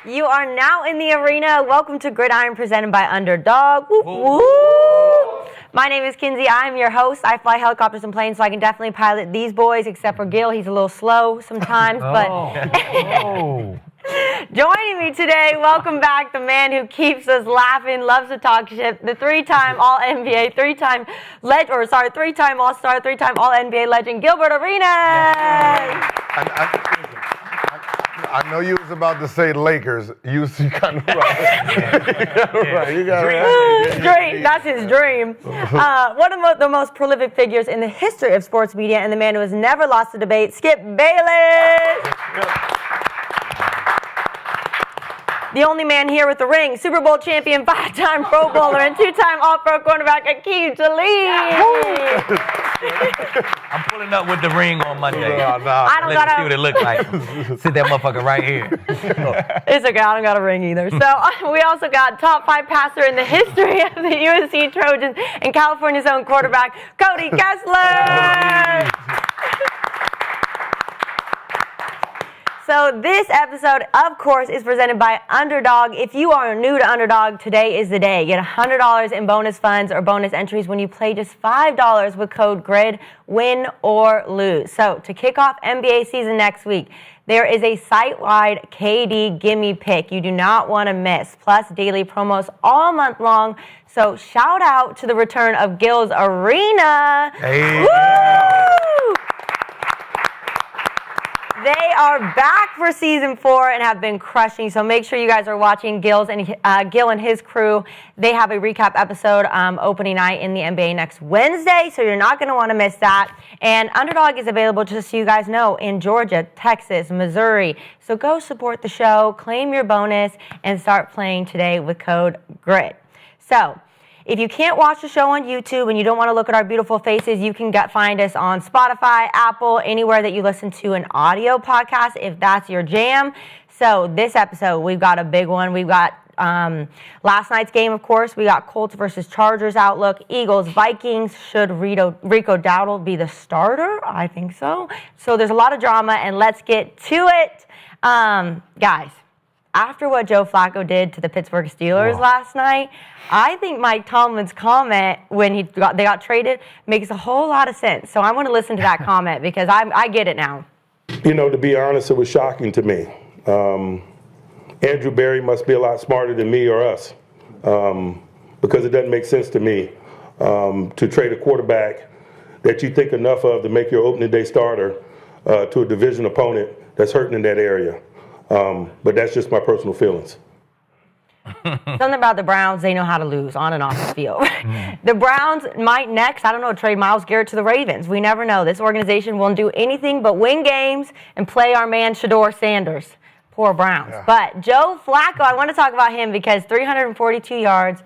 You are now in the arena. Welcome to Gridiron presented by Underdog. Woo, woo. My name is Kinsey. I'm your host. I fly helicopters and planes, so I can definitely pilot these boys, except for Gil. He's a little slow sometimes. Joining me today, welcome back, the man who keeps us laughing, loves to talk shit, the three-time All-NBA, three-time All-Star, three-time All-NBA legend, Gilbert Arenas. I know you was about to say Lakers. You kind of right. You got it. Great, that's his dream. One of the most prolific figures in the history of sports media, and the man who has never lost a debate, Skip Bayless. The only man here with the ring, Super Bowl champion, 5-time Pro Bowler, and 2-time All-Pro cornerback, Aqib, Talib. I'm pulling up with the ring on Monday. I don't Let's see what it looks like. Sit that motherfucker right here. It's okay, I don't got a ring either. So we also got top 5 passer in the history of the USC Trojans and California's own quarterback, Cody Kessler. So this episode, of course, is presented by Underdog. If you are new to Underdog, today is the day. Get $100 in bonus funds or bonus entries when you play just $5 with code GRID, win or lose. So to kick off NBA season next week, there is a site-wide KD gimme pick you do not want to miss, plus daily promos all month long. So shout out to the return of Gil's Arena. Hey. Woo! They are back for season 4 and have been crushing. So make sure you guys are watching Gil and his crew. They have a recap episode opening night in the NBA next Wednesday, so you're not going to want to miss that. And Underdog is available, just so you guys know, in Georgia, Texas, Missouri. So go support the show, claim your bonus, and start playing today with code GRID. So if you can't watch the show on YouTube and you don't want to look at our beautiful faces, you can find us on Spotify, Apple, anywhere that you listen to an audio podcast, if that's your jam. So this episode, we've got a big one. We've got last night's game, of course. We got Colts versus Chargers outlook, Eagles, Vikings. Should Rico Dowdle be the starter? I think so. So there's a lot of drama, and let's get to it. Guys, after what Joe Flacco did to the Pittsburgh Steelers last night, I think Mike Tomlin's comment when they got traded makes a whole lot of sense. So I want to listen to that comment because I get it now. You know, to be honest, it was shocking to me. Andrew Berry must be a lot smarter than me or us because it doesn't make sense to me to trade a quarterback that you think enough of to make your opening day starter to a division opponent that's hurting in that area. But that's just my personal feelings. Something about the Browns, they know how to lose on and off the field. The Browns might next, I don't know, trade Myles Garrett to the Ravens. We never know. This organization won't do anything but win games and play our man Shador Sanders. Poor Browns. Yeah. But Joe Flacco, I want to talk about him because 342 yards,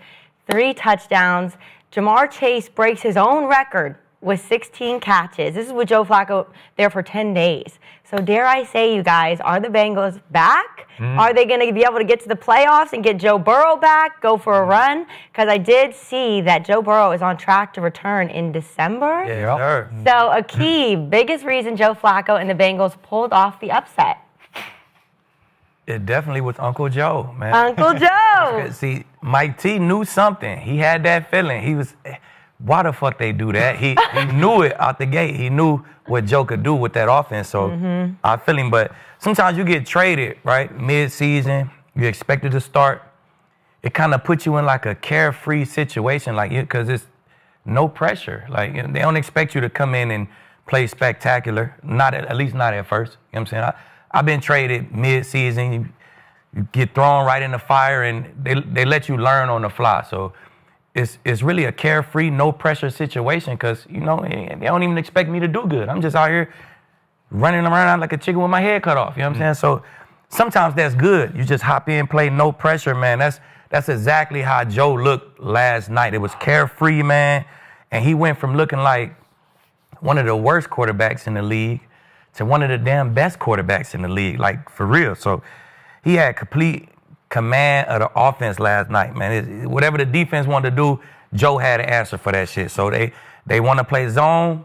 3 touchdowns. Jamar Chase breaks his own record with 16 catches. This is with Joe Flacco there for 10 days. So dare I say, you guys, are the Bengals back? Are they going to be able to get to the playoffs and get Joe Burrow back, go for a run? Because I did see that Joe Burrow is on track to return in December. Yeah, sure. So Aqib, biggest reason Joe Flacco and the Bengals pulled off the upset. It definitely was Uncle Joe, man. Uncle Joe! See, Mike T knew something. He had that feeling. He was, why the fuck they do that? He knew it out the gate. He knew what Joe could do with that offense. So I feel him. But sometimes you get traded, right, mid-season. You're expected to start. It kind of puts you in like a carefree situation, like because it's no pressure. Like they don't expect you to come in and play spectacular. At least not at first. You know what I'm saying? I've been traded mid-season. You get thrown right in the fire, and they let you learn on the fly. So it's really a carefree, no-pressure situation because, you know, they don't even expect me to do good. I'm just out here running around like a chicken with my head cut off. You know what I'm saying? So sometimes that's good. You just hop in, play no pressure, man. That's exactly how Joe looked last night. It was carefree, man. And he went from looking like one of the worst quarterbacks in the league to one of the damn best quarterbacks in the league, like for real. So he had complete command of the offense last night, man. Whatever the defense wanted to do, Joe had an answer for that shit. So they want to play zone.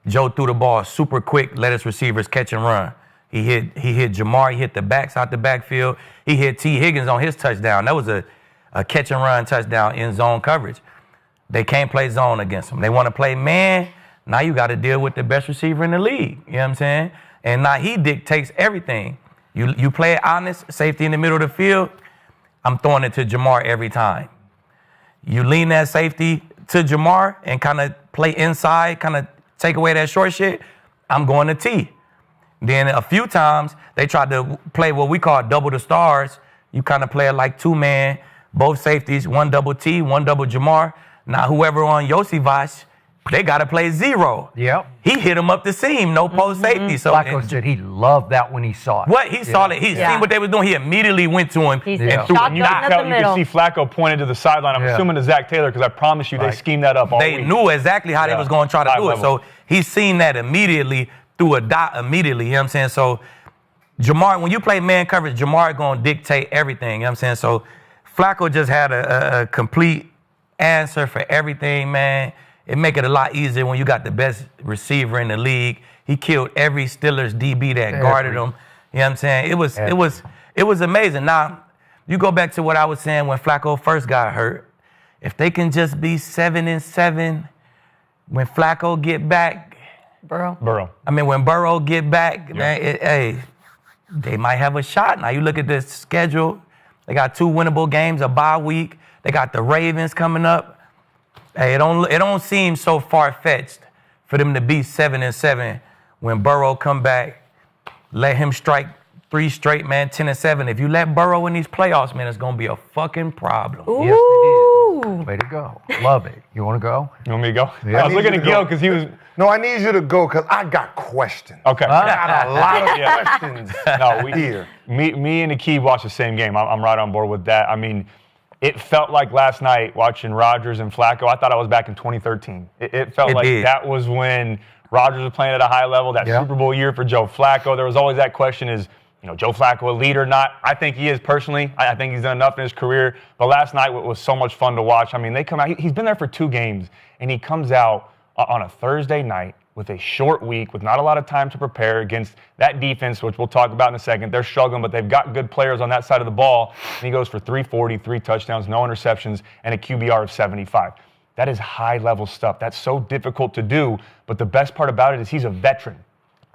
Joe threw the ball super quick, let his receivers catch and run. He hit Jamar. He hit the backs out the backfield. He hit T. Higgins on his touchdown. That was a catch and run touchdown in zone coverage. They can't play zone against him. They want to play man. Now you got to deal with the best receiver in the league. You know what I'm saying? And now he dictates everything. You play it honest, safety in the middle of the field, I'm throwing it to Jamar every time. You lean that safety to Jamar and kind of play inside, kind of take away that short shit, I'm going to T. Then a few times, they tried to play what we call double the stars. You kind of play it like two-man, both safeties, one double T, one double Jamar. Now whoever on Yosivas, they got to play zero. Yep. He hit him up the seam, no post safety. So Flacco said he loved that when he saw it. What? He saw it. He seen what they was doing. He immediately went to him. He's and threw shotgun it. up the You middle. can see Flacco pointed to the sideline. I'm assuming to Zach Taylor because I promise you they schemed that up all They week. knew exactly how they was going to try to High do it. level. So he seen that immediately, threw a dot immediately. You know what I'm saying? So Jamar, when you play man coverage, Jamar going to dictate everything. You know what I'm saying? So Flacco just had a complete answer for everything, man. It make it a lot easier when you got the best receiver in the league. He killed every Steelers DB that guarded him. You know what I'm saying? It was amazing. Now, you go back to what I was saying when Flacco first got hurt. If they can just be 7-7, when Flacco get back, Burrow. I mean, when Burrow get back, man, they might have a shot. Now you look at this schedule. They got 2 winnable games, a bye week. They got the Ravens coming up. Hey, it don't seem so far-fetched for them to be 7-7 when Burrow come back. Let him strike 3 straight, man, 10-7. If you let Burrow in these playoffs, man, it's gonna be a fucking problem. Yes, it is. Way to go. Love it. You want to go? You want me to go? Yeah. I was looking at Gil because he was. No, I need you to go because I got questions. Okay. I got a lot of questions here. Me and Aqib watched the same game. I'm right on board with that. I mean, it felt like last night watching Rodgers and Flacco. I thought I was back in 2013. It felt like that was when Rodgers was playing at a high level, that Super Bowl year for Joe Flacco. There was always that question, is Joe Flacco a lead or not? I think he is personally. I think he's done enough in his career. But last night was so much fun to watch. I mean, they come out. He's been there for 2 games, and he comes out on a Thursday night with a short week, with not a lot of time to prepare against that defense, which we'll talk about in a second. They're struggling, but they've got good players on that side of the ball. And he goes for 340, 3 touchdowns, no interceptions, and a QBR of 75. That is high-level stuff. That's so difficult to do, but the best part about it is he's a veteran.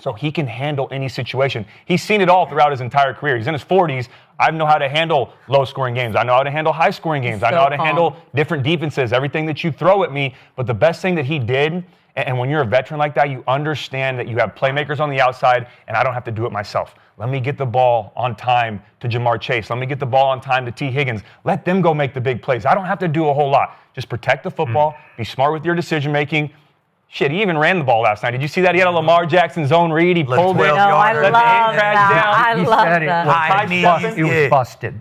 So he can handle any situation. He's seen it all throughout his entire career. He's in his 40s. I know how to handle low-scoring games. I know how to handle high-scoring games. I know how to handle different defenses, everything that you throw at me. But the best thing that he did, and when you're a veteran like that, you understand that you have playmakers on the outside, and I don't have to do it myself. Let me get the ball on time to Jamar Chase. Let me get the ball on time to T. Higgins. Let them go make the big plays. I don't have to do a whole lot. Just protect the football. Be smart with your decision-making. Shit, he even ran the ball last night. Did you see that? He had a Lamar Jackson zone read. He pulled it. No, I love that. I He love said that. it was busted.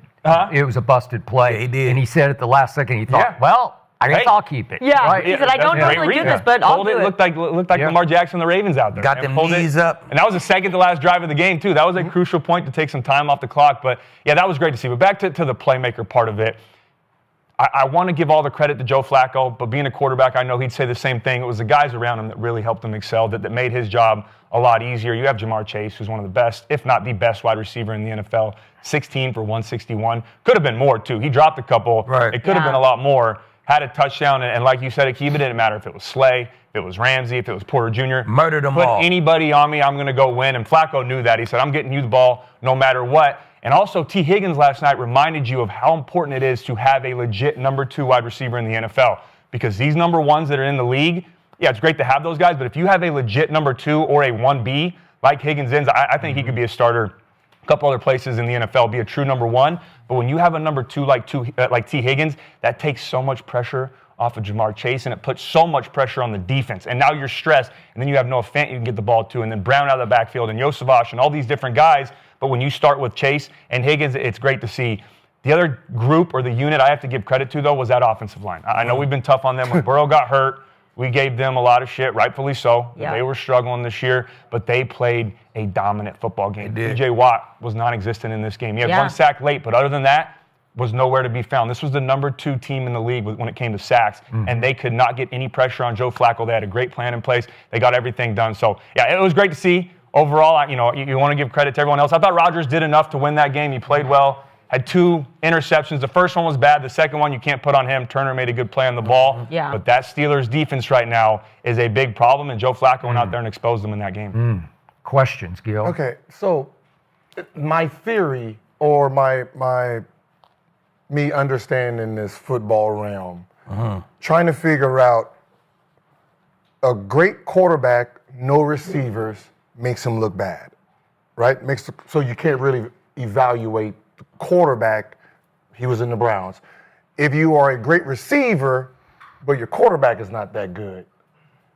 It was a busted play. Yeah, he did. And he said at the last second, he thought, well, I guess I'll keep it. Yeah, Right? he said, I don't normally do this, but I'll do it. Looked like Lamar Jackson and the Ravens out there. Got them Pulled knees it. up. And that was the second to last drive of the game, too. That was a crucial point to take some time off the clock. But, yeah, that was great to see. But back to the playmaker part of it. I want to give all the credit to Joe Flacco, but being a quarterback, I know he'd say the same thing. It was the guys around him that really helped him excel, that made his job a lot easier. You have Jamar Chase, who's one of the best, if not the best wide receiver in the NFL, 16 for 161. Could have been more, too. He dropped a couple. Right. It could have been a lot more. Had a touchdown, and like you said, Aqib, it didn't matter if it was Slay, if it was Ramsey, if it was Porter Jr. Murdered them all. Put anybody on me, I'm going to go win. And Flacco knew that. He said, I'm getting you the ball no matter what. And also, T. Higgins last night reminded you of how important it is to have a legit number 2 wide receiver in the NFL. Because these number 1s that are in the league, yeah, it's great to have those guys, but if you have a legit number 2 or a 1B like Higgins is, I think he could be a starter a couple other places in the NFL, be a true number 1. But when you have a number 2 like T. Higgins, that takes so much pressure off of Jamar Chase, and it puts so much pressure on the defense. And now you're stressed, and then you have Noah Fant you can get the ball to, and then Brown out of the backfield, and Yosivas, and all these different guys. But when you start with Chase and Higgins, it's great to see. The other group or the unit I have to give credit to, though, was that offensive line. I know we've been tough on them. When Burrow got hurt, we gave them a lot of shit, rightfully so. Yeah. They were struggling this year, but they played a dominant football game. T.J. Watt was non-existent in this game. He had 1 sack late, but other than that, was nowhere to be found. This was the number 2 team in the league when it came to sacks, and they could not get any pressure on Joe Flacco. They had a great plan in place. They got everything done. So, yeah, it was great to see. overall, you want to give credit to everyone else. I thought Rodgers did enough to win that game. He played well. Had 2 interceptions. The first one was bad. The second one you can't put on him. Turner made a good play on the ball. Yeah. But that Steelers defense right now is a big problem, and Joe Flacco went out there and exposed them in that game. Questions, Gil? Okay, so my theory or me understanding this football realm, trying to figure out a great quarterback, no receivers, makes him look bad, right? So you can't really evaluate the quarterback. He was in the Browns. If you are a great receiver, but your quarterback is not that good,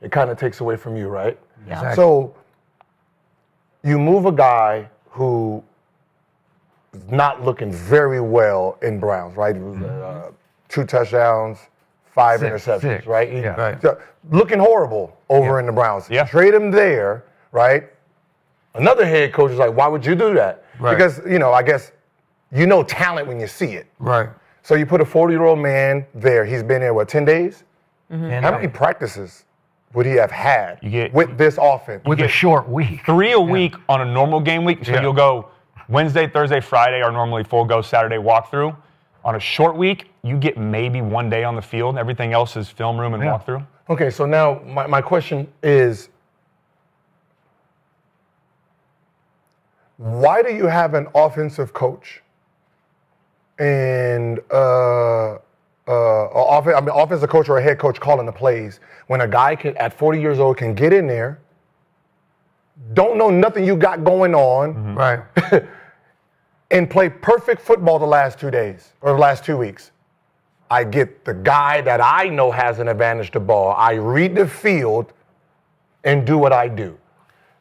it kind of takes away from you, right? Yeah. Exactly. So you move a guy who is not looking very well in Browns, right? It was 2 touchdowns, 5 interceptions, six. right? Yeah. Right. So, looking horrible over in the Browns. Yeah. Trade him there, right? Another head coach is like, why would you do that? Right. Because, I guess talent when you see it. Right. So you put a 40-year-old man there. He's been there, 10 days? And How many practices would he have had get- with this offense? With a short week. 3 a week on a normal game week. So you'll go Wednesday, Thursday, Friday are normally full go, Saturday walkthrough. On a short week, you get maybe 1 day on the field. Everything else is film room and walkthrough. Okay, so now my question is, why do you have an offensive coach and offensive coach or a head coach calling the plays when a guy at 40 years old can get in there, don't know nothing you got going on, Right. and play perfect football the last 2 days or the last 2 weeks? I get the guy that I know has an advantage to ball. I read the field and do what I do.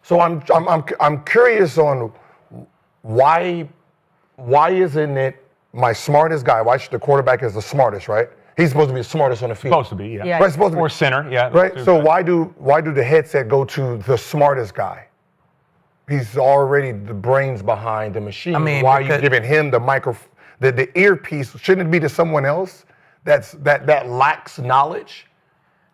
So I'm curious on why isn't it my smartest guy? Why should the quarterback is the smartest, right? He's supposed to be the smartest on the field. Supposed to be, yeah. Right, supposed to be. Or center, yeah. Right. So why do the headset go to the smartest guy? He's already the brains behind the machine. I mean, why are you because- giving him the earpiece? Shouldn't it be to someone else that lacks knowledge?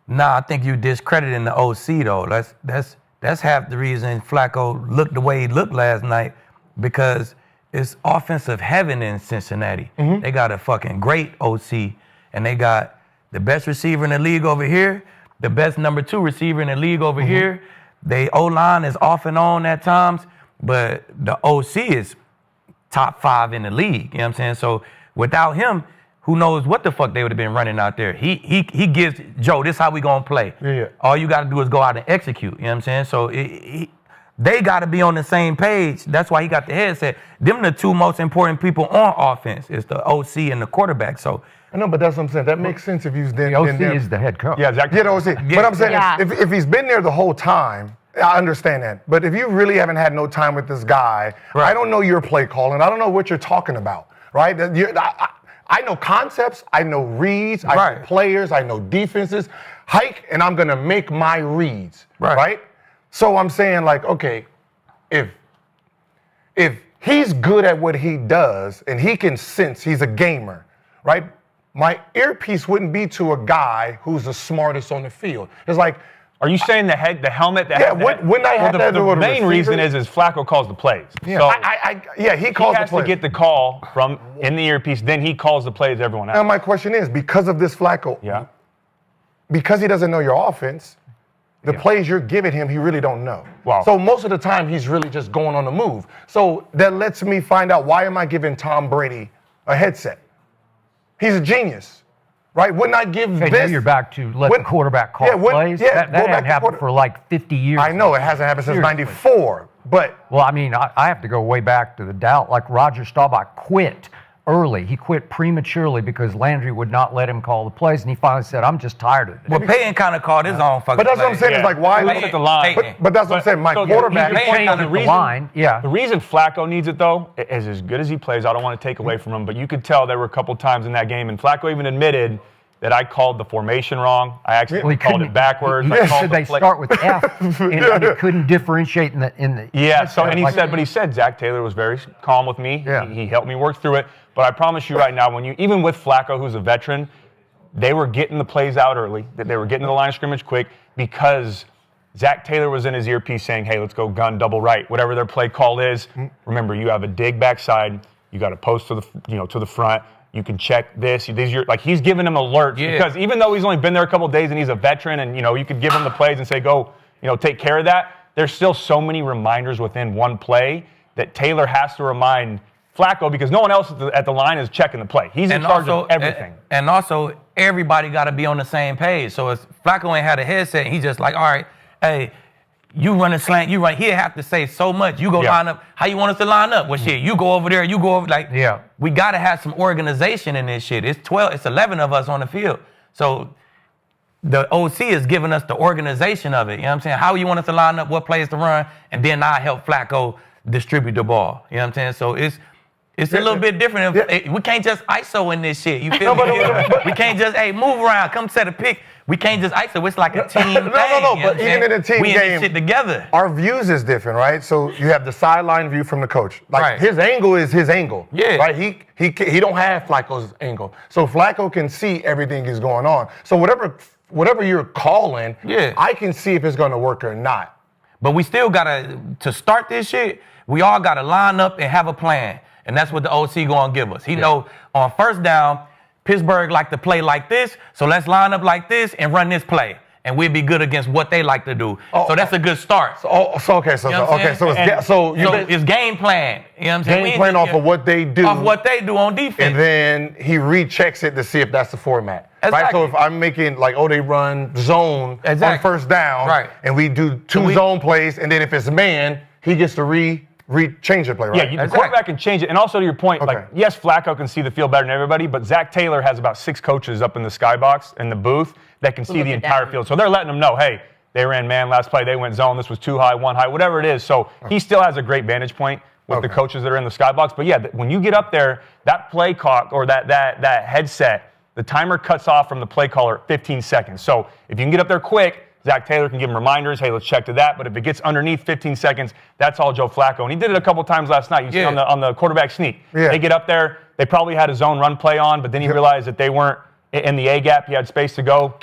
Nah, I think you discrediting the OC though. That's half the reason Flacco looked the way he looked last night, because it's offensive heaven in Cincinnati. They got a fucking great OC, and they got the best receiver in the league over here, the best number 2 receiver in the league over here. They O-line is off and on at times, but the OC is top 5 in the league. You know what I'm saying? So without him, who knows what the fuck they would have been running out there. He gives Joe, this how we gonna play. Yeah. All you gotta do is go out and execute. You know what I'm saying? So they gotta be on the same page. That's why he got the headset. Them the 2 most important people on offense is the OC and the quarterback. So I know, but that's what I'm saying. That makes sense if he's The OC is the head coach. Yeah, exactly. Yeah, the OC. But I'm saying Yeah. if he's been there the whole time, I understand that. But if you really haven't had no time with this guy, I don't know your play calling. I don't know what you're talking about, right? I know concepts. I know reads. I know players. I know defenses. Hike, and I'm going to make my reads, right? So I'm saying, like, okay, if he's good at what he does and he can sense he's a gamer, right? My earpiece wouldn't be to a guy who's the smartest on the field. It's like, Are you saying the helmet? The main reason is Flacco calls the plays. Yeah, So he calls the has plays. to get the call from in the earpiece, then he calls the plays to everyone else. Now my question is, because of this Flacco, because he doesn't know your offense, the plays you're giving him, he really don't know. Wow. So most of the time, he's really just going on the move. So that lets me find out, why am I giving Tom Brady a headset? He's a genius, right? Wouldn't I give Hey, this? now you're back to let the quarterback call plays. That hadn't happened for like 50 years. I know, it hasn't happened since '94, but... Well, I mean, I have to go way back to the doubt. Like Roger Staubach quit early. He quit prematurely because Landry would not let him call the plays, and he finally said, I'm just tired of it. well, Payton kind of called his own fucking But that's what I'm saying, Yeah. is like, why... Look at the line. But that's what I'm saying, my So quarterback... your point on the line, yeah. The reason Flacco needs it, though, is as good as he plays, I don't want to take away from him, but you could tell there were a couple times in that game, and Flacco even admitted that I called the formation wrong. I accidentally called it backwards. He I called said the they play- start with F, and he couldn't differentiate in the. Yeah, so and he like- said, but he said Zach Taylor was very calm with me. Yeah. He helped me work through it. But I promise you right now, even with Flacco, who's a veteran, they were getting the plays out early. They were getting to the line of scrimmage quick because Zach Taylor was in his earpiece saying, hey, let's go gun double right. Whatever their play call is, remember, you have a dig backside. You got to post to the front. You can check this. He's giving them alerts because even though he's only been there a couple of days and he's a veteran and, you could give him the plays and say, go, take care of that. There's still so many reminders within one play that Taylor has to remind Flacco because no one else at the line is checking the play. He's in charge of everything. And also, everybody got to be on the same page. So if Flacco ain't had a headset, he's just like, all right, hey, you run a slant, you run. He'll have to say so much. You go line up. How you want us to line up? Well, shit, you go over there, you go over. We got to have some organization in this shit. It's 11 of us on the field. So the OC is giving us the organization of it. You know what I'm saying? How you want us to line up, what plays to run, and then I help Flacco distribute the ball. You know what I'm saying? So it's a little bit different. We can't just ISO in this shit. You feel me? We can't just, move around, come set a pick. We can't just ISO. It's like a team thing. No. But even in a team we game, in this shit together. Our views is different, right? So you have the sideline view from the coach. His angle is his angle. Yeah. Right? He don't have Flacco's angle. So Flacco can see everything is going on. So whatever you're calling, I can see if it's going to work or not. But we still to start this shit, we all got to line up and have a plan. And that's what the OC going to give us. He know on first down, Pittsburgh like to play like this, so let's line up like this and run this play. And we'll be good against what they like to do. So that's a good start. It's game plan. You know what I'm saying? Game plan off of what they do. Off what they do on defense. And then he rechecks it to see if that's the format. Exactly. Right? So if I'm making they run zone on first down, and we do two zone plays, and then if it's man, he gets to change the play, right? Yeah, the quarterback can change it. And also to your point, yes, Flacco can see the field better than everybody, but Zach Taylor has about 6 coaches up in the skybox in the booth that can see the entire field. So they're letting them know, hey, they ran man last play, they went zone, this was 2 high, 1 high, whatever it is. So he still has a great vantage point with the coaches that are in the skybox. But yeah, when you get up there, that play clock or that headset, the timer cuts off from the play caller at 15 seconds. So if you can get up there quick, Zach Taylor can give him reminders, hey, let's check to that. But if it gets underneath 15 seconds, that's all Joe Flacco. And he did it a couple times last night. You see on the quarterback sneak. Yeah. They get up there. They probably had a zone run play on, but then he realized that they weren't in the A gap. He had space to go.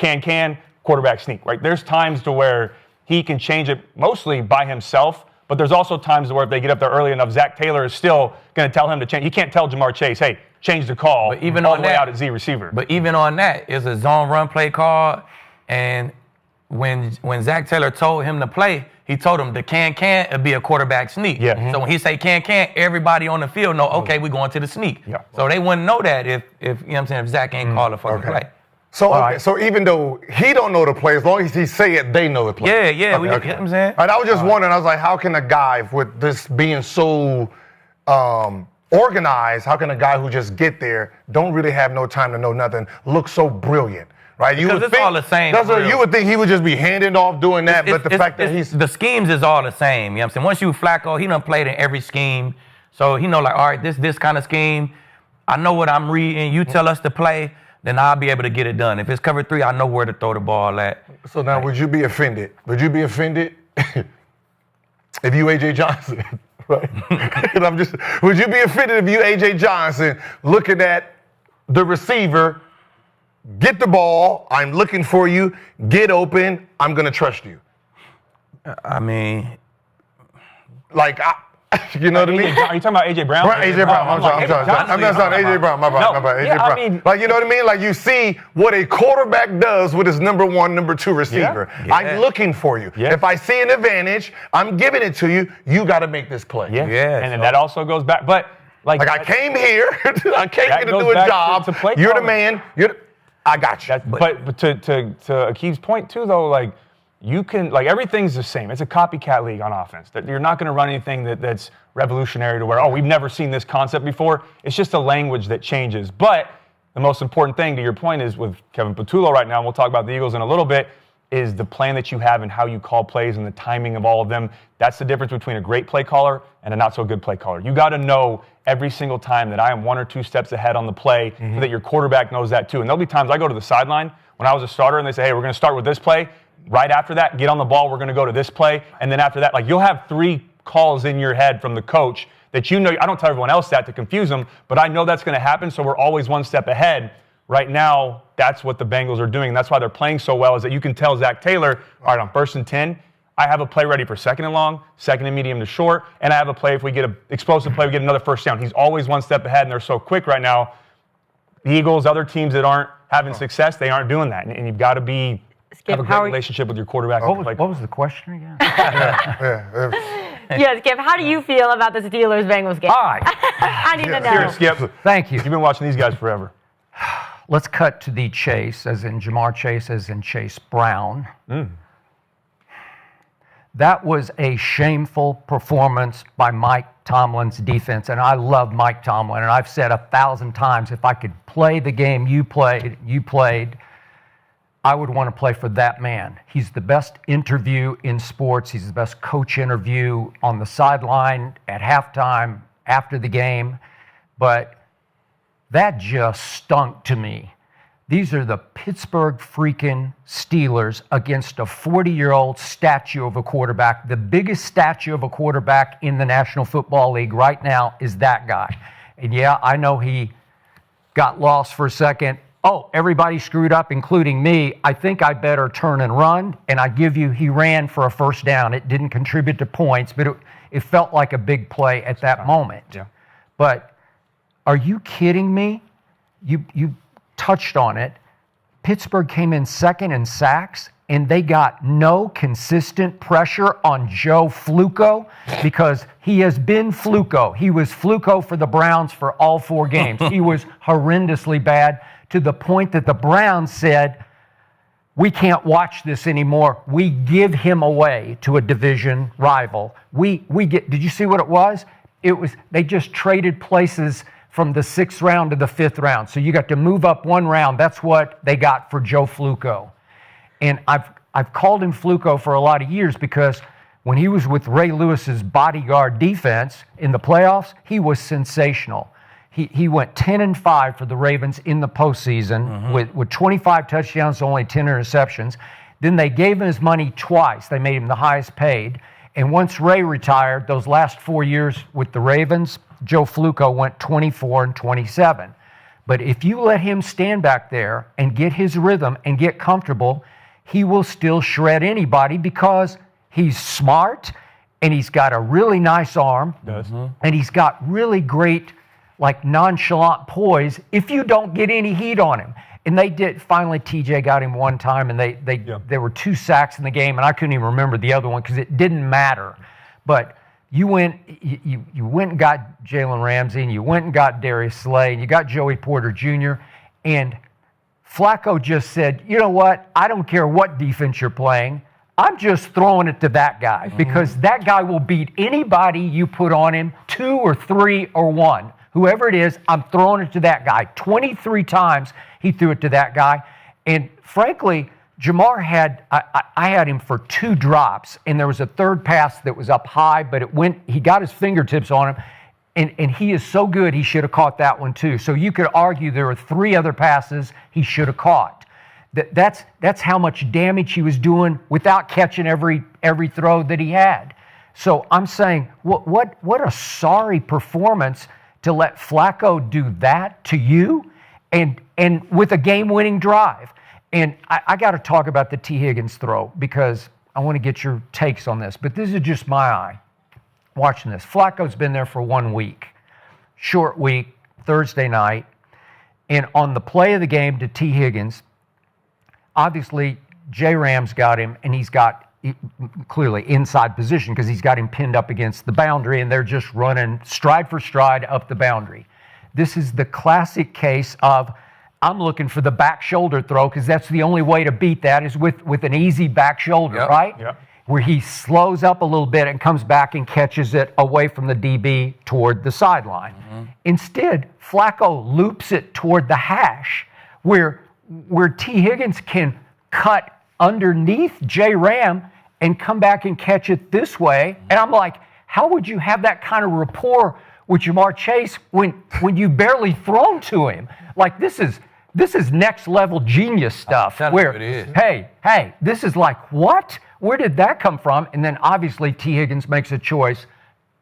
Quarterback sneak, right? There's times to where he can change it mostly by himself, but there's also times where if they get up there early enough, Zach Taylor is still going to tell him to change. He can't tell Jamar Chase, hey, change the call but even all on the way that, out at Z receiver. But even on that, it's a zone run play call, and when Zach Taylor told him to play, he told him the can it'd be a quarterback sneak. Yeah. Mm-hmm. So when he say can, everybody on the field know, okay, we're going to the sneak. Yeah. So they wouldn't know that if you know what I'm saying, if Zach ain't called a fucking play. So so even though he don't know the play, as long as he say it, they know the play. Yeah. You know what I'm saying? And I was just wondering, I was like, how can a guy with this being so organized, how can a guy who just get there, don't really have no time to know nothing, look so brilliant? Right, because it's all the same. You would think he would just be handing off doing that, but the fact that he's... The schemes is all the same, you know what I'm saying? Once you Flacco, he done played in every scheme. So he know all right, this kind of scheme, I know what I'm reading. You tell us to play, then I'll be able to get it done. If it's cover 3, I know where to throw the ball at. So now, would you be offended? Would you be offended if you AJ Johnson, right? Would you be offended if you AJ Johnson looking at the receiver, get the ball, I'm looking for you, get open, I'm going to trust you? I mean... you know what I mean? Are you talking about A.J. Brown? A.J. Brown, I'm sorry. I'm not sorry, A.J. Brown, my bad. A.J. Brown. I mean, you know what I mean? Like, you see what a quarterback does with his number 1, number 2 receiver. Yeah. I'm looking for you. Yeah. If I see an advantage, I'm giving it to you. You got to make this play. Yeah. And that also goes back. But, I came here. I came here to do a job. You're the man. I got you. But to Aqib's point, too, though, you can, everything's the same. It's a copycat league on offense. That you're not going to run anything that's revolutionary to where, we've never seen this concept before. It's just a language that changes. But the most important thing, to your point, is with Kevin Patullo right now, and we'll talk about the Eagles in a little bit, is the plan that you have and how you call plays and the timing of all of them. That's the difference between a great play caller and a not-so-good play caller. You got to know every single time that I am 1 or 2 steps ahead on the play, so that your quarterback knows that too. And there'll be times I go to the sideline when I was a starter and they say, hey, we're going to start with this play. Right after that, get on the ball, we're going to go to this play. And then after that, you'll have 3 calls in your head from the coach that you know. I don't tell everyone else that to confuse them, but I know that's going to happen, so we're always 1 step ahead. Right now, that's what the Bengals are doing, and that's why they're playing so well, is that you can tell Zach Taylor, all right, on 1st and 10, I have a play ready for 2nd and long, 2nd and medium to short, and I have a play if we get an explosive play, we get another first down. He's always one step ahead, and they're so quick right now. The Eagles, other teams that aren't having success, they aren't doing that. And you've got to have a great relationship with your quarterback. What was the question again? Yes, Skip, how do you feel about the Steelers-Bengals game? All right. I need to know. Here, Skip. Thank you. You've been watching these guys forever. Let's cut to the chase, as in Jamar Chase, as in Chase Brown. That was a shameful performance by Mike Tomlin's defense, and I love Mike Tomlin, and I've said 1,000 times, if I could play the game you played, I would want to play for that man. He's the best interview in sports. He's the best coach interview on the sideline, at halftime, after the game, but that just stunk to me. These are the Pittsburgh freaking Steelers against a 40-year-old statue of a quarterback. The biggest statue of a quarterback in the National Football League right now is that guy. And yeah, I know he got lost for a second. Oh, everybody screwed up, including me. I think I better turn and run. And I give you, he ran for a first down. It didn't contribute to points, but it felt like a big play at that moment. Yeah. But are you kidding me? You touched on it. Pittsburgh came in 2nd in sacks, and they got no consistent pressure on Joe Flacco because he has been Flacco. He was Flacco for the Browns for all 4 games. He was horrendously bad to the point that the Browns said, we can't watch this anymore. We give him away to a division rival. Did you see what it was? They just traded places from the 6th round to the 5th round. So you got to move up 1 round. That's what they got for Joe Flacco. And I've called him Flacco for a lot of years because when he was with Ray Lewis's bodyguard defense in the playoffs, he was sensational. He went 10-5 for the Ravens in the postseason with 25 touchdowns, only 10 interceptions. Then they gave him his money twice. They made him the highest paid. And once Ray retired, those last 4 years with the Ravens, Joe Flacco went 24-27. But if you let him stand back there and get his rhythm and get comfortable, he will still shred anybody because he's smart and he's got a really nice arm and he's got really great, like, nonchalant poise if you don't get any heat on him. And they did. Finally, TJ got him one time, and there were 2 sacks in the game, and I couldn't even remember the other one because it didn't matter. But you went and got Jalen Ramsey, and you went and got Darius Slay, and you got Joey Porter Jr., and Flacco just said, you know what? I don't care what defense you're playing. I'm just throwing it to that guy because that guy will beat anybody you put on him, 2 or 3 or 1. Whoever it is, I'm throwing it to that guy. 23 times he threw it to that guy. And frankly, Jamar I had him for 2 drops, and there was a 3rd pass that was up high, but he got his fingertips on him, and he is so good he should have caught that one too. So you could argue there were 3 other passes he should have caught. That's how much damage he was doing without catching every throw that he had. So I'm saying, what a sorry performance to let Flacco do that to you and with a game-winning drive. And I got to talk about the T. Higgins throw because I want to get your takes on this. But this is just my eye watching this. Flacco's been there for 1 week, short week, Thursday night. And on the play of the game to T. Higgins, obviously J. Ram's got him, and he's got clearly inside position because he's got him pinned up against the boundary, and they're just running stride for stride up the boundary. This is the classic case of I'm looking for the back shoulder throw because that's the only way to beat that is with an easy back shoulder, right? Yep. Where he slows up a little bit and comes back and catches it away from the DB toward the sideline. Instead, Flacco loops it toward the hash where T. Higgins can cut underneath J. Ram and come back and catch it this way. And I'm like, how would you have that kind of rapport with Jamar Chase when you've barely thrown to him? Like, this is next level genius stuff. Where, it is. Hey, this is like, what? Where did that come from? And then obviously T. Higgins makes a choice.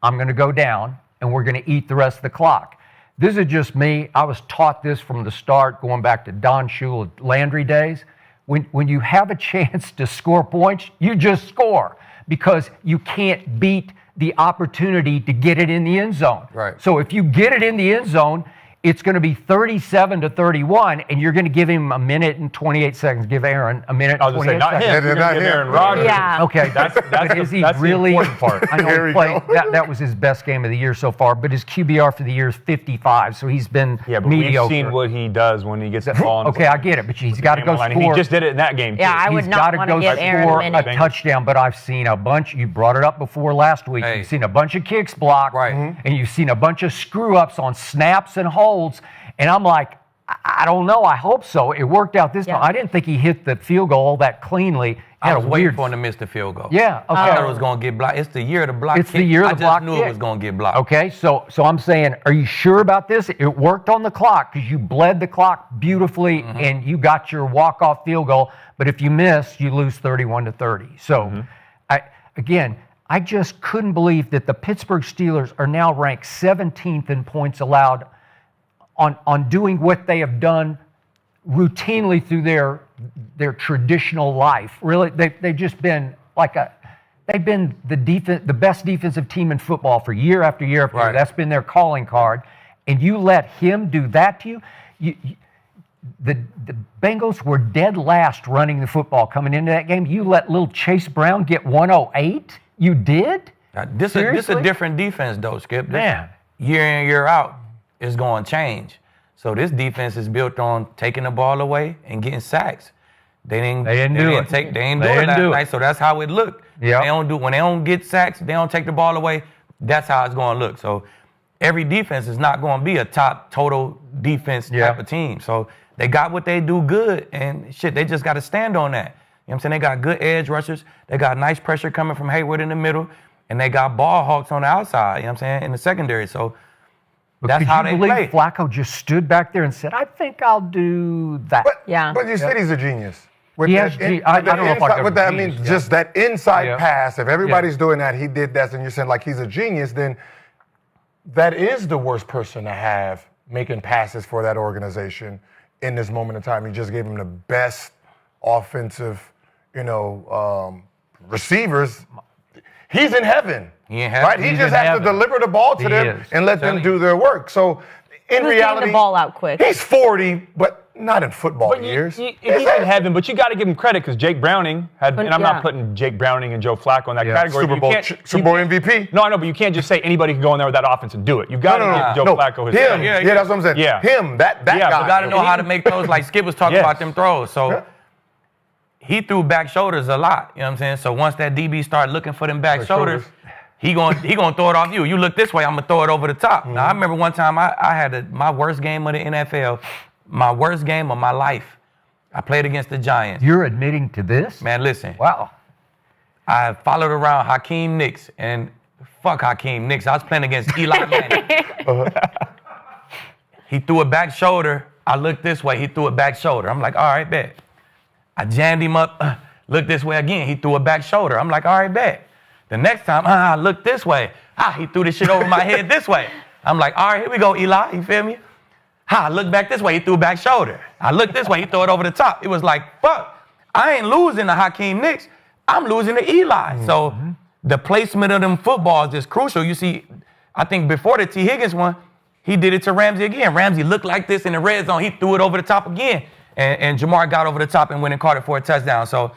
I'm going to go down and we're going to eat the rest of the clock. This is just me. I was taught this from the start, going back to Don Shula Landry days. When you have a chance to score points, you just score. because you can't beat the opportunity to get it in the end zone. Right. So if you get it in the end zone, it's going to be 37-31, and you're going to give him a minute and 28 seconds. Give Aaron a minute and 28 not seconds. him. You're gonna give Aaron Rodgers. Yeah. Okay, That's is he that's really? the important part. I know There he we played. go. That was his best game of the year so far, but his QBR for the year is 55, so he's been Yeah, but mediocre. we've seen what he does when he gets the ball. in the Okay, I get it, but he's got to go line. score. He just did it in that game, too. Yeah, I would He's not got to want go to give Aaron score a a minute. touchdown, but I've seen a bunch. You brought it up before last week. Hey. You've seen a bunch of kicks blocked, Right. and you've seen a bunch of screw ups on snaps and holds. And I'm like, I don't know. I hope so. It worked out this Yeah. time. I didn't think he hit the field goal all that cleanly. I Had was a waiting weird. for him to miss the field goal. Yeah. Okay. I thought it was going to get blocked. It's the year of the block It's the kick. year of I the block just knew kick. it was going to get blocked. Okay, so I'm saying, are you sure about this? It worked on the clock because you bled the clock beautifully and you got your walk-off field goal. But if you miss, you lose 31-30. So, I just couldn't believe that the Pittsburgh Steelers are now ranked 17th in points allowed on doing what they have done routinely through their traditional life. Really, they've just been they've been the best defensive team in football for year after year after year. Right. That's been their calling card. And you let him do that to you. The Bengals were dead last running the football coming into that game. You let little Chase Brown get 108? You did? This is Seriously? a different defense, though, Skip. This Man. Year in, year out is going to change. So this defense is built on taking the ball away and getting sacks. They didn't do it last night, so that's how it looked. Yep. When they don't get sacks, they don't take the ball away. That's how it's going to look. So every defense is not going to be a top total defense type of team. So they got what they do good, and shit, they just got to stand on that. You know what I'm saying? They got good edge rushers. They got nice pressure coming from Hayward in the middle, and they got ball hawks on the outside, you know what I'm saying, in the secondary. So that's how they play. Could you believe Flacco just stood back there and said, I think I'll do that? But you said he's a genius. With He that has I don't know if I with that, I mean, just that inside pass. If everybody's doing that, he did that, and you're saying like he's a genius, then that is the worst person to have making passes for that organization in this moment in time. You just gave him the best offensive, receivers. He's in heaven. Right? He just has to deliver the ball to them and let them do their work. So in reality, getting the ball out quick. He's 40, but not in football years. He's in heaven, but you got to give him credit because Jake Browning had, and I'm not putting Jake Browning and Joe Flacco in that category. Super Bowl MVP. No, I know, but you can't just say anybody can go in there with that offense and do it. You've got to give Joe Flacco his him. credit. Yeah, that's what I'm saying. Yeah. Him, that guy. You got to know how to make those, like Skip was talking about them throws. So he threw back shoulders a lot, you know what I'm saying? So once that DB started looking for them back shoulders, he gonna throw it off you. You look this way, I'm going to throw it over the top. Mm-hmm. Now, I remember one time I had my worst game of the NFL, my worst game of my life. I played against the Giants. You're admitting to this? Man, listen. Wow. I followed around Hakeem Nicks, and fuck Hakeem Nicks. I was playing against Eli Manning. He threw a back shoulder. I looked this way. He threw a back shoulder. I'm like, all right, bet. I jammed him up. Looked this way again. He threw a back shoulder. I'm like, all right, bet. The next time, I looked this way. He threw the shit over my head this way. I'm like, all right, here we go, Eli. You feel me? I looked back this way. He threw a back shoulder. I looked this way. He threw it over the top. It was like, fuck. I ain't losing to Hakeem Nicks. I'm losing to Eli. Mm-hmm. So the placement of them footballs is crucial. You see, I think before the T. Higgins one, he did it to Ramsey again. Ramsey looked like this in the red zone. He threw it over the top again. And Jamar got over the top and went and caught it for a touchdown. So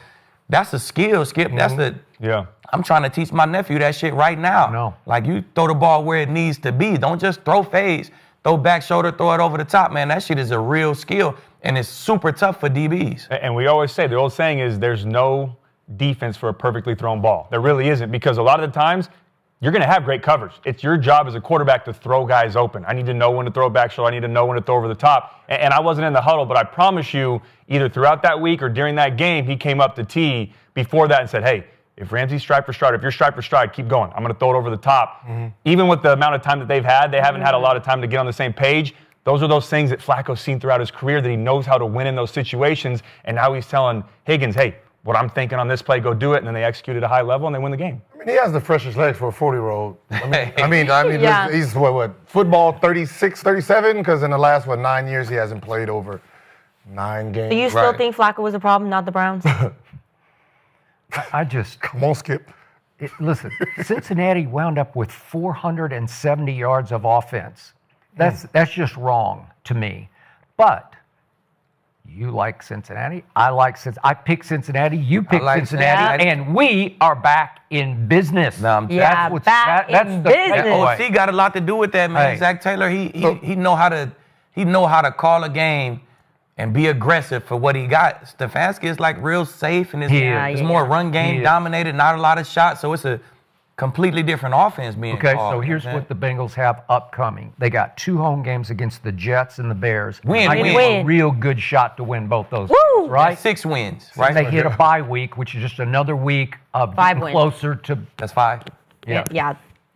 that's a skill, Skip. Yeah. I'm trying to teach my nephew that shit right now. No. Like, you throw the ball where it needs to be. Don't just throw fades. Throw back shoulder, throw it over the top, man. That shit is a real skill, and it's super tough for DBs. And we always say, the old saying is there's no defense for a perfectly thrown ball. There really isn't, because a lot of the times, you're going to have great coverage. It's your job as a quarterback to throw guys open. I need to know when to throw back shoulder. I need to know when to throw over the top. And I wasn't in the huddle, but I promise you, either throughout that week or during that game, he came up to T before that and said, hey, if Ramsey's stride for stride, if you're stride for stride, keep going. I'm going to throw it over the top. Mm-hmm. Even with the amount of time that they've had, they haven't had a lot of time to get on the same page. Those are those things that Flacco's seen throughout his career, that he knows how to win in those situations. And now he's telling Higgins, hey, what I'm thinking on this play, go do it. And then they execute at a high level and they win the game. I mean, he has the freshest legs for a 40-year-old. I mean, he's what, football 36, 37? Because in the last, 9 years, he hasn't played over 9 games. Do you still think Flacco was a problem, not the Browns? I just... Come on, Skip. Listen, Cincinnati wound up with 470 yards of offense. That's just wrong to me. But you like Cincinnati. I like Cincinnati. I picked Cincinnati. You picked Cincinnati. And we are back in business. No, back in business. OC got a lot to do with that, man. Hey. Zach Taylor, he know how to call a game and be aggressive for what he got. Stefanski is like real safe and it's more run game dominated, not a lot of shots. So it's a completely different offense being Okay, called. so here's what the Bengals have upcoming. They got 2 home games against the Jets and the Bears. Win. I give them a real good shot to win both those games, right? 6 wins, Right. right? They hit a bye week, which is just another week of 5 getting wins. closer to That's 5. Yeah.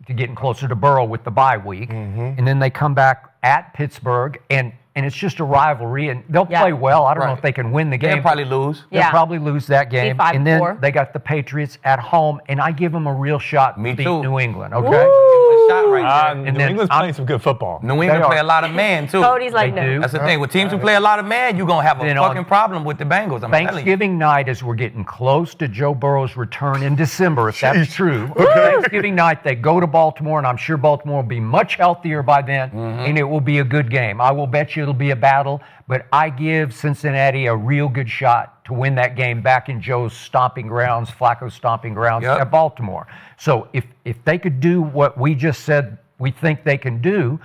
to getting closer to Burrow with the bye week. And then they come back at Pittsburgh, and it's just a rivalry, and they'll play well. I don't know if they can win the game. They'll probably lose. They'll probably lose that game. 5-4. And then they got the Patriots at home, and I give them a real shot to beat New England, okay? Shot right there. New England's playing some good football. New England play a lot of man, too. Cody's like, They no. do. That's the thing. With teams who play a lot of man, you're going to have a Then fucking on problem with the Bengals. I'm telling you. Thanksgiving night, as we're getting close to Joe Burrow's return in December, if that's true. Thanksgiving night, they go to Baltimore, and I'm sure Baltimore will be much healthier by then, and it will be a good game. I will bet you it'll be a battle, but I give Cincinnati a real good shot to win that game back in Joe's stomping grounds, Flacco's stomping grounds at Baltimore. So if they could do what we just said we think they can do,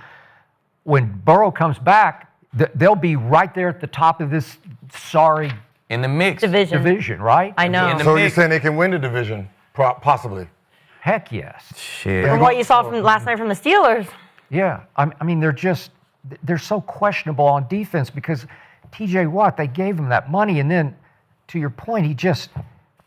when Burrow comes back, they'll be right there at the top of this in the mix. division, right? I know. So you're saying they can win the division, possibly? Heck yes. Shit. From what you saw from last night from the Steelers. Yeah, I mean, they're so questionable on defense because T.J. Watt, they gave him that money, and then, to your point,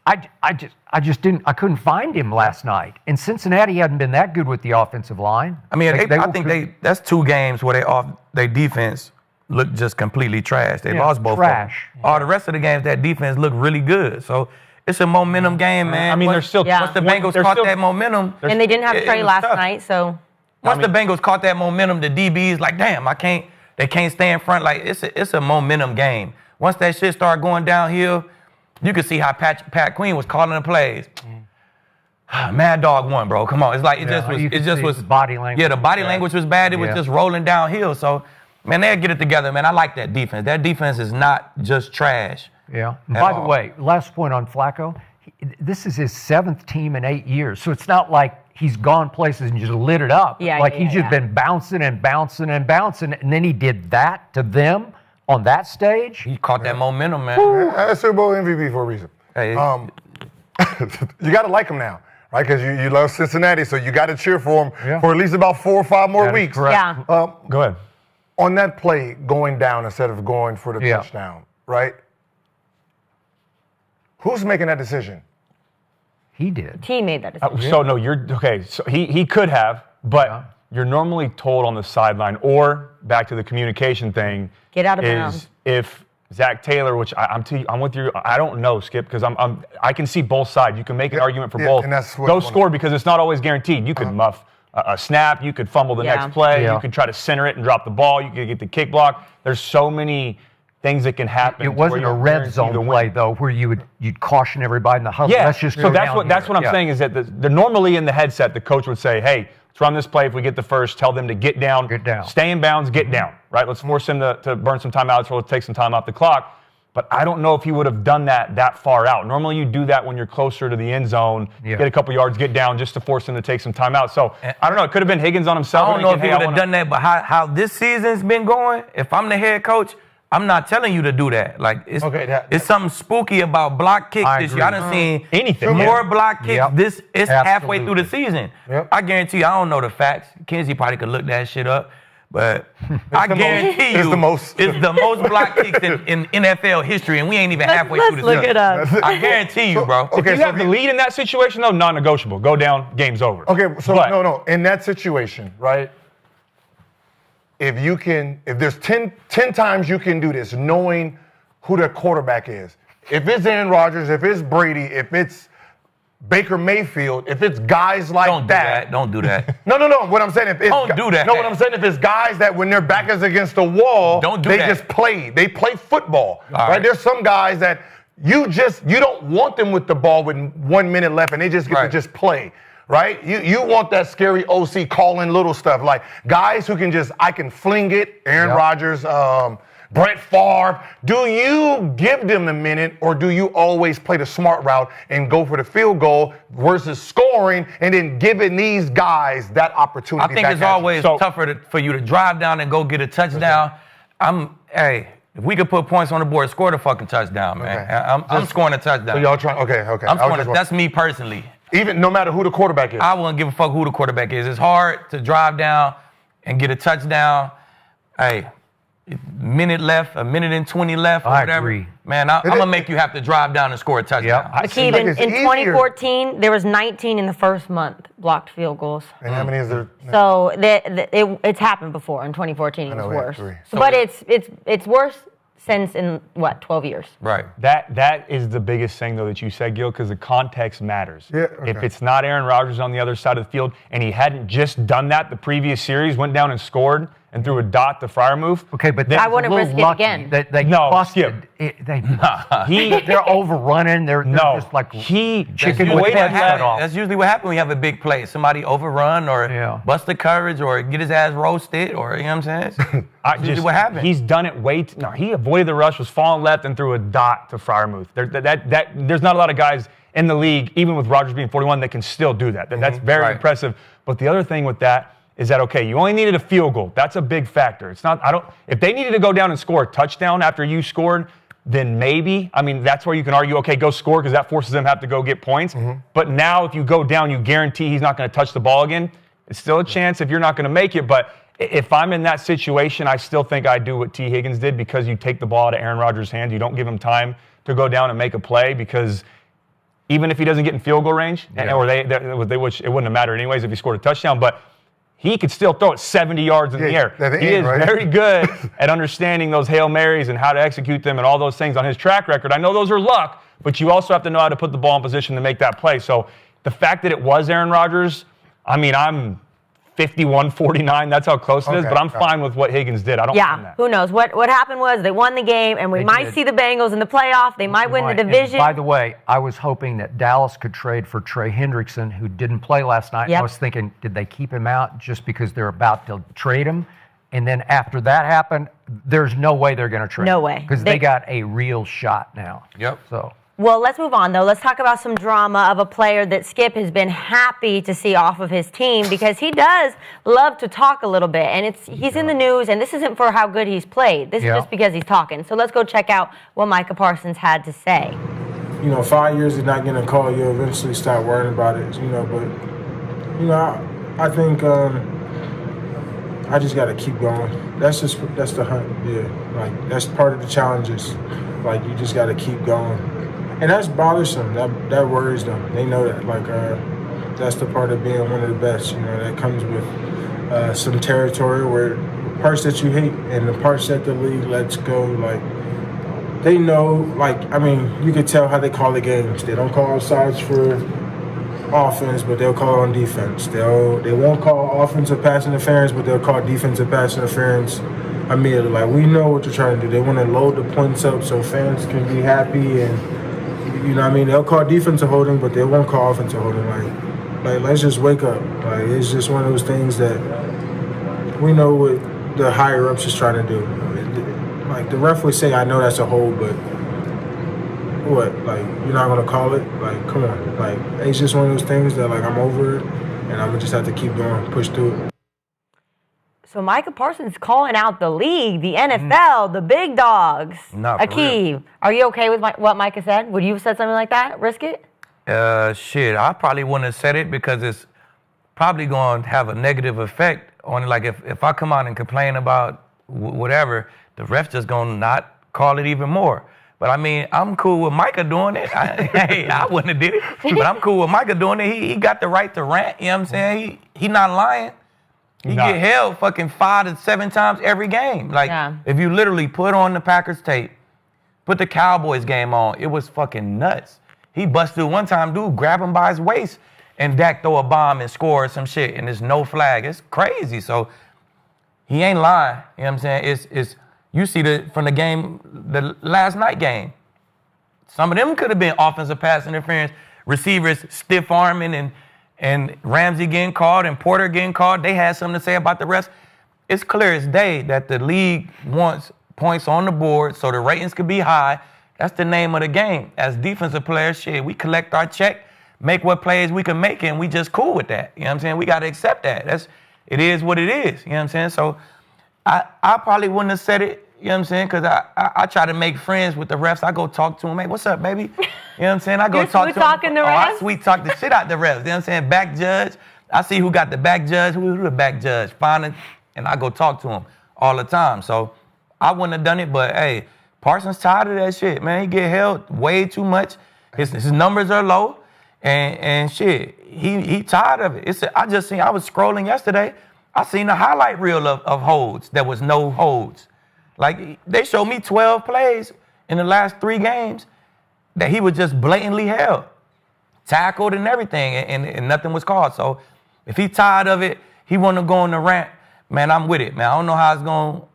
I couldn't find him last night. And Cincinnati hadn't been that good with the offensive line. I mean, I think that's 2 games where their defense looked just completely trash. They lost both trash. of them. All the rest of the games, that defense looked really good. So it's a momentum game, man. I mean, once they're still the Bengals caught that momentum, And they didn't have it Trey was last tough. night, so. Once the Bengals caught that momentum, the DBs like, damn, they can't stay in front. Like it's a momentum game. Once that shit started going downhill, you could see how Pat Queen was calling the plays. Mad Dog won, bro. Come on. It's like it just was body language. Yeah, the body language was bad. It was just rolling downhill. So, man, they'll get it together, man. I like that defense. That defense is not just trash. Yeah. And by the way, last point on Flacco, this is his 7th team in 8 years. So it's not like he's gone places and just lit it up. He's just been bouncing and bouncing and bouncing. And then he did that to them on that stage. He caught that momentum, man. That's Super Bowl MVP for a reason. Hey, You got to like him now, right? Because you love Cincinnati, so you got to cheer for him for at least about 4 or 5 more weeks. Yeah. Go ahead. On that play, going down instead of going for the touchdown, right? Who's making that decision? He did. He made that decision. So no, So he could have, but you're normally told on the sideline, or back to the communication thing. Get out of bounds. If Zach Taylor, which I'm with you. I don't know, Skip, because I can see both sides. You can make an argument for both. And that's what go score because it's not always guaranteed. You could muff a snap. You could fumble the next play. You could try to center it and drop the ball. You could get the kick block. There's so many things that can happen. It wasn't a red zone play though, where you'd caution everybody in the huddle. Yeah, Let's just so go that's what I'm saying is that they're normally in the headset. The coach would say, "Hey, let's run this play. If we get the first, tell them to get down, stay in bounds, get down. Right? Let's force him to burn some time out, so let's take some time off the clock." But I don't know if he would have done that far out. Normally, you do that when you're closer to the end zone, get a couple yards, get down, just to force him to take some time out. So I don't know. It could have been Higgins on himself. I don't know if he would have done that, but how this season's been going, if I'm the head coach, I'm not telling you to do that. Like it's something spooky about block kicks this year. I done seen anything more block kicks. It's halfway through the season. Yep. I guarantee you, I don't know the facts. Kinsey probably could look that shit up. But I guarantee you, it's the most block kicks in NFL history, and we ain't even halfway through the season. Let's look it up. I guarantee you, bro. If you have the lead in that situation, though, non-negotiable. Go down, game's over. Okay, so no. In that situation, right? If there's 10 times you can do this, knowing who the quarterback is. If it's Aaron Rodgers, if it's Brady, if it's Baker Mayfield, if it's guys like Don't do that. No. What I'm saying, Don't do that. No, what I'm saying, if it's guys that when their back is against the wall, Don't do they that. just play. They play football, All right? There's some guys that you don't want them with the ball with 1 minute left and they just get to just play. Right? You want that scary OC calling little stuff. Like guys who I can fling it, Aaron Rodgers, Brett Favre. Do you give them the minute or do you always play the smart route and go for the field goal versus scoring and then giving these guys that opportunity? I think it's always tougher for you to drive down and go get a touchdown. If we could put points on the board, score the fucking touchdown, man. I'm scoring a touchdown. So y'all trying? Okay. I'm scoring. That's me personally. Even no matter who the quarterback is. I wouldn't give a fuck who the quarterback is. It's hard to drive down and get a touchdown. Hey, minute left, a minute and 20 left, or whatever. Agree. Man, I'm gonna make you have to drive down and score a touchdown. Aqib, in 2014, there was 19 in the first month blocked field goals. And how many is there? So it's happened before. In 2014, it was worse. But it's worse since in 12 years. Right. That is the biggest thing though that you said, Gil, because the context matters. Yeah, okay. If it's not Aaron Rodgers on the other side of the field and he hadn't just done that the previous series, went down and scored and threw a dot to Freiermuth. Okay, but I wouldn't risk it again. They No, busted. They're overrunning. They're just like chicken with head cut off. That's usually what happens when you have a big play. Somebody overrun or bust the coverage or get his ass roasted or, you know what I'm saying? That's usually what happens. He's done it he avoided the rush, was falling left and threw a dot to Freiermuth. There's not a lot of guys in the league, even with Rodgers being 41, that can still do that. That's very impressive. But the other thing with that is that, okay, you only needed a field goal. That's a big factor. It's not, if they needed to go down and score a touchdown after you scored, then maybe, that's where you can argue, okay, go score because that forces them to have to go get points. But now if you go down, you guarantee he's not going to touch the ball again. It's still a chance if you're not going to make it. But if I'm in that situation, I still think I do what T. Higgins did because you take the ball out of Aaron Rodgers' hands. You don't give him time to go down and make a play because even if he doesn't get in field goal range, which it wouldn't have mattered anyways if he scored a touchdown, but he could still throw it 70 yards in the air. He is very good at understanding those Hail Marys and how to execute them and all those things on his track record. I know those are luck, but you also have to know how to put the ball in position to make that play. So the fact that it was Aaron Rodgers, I'm 51-49. That's how close it is, but I'm fine with what Higgins did. I don't mind that. Who knows? What happened was they won the game, and we might see the Bengals in the playoff. They might win the division. And by the way, I was hoping that Dallas could trade for Trey Hendrickson, who didn't play last night. I was thinking, did they keep him out just because they're about to trade him? And then after that happened, there's no way they're going to trade. No way. Because they got a real shot now. Yep. So. Well, let's move on, though. Let's talk about some drama of a player that Skip has been happy to see off of his team because he does love to talk a little bit. And he's in the news, and this isn't for how good he's played. This is just because he's talking. So let's go check out what Micah Parsons had to say. 5 years is not going to call you. Eventually start worrying about it, but, I think I just got to keep going. That's the hunt, that's part of the challenges. You just got to keep going. And that's bothersome. That worries them. They know that. That's the part of being one of the best. That comes with some territory where parts that you hate and the parts that the league lets go. They know. You could tell how they call the games. They don't call sides for offense, but they'll call on defense. They won't call offensive pass interference, but they'll call defensive pass interference immediately. We know what they're trying to do. They want to load the points up so fans can be happy and. They'll call defensive holding, but they won't call offensive holding. Let's just wake up. It's just one of those things that we know what the higher ups is trying to do. The ref would say, "I know that's a hold, but what? You're not gonna call it? Come on. It's just one of those things that I'm over it, and I'm gonna just have to keep going, push through it." So Micah Parsons calling out the league, the NFL, the big dogs. Aqib, are you okay with what Micah said? Would you have said something like that? Risk it? Shit, I probably wouldn't have said it because it's probably going to have a negative effect on it. If I come out and complain about whatever, the ref's just going to not call it even more. But I'm cool with Micah doing it. I wouldn't have did it. But I'm cool with Micah doing it. He got the right to rant, you know what I'm saying? He not lying. He get held fucking 5 to 7 times every game. If you literally put on the Packers tape, put the Cowboys game on, it was fucking nuts. He busted one time, dude, grab him by his waist, and Dak throw a bomb and score some shit, and there's no flag. It's crazy. So he ain't lying. You know what I'm saying? It's you see from the game, the last night game, Some of them could have been offensive pass interference, receivers stiff arming and Ramsey getting called and Porter getting called. They had something to say about the refs. It's clear as day that the league wants points on the board so the ratings could be high. That's the name of the game. As defensive players, shit, we collect our check, make what plays we can make, and we just cool with that. You know what I'm saying? We got to accept that. It is what it is. You know what I'm saying? So I probably wouldn't have said it, you know what I'm saying? Because I try to make friends with the refs. I go talk to them. Hey, what's up, baby? You know what I'm saying? I go talk to them. Talking the refs? I sweet talk the shit out the refs. You know what I'm saying? Back judge. I see who got the back judge, who the back judge. Find it, and I go talk to him all the time. So I wouldn't have done it, but hey, Parsons tired of that shit, man. He get held way too much. His numbers are low, and shit, he tired of it. I was scrolling yesterday. I seen a highlight reel of holds. There was no holds. Like, they showed me 12 plays in the last 3 games that he was just blatantly held, tackled and everything, and nothing was called. So if he tired of it, he want to go on the rant, man, I'm with it, man. I don't know how it's going to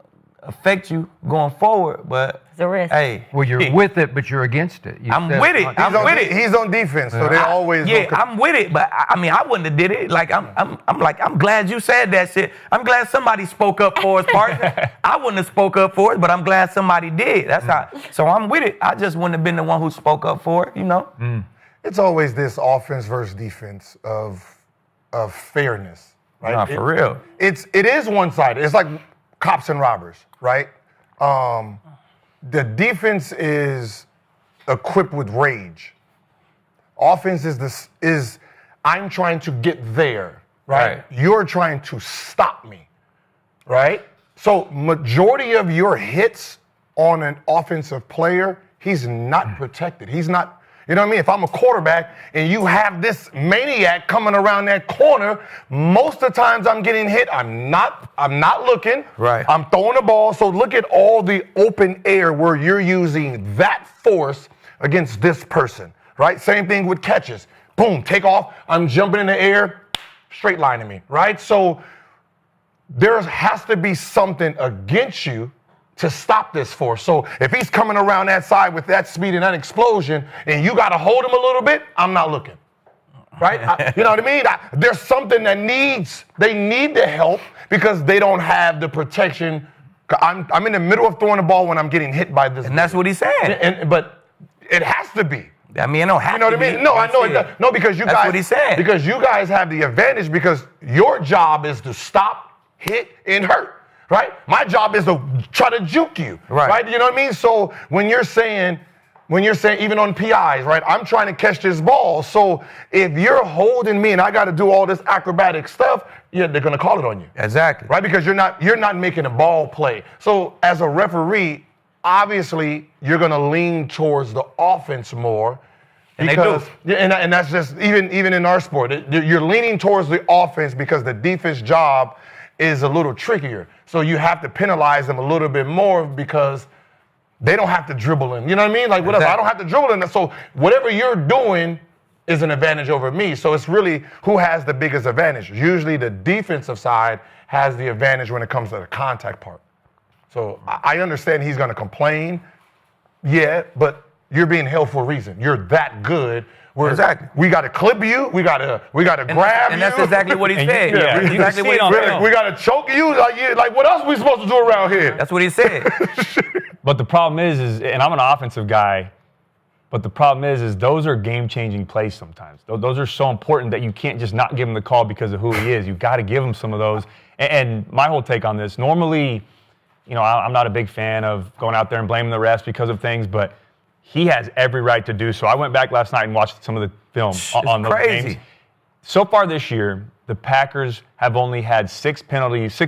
affect you going forward, but it's a risk. Hey, Well, you're with it, but you're against it. I'm with it. I'm with it. He's on defense, so they always. I'm with it, but I mean, I wouldn't have did it. Like, I'm glad you said that shit. I'm glad somebody spoke up for us, partner. I wouldn't have spoke up for it, but I'm glad somebody did. That's how. So I'm with it. I just wouldn't have been the one who spoke up for it, you know. It's always this offense versus defense of fairness, right? Nah, for real. It is one-sided. It's like cops and robbers, right? The defense is equipped with rage. Offense is I'm trying to get there, right? You're trying to stop me, right? So majority of your hits on an offensive player, he's not protected. He's not. You know what I mean? If I'm a quarterback and you have this maniac coming around that corner, most of the times I'm getting hit. I'm not looking. Right. I'm throwing the ball. So look at all the open air where you're using that force against this person, right? Same thing with catches. Boom, take off. I'm jumping in the air, straight lining me, right? So there has to be something against you to stop this force. So if he's coming around that side with that speed and that explosion, and you got to hold him a little bit, I'm not looking, right? You know what I mean? There's something that they need the help because they don't have the protection. I'm in the middle of throwing the ball when I'm getting hit by this. And that's what he's saying. But it has to be. I mean, it don't have to be. You know what I mean? No, I know it does. No, because you guys. That's what he's saying. Because you guys have the advantage because your job is to stop, hit, and hurt. Right? My job is to try to juke you. Right? You know what I mean? So when you're saying even on PIs, right? I'm trying to catch this ball. So if you're holding me and I got to do all this acrobatic stuff, they're going to call it on you. Exactly. Right? Because you're not making a ball play. So as a referee, obviously you're going to lean towards the offense more. Because, and that's just even in our sport. You're leaning towards the offense because the defense job is a little trickier. So you have to penalize them a little bit more because they don't have to dribble in. You know what I mean? Like, whatever. I don't have to dribble in. So whatever you're doing is an advantage over me. So it's really who has the biggest advantage. Usually the defensive side has the advantage when it comes to the contact part. So I understand he's going to complain. Yeah, but you're being held for a reason. You're that good. Exactly. We got to clip you. We got to grab you. And that's exactly what he said. Exactly what he said. We got to choke you. Like what else are we supposed to do around here? That's what he said. But the problem is, and I'm an offensive guy, but the problem is those are game-changing plays sometimes. Those are so important that you can't just not give him the call because of who he is. You've got to give him some of those. And my whole take on this, normally, I'm not a big fan of going out there and blaming the refs because of things, but he has every right to do so. I went back last night and watched some of the film on those games. So far this year, the Packers have only had 6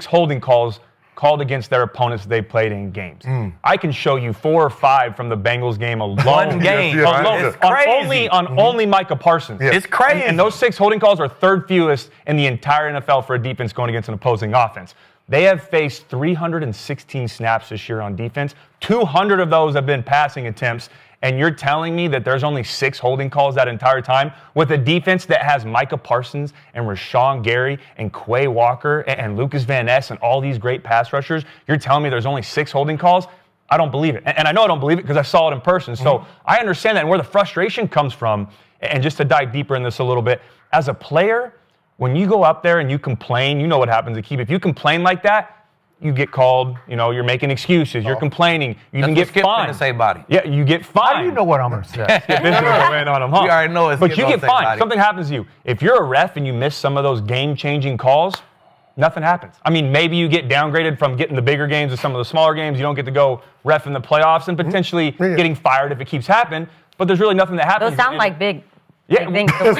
holding calls called against their opponents they played in games. I can show you 4 or 5 from the Bengals game alone. One game. Alone, on only Micah Parsons. It's crazy. And those 6 holding calls are third fewest in the entire NFL for a defense going against an opposing offense. They have faced 316 snaps this year on defense. 200 of those have been passing attempts. And you're telling me that there's only 6 holding calls that entire time with a defense that has Micah Parsons and Rashawn Gary and Quay Walker and Lucas Van Ness and all these great pass rushers? You're telling me there's only 6 holding calls? I don't believe it. And I know I don't believe it because I saw it in person. So I understand that and where the frustration comes from. And just to dive deeper in this a little bit, as a player, when you go up there and you complain, you know what happens, Aqib. If you complain like that, you get called, you're making excuses, you're complaining, you can get fined. Say body. Yeah, you get fined. How do you know what I'm going to say? Skip is gonna go in on him, huh? You already know it's But you get fined. body. Something happens to you. If you're a ref and you miss some of those game-changing calls, nothing happens. I mean, maybe you get downgraded from getting the bigger games to some of the smaller games. You don't get to go ref in the playoffs and potentially getting fired if it keeps happening. But there's really nothing that happens. Those sound like big. Yeah. Things. If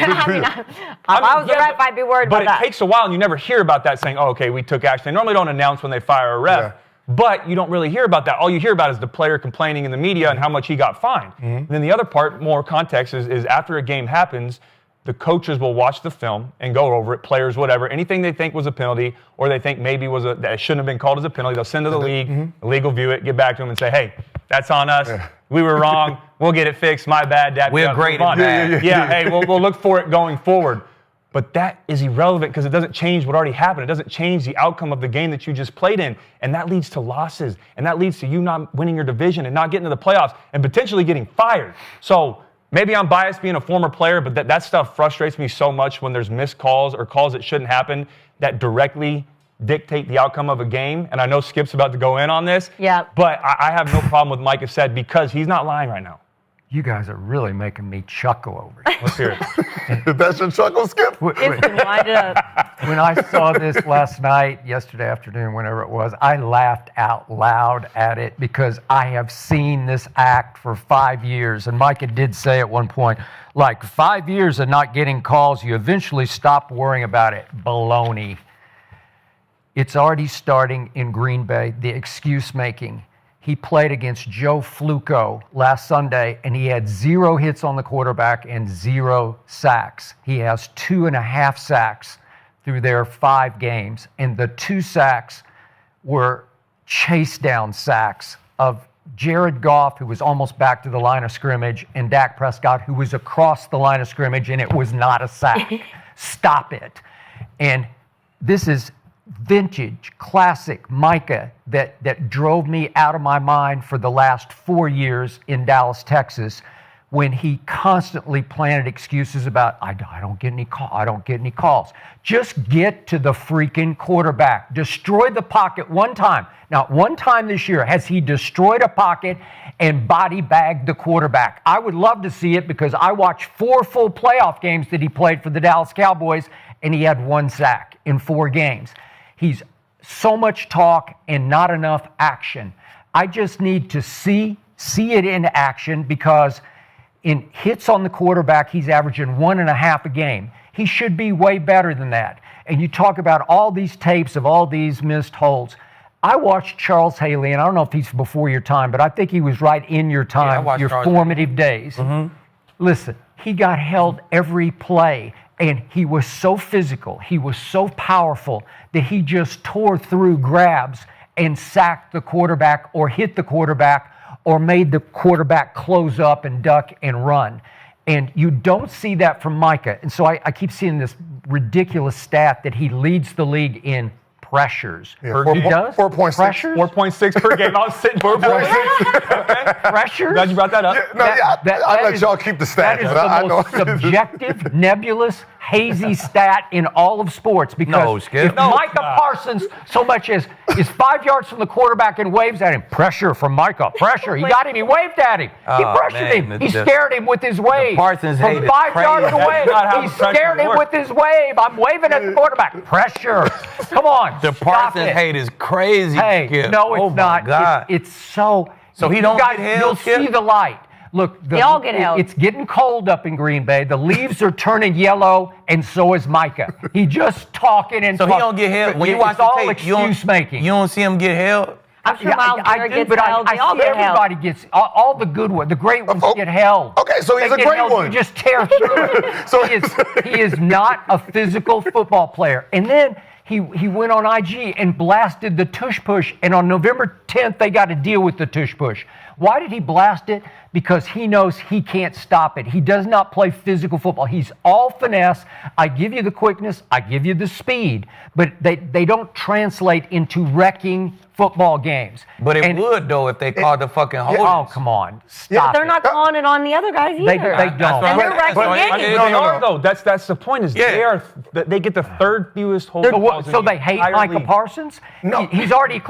I was a ref, I'd be worried about that. But it takes a while, and you never hear about that saying, oh, okay, we took action. They normally don't announce when they fire a ref, but you don't really hear about that. All you hear about is the player complaining in the media and how much he got fined. And then the other part, more context, is after a game happens, the coaches will watch the film and go over it, players, whatever, anything they think was a penalty or they think maybe that shouldn't have been called as a penalty, they'll send to the league, the league will view it, get back to them and say, hey, that's on us. We were wrong. We'll get it fixed. My bad, Dad. We're great at that. Yeah, hey, we'll look for it going forward. But that is irrelevant because it doesn't change what already happened. It doesn't change the outcome of the game that you just played in. And that leads to losses. And that leads to you not winning your division and not getting to the playoffs and potentially getting fired. So maybe I'm biased being a former player, but that stuff frustrates me so much when there's missed calls or calls that shouldn't happen that directly dictate the outcome of a game. And I know Skip's about to go in on this. Yeah. But I have no problem with Micah said because he's not lying right now. You guys are really making me chuckle over here. Let's hear it. That's your chuckle, Skip? It's been winded up. When I saw this last night, yesterday afternoon, whenever it was, I laughed out loud at it because I have seen this act for 5 years. And Micah did say at one point, like 5 years of not getting calls, you eventually stop worrying about it. Baloney. It's already starting in Green Bay, the excuse making. He played against Joe Flacco last Sunday, and he had 0 hits on the quarterback and 0 sacks. He has 2.5 sacks through their 5 games, and the 2 sacks were chase down sacks of Jared Goff, who was almost back to the line of scrimmage, and Dak Prescott, who was across the line of scrimmage, and it was not a sack. Stop it. And this is vintage, classic Micah that drove me out of my mind for the last 4 years in Dallas, Texas, when he constantly planted excuses about, I don't get any calls. Just get to the freaking quarterback. Destroy the pocket one time. Now, one time this year has he destroyed a pocket and body bagged the quarterback. I would love to see it because I watched 4 full playoff games that he played for the Dallas Cowboys, and he had 1 sack in 4 games. He's so much talk and not enough action. I just need to see it in action because in hits on the quarterback, he's averaging 1.5 a game. He should be way better than that. And you talk about all these tapes of all these missed holds. I watched Charles Haley, and I don't know if he's before your time, but I think he was right in your time, your formative days. Listen, he got held every play. And he was so physical, he was so powerful that he just tore through grabs and sacked the quarterback or hit the quarterback or made the quarterback close up and duck and run. And you don't see that from Micah. And so I keep seeing this ridiculous stat that he leads the league in pressures. Yeah, He does? 4.6. Pressures? 4.6 per game. I was sitting 4.6. Pressures? Glad you brought that up. I'll let y'all keep the stats. That is the most subjective, nebulous, hazy stat in all of sports because if Micah Parsons so much as is 5 yards from the quarterback and waves at him, pressure from Micah, pressure. He got him, he waved at him. He pressured him. He scared him with his wave. Parsons from 5 yards away, he scared him with his wave. I'm waving at the quarterback. Pressure. Come on. The Parsons hate is crazy. Hey, Skip. no, it's not. God. It's so he don't guys, get held, you'll Skip? see the light. Look, they all get held. It's getting cold up in Green Bay. The leaves are turning yellow, and so is Micah. He just talking and talking. So he don't get held. When you watch it's all the tape, excuse making. You don't see him get held? I'm sure Miles Garrett gets held. I They all see get held. everybody gets, all the good ones, the great ones get held. Okay, so he's They a get great held, one. You just tear through it. He is not a physical football player. And then he went on IG and blasted the tush push, and on November 10th, they got to deal with the tush push. Why did he blast it? Because he knows he can't stop it. He does not play physical football. He's all finesse. I give you the quickness. I give you the speed. But they don't translate into wrecking football games. But it would, though, if they called the fucking holdings. Oh, come on. Stop They're not calling it on the other guys either. They don't. And they're wrecking games. They are, though. That's the point. Is they get the third fewest holding calls. So they hate Micah Parsons? No. He's already in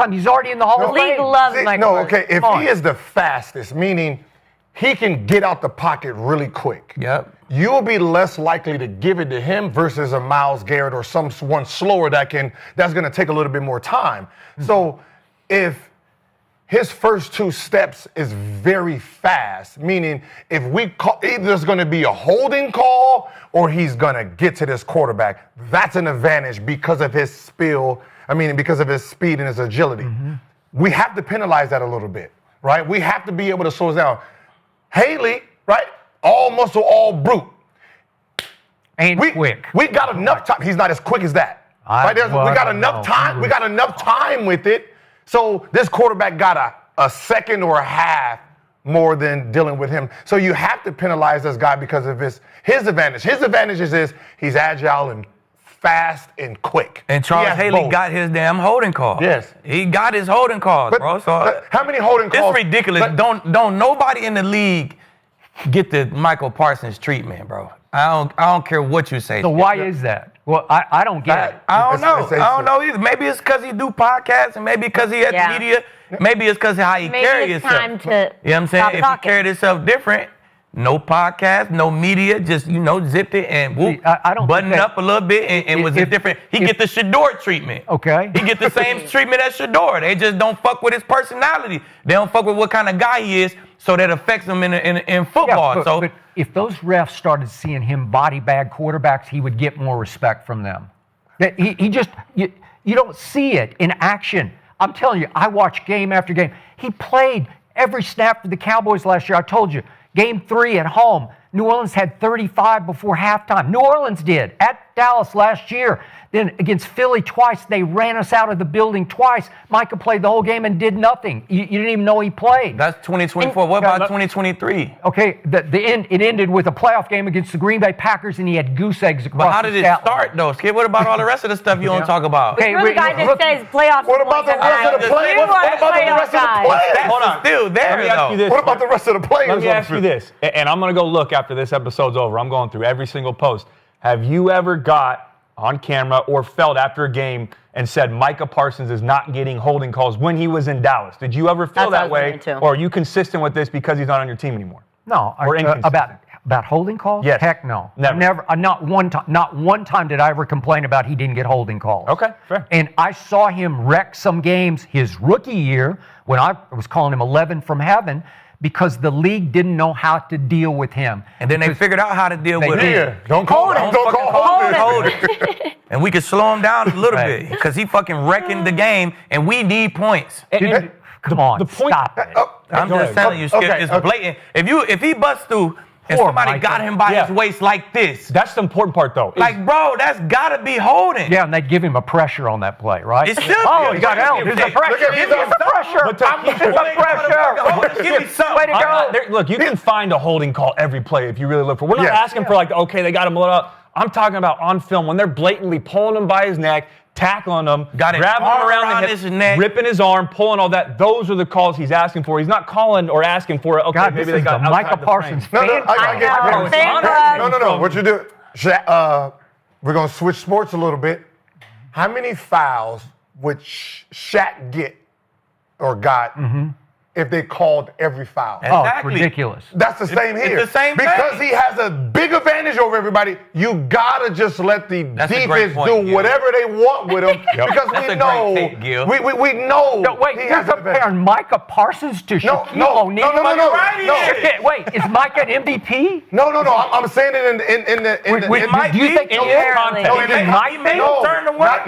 the Hall of The league Fame. loves Micah Parsons. Okay, if he is the fastest, meaning he can get out the pocket really quick. Yep. You'll be less likely to give it to him versus a Myles Garrett or someone slower that's going to take a little bit more time. Mm-hmm. So if his first two steps is very fast, meaning if we call, either there's going to be a holding call or he's going to get to this quarterback. That's an advantage because of his because of his speed and his agility. Mm-hmm. We have to penalize that a little bit, right? We have to be able to slow it down. Haley, right? All muscle, all brute. Quick. We got enough time. He's not as quick as that. We got enough time. We got enough time with it. So this quarterback got a second or a half more than dealing with him. So you have to penalize this guy because of his advantage. His advantage is he's agile and fast and quick. And Charles Haley got his damn holding call. Yes. He got his holding calls, bro. So how many holding calls? It's ridiculous. Don't nobody in the league get the Michael Parsons treatment, bro. I don't care what you say. So why is that? Well, I don't get it. I don't know. I don't know either. Maybe it's because he do podcasts, and maybe because he at the media. Maybe it's because of how he carry himself. Maybe it's time to you know what I'm saying? If he carried himself different, no podcast, no media, just zipped it and whoop, buttoned up a little bit, and was different. He get the Shador treatment. Okay. He get the same treatment as Shador. They just don't fuck with his personality. They don't fuck with what kind of guy he is, so that affects him in football. Yeah, but if those refs started seeing him body bag quarterbacks, he would get more respect from them. You don't see it in action. I'm telling you, I watch game after game. He played every snap for the Cowboys last year. I told you, game 3 at home, New Orleans had 35 before halftime. New Orleans did at Dallas last year. Then against Philly twice, they ran us out of the building twice. Micah played the whole game and did nothing. You didn't even know he played. That's 2024. What about 2023? Okay, it ended with a playoff game against the Green Bay Packers, and he had goose eggs across But how did it start, though, Skip? What about all the rest of the stuff you don't talk about? Okay, the guy just says playoffs. What about the rest of the players? What about the rest of the players? Hold on. Still there, though. What about the rest of the players? Let me ask you this, and I'm going to go look after this episode's over. I'm going through every single post. Have you ever got on camera or felt after a game and said Micah Parsons is not getting holding calls when he was in Dallas? Did you ever feel that way? Or are you consistent with this because he's not on your team anymore? No. About holding calls? Yes. Heck no. Never. Not one time did I ever complain about he didn't get holding calls. Okay, fair. And I saw him wreck some games his rookie year when I was calling him 11 from heaven, because the league didn't know how to deal with him. And then they figured out how to deal with him. Yeah, don't call it. And we could slow him down a little bit because he fucking wrecking the game, and we need points. Come on, stop it. I'm just telling you, Skip, it's blatant. If he busts through and somebody got him by his waist like this. That's the important part, though. Like, bro, that's got to be holding. Yeah, and they give him a pressure on that play, right? It should he got held. There's a pressure. Give me the pressure. There's a pressure. Give me something. Way to go. Look, you can find a holding call every play if you really look for it. We're not asking for, they got him lit up. I'm talking about on film when they're blatantly pulling him by his neck, tackling him, grabbing him around his neck, ripping his arm, pulling all that. Those are the calls he's asking for. He's not calling or asking for, maybe they got Micah Parsons fan. No. What you do? We're going to switch sports a little bit. How many fouls would Shaq get or got if they called every foul? Exactly. Ridiculous. That's the same here. It's the same because thing. he has a big advantage over everybody. You gotta just let the defense do whatever they want with him because we know. We know. No, wait, you're comparing Micah Parsons to Shaquille O'Neal? No. Wait, is Micah an MVP? No. I'm saying it in the. Do you think in context?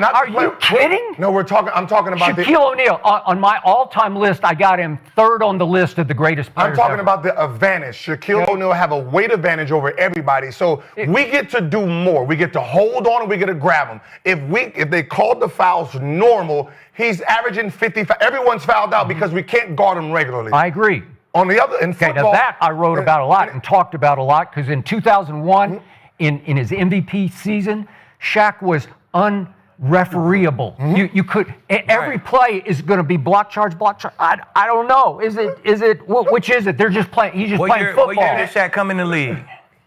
Are you kidding? No, I'm talking about Shaquille O'Neal. On my all-time list, I got him third on the list of the greatest players. I'm talking about the advantage. Shaquille O'Neal have a weight advantage over everybody, so we get to do more. We get to hold on and we get to grab them. If they called the fouls normal, he's averaging 50. Everyone's fouled out because we can't guard him regularly. I agree. On the other, in football, now that I wrote about a lot and talked about a lot because in 2001, in his MVP season, Shaq was refereeable. You could every play is going to be block charge. I don't know. Is it which is it? They're just playing. He's just playing football. What year did Shaq come in the league?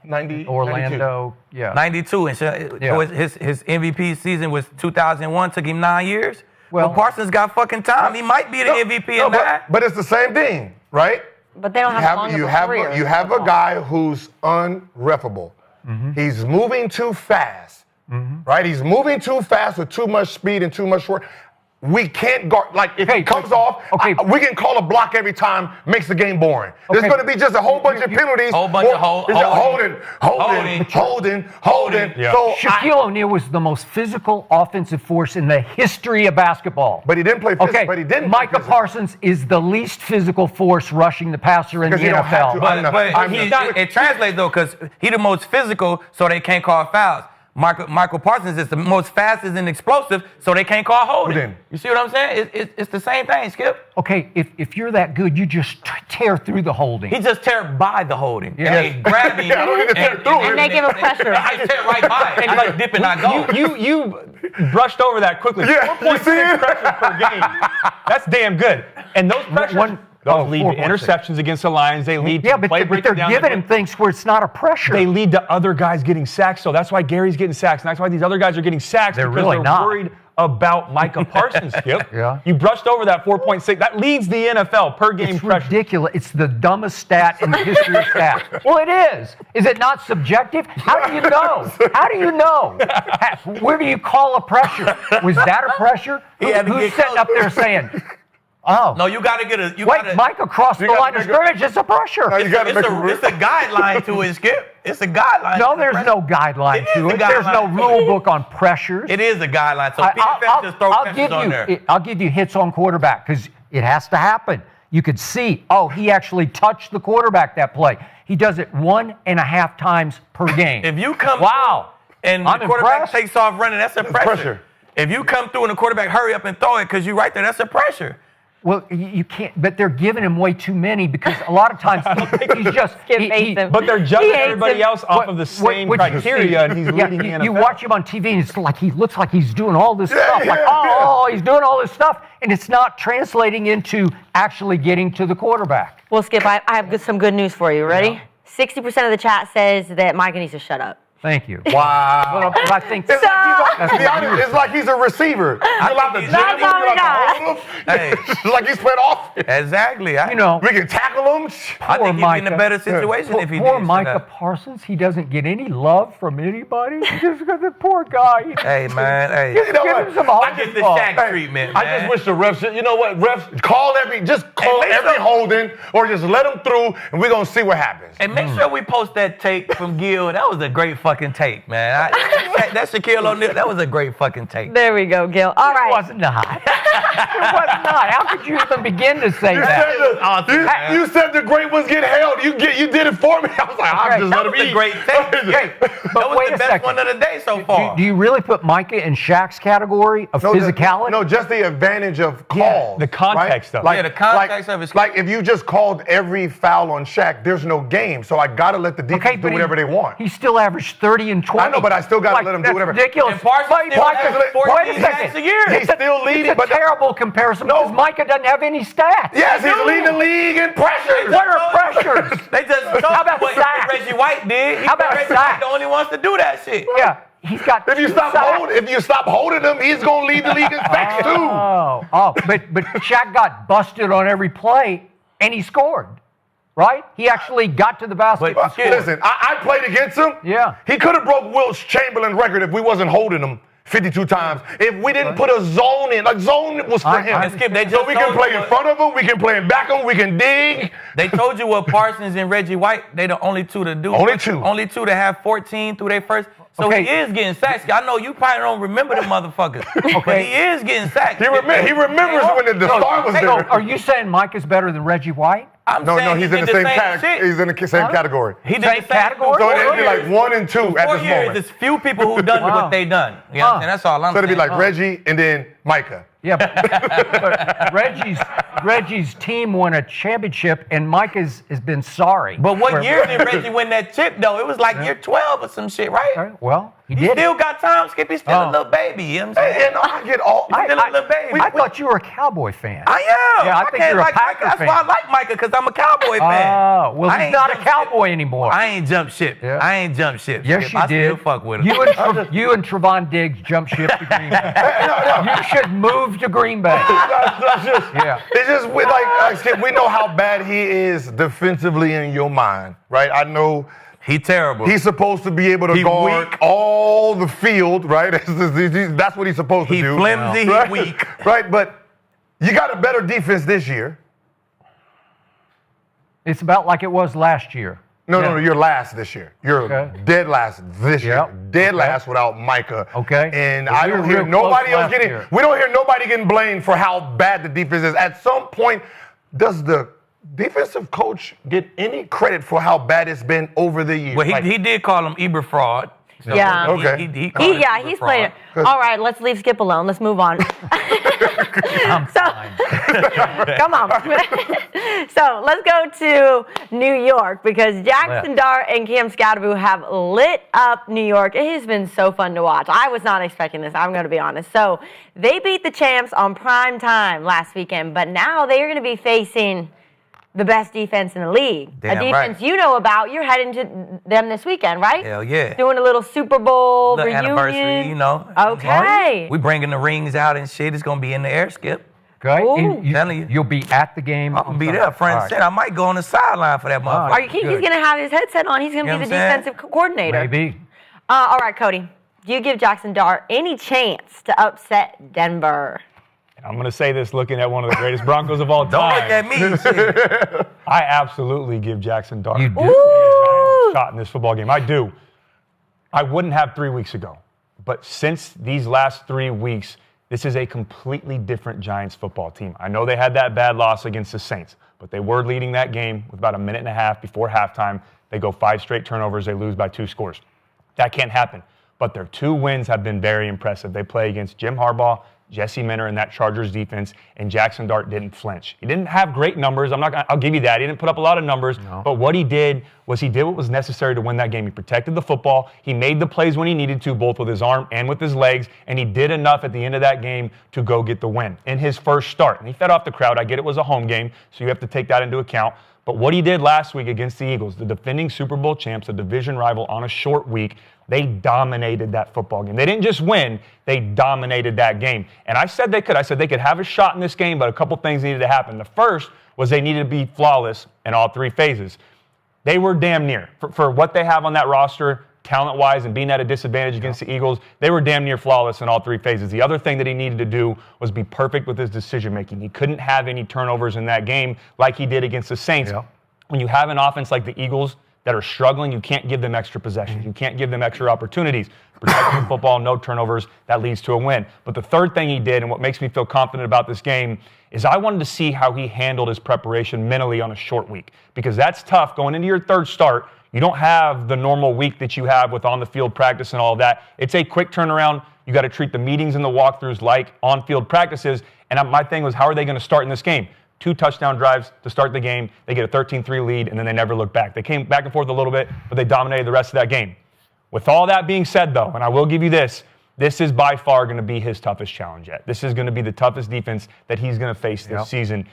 90, Orlando. 92. Yeah. 92, and his MVP season was 2001. Took him 9 years. Well, Parsons got fucking time. He might be the MVP in that. But it's the same thing, right? But they don't have long you of a have career. you have a guy who's unreffable. He's moving too fast, right? He's moving too fast with too much speed and too much work. We can't guard. Like, if he comes off, we can call a block every time, makes the game boring. There's going to be just a whole bunch of penalties. Whole bunch of holding. Yeah. So Shaquille O'Neal was the most physical offensive force in the history of basketball. But he didn't play physical. But he didn't. Micah Parsons is the least physical force rushing the passer in the NFL. But it translates, though, because he's the most physical, so they can't call fouls. Michael Parsons is the most fastest and explosive, so they can't call holding. You see what I'm saying? It's the same thing, Skip. Okay, if you're that good, you just tear through the holding. He just tear by the holding. Yeah. And they grab him. And they give him pressure. I just tear right by it. And he's like dipping, I go. You brushed over that quickly. 4.6 pressures per game. That's damn good. And those pressures... Those lead to interceptions against the Lions. They lead to play breaking down. But they're giving him things where it's not a pressure. They lead to other guys getting sacks. So that's why Gary's getting sacks. And that's why these other guys are getting sacks. They're because really they're worried about Micah Parsons, Skip. Yeah. You brushed over that 4.6. That leads the NFL per game pressure. It's ridiculous. It's the dumbest stat in the history of stats. Well, it is. Is it not subjective? How do you know? How do you know? Where do you call a pressure? Was that a pressure? Who's sitting up there saying... Oh. No, you got to get a... Micah crossed the line of scrimmage. It's a pressure. It's a guideline to it, Skip. It's a guideline. No, there's no guideline to it. There's no rule book on pressures. It is a guideline. So PFL just throw pressures on there. I'll give you hits on quarterback because it has to happen. You could see, he actually touched the quarterback that play. He does it 1.5 times per game. If you come... Wow. And the quarterback takes off running, that's a pressure. If you come through and the quarterback hurry up and throw it because you're right there, that's a pressure. Well, you can't, but they're giving him way too many because a lot of times he's just... But they're judging everybody else off of the same criteria, and he's leading the NFL. You watch him on TV, and it's like he looks like he's doing all this stuff. He's doing all this stuff, and it's not translating into actually getting to the quarterback. Well, Skip, I have some good news for you. Ready? 60% of the chat says that Micah needs to shut up. Thank you. Wow. But I think it's like he's a receiver. You're allowed to jump him. You're allowed to hold him. Hey. It's like he's playing off. Exactly. We can tackle him. I think he'd be in a better situation if he did. Poor Micah Parsons. He doesn't get any love from anybody. Just because the poor guy. Hey, man. Hey. Give him some I get the Shaq treatment, man. I just wish the refs, you know what, refs, call every holding or just let them through and we're going to see what happens. And make sure we post that tape from Gil. That was a great fucking take, man. That Shaquille O'Neal, that was a great fucking take. There we go, Gil. All right. It was not. It was not. How could you even begin to say that? You said the great ones get held. You did it for me. I was like, I'm just let him eat. That was a great take. That was the best one of the day so far. Do you really put Micah in Shaq's category of physicality? No, just the advantage of calls. The context of it. The context of it. Like if you just called every foul on Shaq, there's no game. So I got to let the defense do whatever they want. He still averaged 30 and 20. I know, but I still got to let him do whatever. That's ridiculous. And Parsons wait a second. A year. He's still leading. It's a terrible comparison because Micah doesn't have any stats. Yes, he's leading the league in pressures. What are pressures? They just How about what sacks? Reggie White did. How about Reggie sacks? White the only ones to do that shit. Yeah. He's got if you stop holding him, he's going to lead the league in sacks too. But Shaq got busted on every play and he scored. Right? He actually got to the basket. Listen, I played against him. Yeah. He could have broke Wilt Chamberlain's record if we wasn't holding him 52 times. If we didn't put a zone in. Like, zone was for him. Skip, so we can play in front of him, we can play in back of him, we can dig. They told you what Parsons and Reggie White, they the only two to do. Only two. Only two to have 14 through their first. So he is getting sacks. I know you probably don't remember the motherfuckers. But he is getting sacks. He remembers when the star was there. Are you saying Micah's better than Reggie White? No, he's in the same category. He's in the same category. He did the same category. So it'd be like 1 and 2 at this moment. There's few people who done what they done. You know what I'm saying? That's all I'm saying. So it'd be like Reggie and then Micah. Yeah, but Reggie's team won a championship, and Micah's has been sorry. But what year did Reggie win that chip, though? It was like year 12 or some shit, right? Well, He He did. still got time, Skip. He's still a Oh. little baby. You know what I'm saying? And I get all. He's still a little baby. I thought you were a Cowboy fan. I am. Yeah, I think can't you're a like Packer Micah. fan. That's why I like Micah, because I'm a Cowboy fan. Oh, well, I he's ain't not a jumped ship. Cowboy anymore. I ain't jump ship. Yeah. I ain't jump ship. Yes, Skip. you I did. still fuck with him. You and Trevon Diggs jumped ship to Green Bay. You should move to Green Bay. Yeah. It's just like Skip, we know how bad he is defensively in your mind, right? I know He terrible. he's supposed to be able to He guard weak. all the field, right? That's what he's supposed to He do. flimsy, he right? weak. Right, but you got a better defense this year. It's about like it was last year. No, you're last this year. You're Okay. dead last this year. Yep. Dead Okay. last without Micah. Okay. And Well, I we were don't hear real nobody close else last getting. year. We don't hear nobody getting blamed for how bad the defense is. At some point, does the defensive coach get any credit for how bad it's been over the years? Well, Like, he did call him Eber fraud. So Yeah. Okay. He called him Eber He's fraud. playing. All right, let's leave Skip alone. Let's move on. I'm fine. Come on. So let's go to New York because Jackson Dart and Cam Scadaboo have lit up New York. It has been so fun to watch. I was not expecting this, I'm going to be honest. So they beat the champs on prime time last weekend, but now they are going to be facing the best defense in the league. Damn a defense right. you know about. You're heading to them this weekend, right? Hell yeah. Doing a little Super Bowl Little reunion. anniversary, you know. Okay. We bringing the rings out and shit. It's going to be in the air, Skip. Okay? Ooh. And Telling you. You'll be at the game. I'm going to be there, front and center. I might go on the sideline for that motherfucker. Are you kidding? He's Good. going to have his headset on. He's going to You be know the what I'm saying? defensive coordinator. Maybe. All right, Cody. Do you give Jackson Dart any chance to upset Denver? I'm going to say this looking at one of the greatest Broncos of all Don't time. look at me. shit. I absolutely give Jackson Dart You do? a shot in this football game. I do. I wouldn't have 3 weeks ago. But since these last 3 weeks, this is a completely different Giants football team. I know they had that bad loss against the Saints, but they were leading that game with about a minute and a half before halftime. They go 5 straight turnovers. They lose by 2 scores. That can't happen. But their 2 wins have been very impressive. They play against Jim Harbaugh, Jesse Minter, and that Chargers defense, and Jackson Dart didn't flinch. He didn't have great numbers. I'll give you that. He didn't put up a lot of numbers, but what he did was he did what was necessary to win that game. He protected the football. He made the plays when he needed to, both with his arm and with his legs, and he did enough at the end of that game to go get the win in his first start. And he fed off the crowd. I get it was a home game, so you have to take that into account. But what he did last week against the Eagles, the defending Super Bowl champs, a division rival on a short week, they dominated that football game. They didn't just win, they dominated that game. And I said they could. I said they could have a shot in this game, but a couple things needed to happen. The first was they needed to be flawless in all 3 phases. They were damn near. For what they have on that roster, talent-wise, and being at a disadvantage against the Eagles, they were damn near flawless in all 3 phases. The other thing that he needed to do was be perfect with his decision-making. He couldn't have any turnovers in that game like he did against the Saints. Yeah. When you have an offense like the Eagles that are struggling, you can't give them extra possessions. You can't give them extra opportunities. Protecting the football, no turnovers, that leads to a win. But the third thing he did, and what makes me feel confident about this game, is I wanted to see how he handled his preparation mentally on a short week. Because that's tough. Going into your third start, you don't have the normal week that you have with on-the-field practice and all of that. It's a quick turnaround. You got to treat the meetings and the walkthroughs like on-field practices. And my thing was, how are they going to start in this game? 2 touchdown drives to start the game. They get a 13-3 lead, and then they never look back. They came back and forth a little bit, but they dominated the rest of that game. With all that being said, though, and I will give you this is by far going to be his toughest challenge yet. This is going to be the toughest defense that he's going to face this season.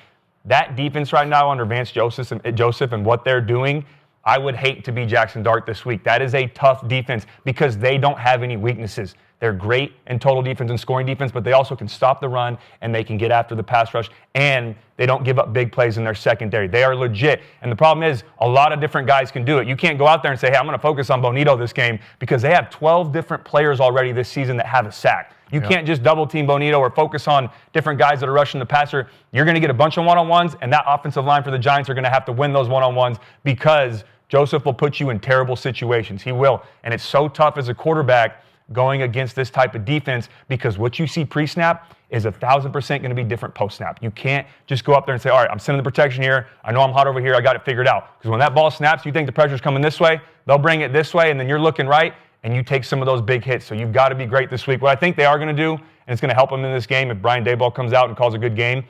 That defense right now under Vance Joseph and what they're doing, I would hate to be Jackson Dart this week. That is a tough defense because they don't have any weaknesses. They're great in total defense and scoring defense, but they also can stop the run and they can get after the pass rush, and they don't give up big plays in their secondary. They are legit. And the problem is a lot of different guys can do it. You can't go out there and say, hey, I'm going to focus on Bonito this game because they have 12 different players already this season that have a sack. You can't just double team Bonito or focus on different guys that are rushing the passer. You're going to get a bunch of one-on-ones, and that offensive line for the Giants are going to have to win those one-on-ones because Joseph will put you in terrible situations. He will. And it's so tough as a quarterback going against this type of defense because what you see pre-snap is 1,000% going to be different post-snap. You can't just go up there and say, all right, I'm sending the protection here. I know I'm hot over here. I got it figured out. Because when that ball snaps, you think the pressure's coming this way. They'll bring it this way, and then you're looking right, and you take some of those big hits. So you've got to be great this week. What I think they are going to do, and it's going to help them in this game, if Brian Daboll comes out and calls a good game,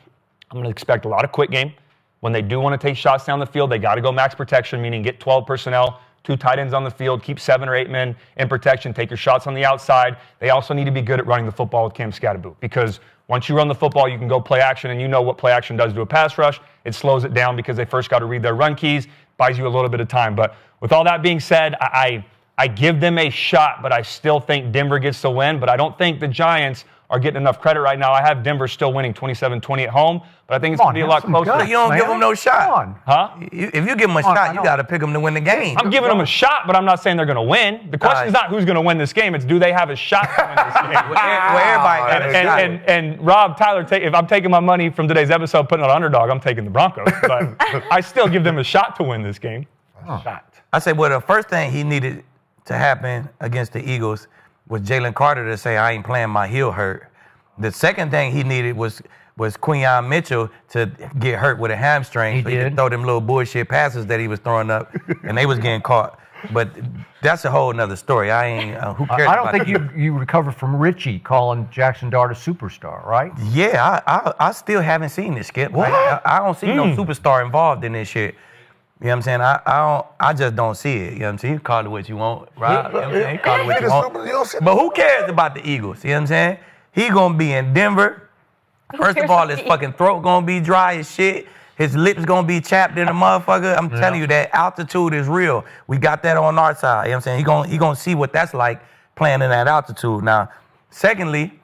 I'm going to expect a lot of quick game. When they do want to take shots down the field, they got to go max protection, meaning get 12 personnel, 2 tight ends on the field, keep 7 or 8 men in protection, take your shots on the outside. They also need to be good at running the football with Cam Scatterboot, because once you run the football, you can go play action, and you know what play action does to a pass rush. It slows it down because they first got to read their run keys, buys you a little bit of time. But with all that being said, I give them a shot, but I still think Denver gets to win. But I don't think the Giants are getting enough credit right now. I have Denver still winning 27-20 at home, but I think it's going to be a lot closer. You don't give them no shot. Huh? If you give them a shot, you got to pick them to win the game. I'm giving them a shot, but I'm not saying they're going to win. The question is not who's going to win this game. It's do they have a shot to win this game. Where everybody and Rob, Tyler, if I'm taking my money from today's episode, putting it on underdog, I'm taking the Broncos. But I still give them a shot to win this game. I say, well, the first thing he needed to happen against the Eagles was Jalen Carter to say, I ain't playing, my heel hurt. The second thing he needed was Quinyon Mitchell to get hurt with a hamstring. He could throw them little bullshit passes that he was throwing up, and they was getting caught. But that's a whole nother story. I ain't, who cares I don't about think you recovered from Richie calling Jackson Dart a superstar, right? Yeah, I still haven't seen this, Skip. I don't see no superstar involved in this shit. You know what I'm saying? I just don't see it. You know what I'm saying? You call it what you want, right? You know what I'm saying? Call it what you want. But who cares about the Eagles? You know what I'm saying? He gonna be in Denver. First of all, his fucking throat gonna be dry as shit. His lips gonna be chapped in a motherfucker. I'm telling you, that altitude is real. We got that on our side. You know what I'm saying? He gonna see what that's like playing in that altitude. Now, secondly,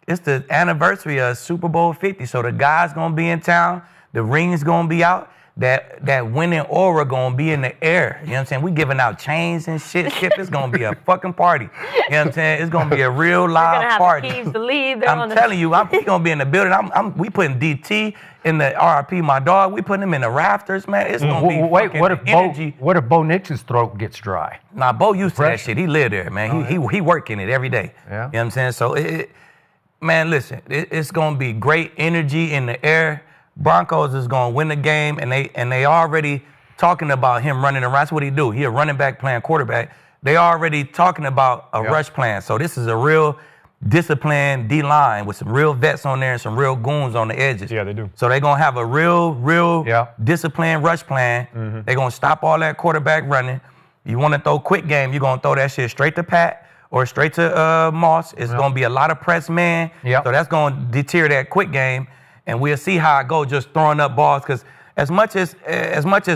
it's the anniversary of Super Bowl 50. So the guys gonna be in town. The ring's gonna be out. That winning aura gonna be in the air. You know what I'm saying? We giving out chains and shit. It's gonna be a fucking party. You know what I'm saying? It's gonna be a real live party. Aqib to lead. I'm telling you, we gonna be in the building. We putting DT in the RIP, my dog. We putting him in the rafters, man. It's gonna be fucking energy. What if Bo Nix's throat gets dry? Nah, Bo used to that shit. He lived there, man. He working it every day. Yeah. You know what I'm saying? So, man, listen, it's gonna be great energy in the air. Broncos is going to win the game, and they already talking about him running around. That's what he do. He a running back playing quarterback. They already talking about a rush plan. So this is a real disciplined D-line with some real vets on there and some real goons on the edges. Yeah, they do. So they're going to have a real disciplined rush plan. Mm-hmm. They're going to stop all that quarterback running. You want to throw quick game, you're going to throw that shit straight to Pat or straight to Moss. It's going to be a lot of press man. Yep. So that's going to deter that quick game. And we'll see how I go just throwing up balls, because as much as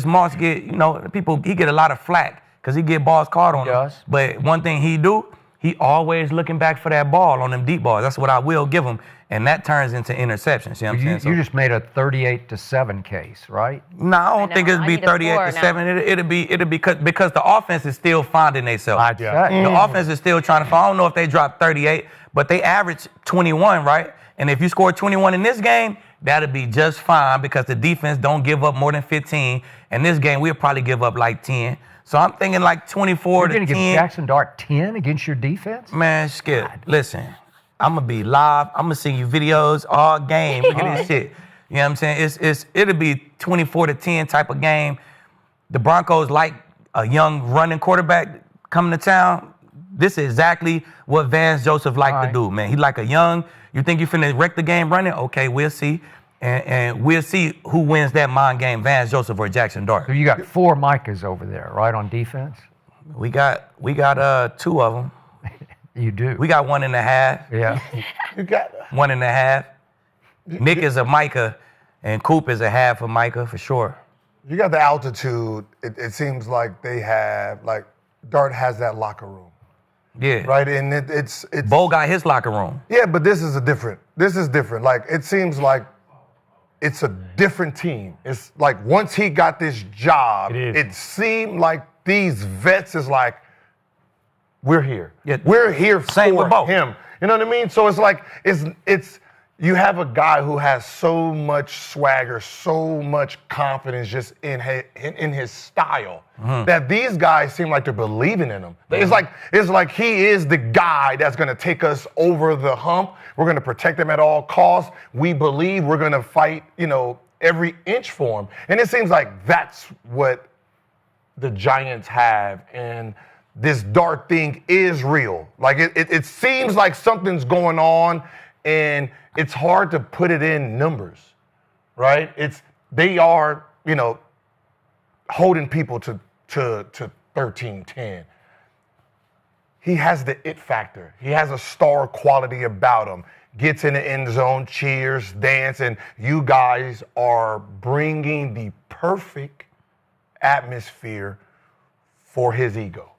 Moss get, he get a lot of flack because he get balls caught on him. But one thing he always looking back for that ball on them deep balls. That's what I will give him, and that turns into interceptions. You know what I'm saying? You just made a 38-7 case, right? No, I don't think it'll be 38-7. It'll be because the offense is still finding themselves. The offense is still trying to find. I don't know if they dropped 38, but they averaged 21, right? And if you score 21 in this game, that'll be just fine, because the defense don't give up more than 15. And this game, we'll probably give up like 10. So I'm thinking like 24 to 10. You're going to give Jackson Dart 10 against your defense? Man, Skip, listen, I'm going to be live. I'm going to send you videos all game. Look at this shit. You know what I'm saying? It'll be 24 to 10 type of game. The Broncos like a young running quarterback coming to town. This is exactly what Vance Joseph like to do, man. He like a young. You think you finna wreck the game running? Okay, we'll see. And we'll see who wins that mind game, Vance Joseph or Jackson Dart. So you got 4 Micahs over there, right, on defense? We got 2 of them. You do. We got 1.5. Yeah. You got 1.5. Nick is a Micah, and Coop is a half of Micah for sure. You got the altitude. It seems like they have, like, Dart has that locker room. Yeah. Right, and it's Bo got his locker room. Yeah, but this is different. Like, it seems like it's a different team. It's like once he got this job, it seemed like these vets is like, we're here. Yeah. We're here for him. You know what I mean? So it's like it's you have a guy who has so much swagger, so much confidence just in his style, that these guys seem like they're believing in him. It's like he is the guy that's going to take us over the hump. We're going to protect him at all costs. We believe we're going to fight, every inch for him. And it seems like that's what the Giants have. And this Dart thing is real. Like it seems like something's going on, and it's hard to put it in numbers, right? They are, holding people to 13-10. He has the it factor. He has a star quality about him. Gets in the end zone, cheers, dance, and you guys are bringing the perfect atmosphere for his ego.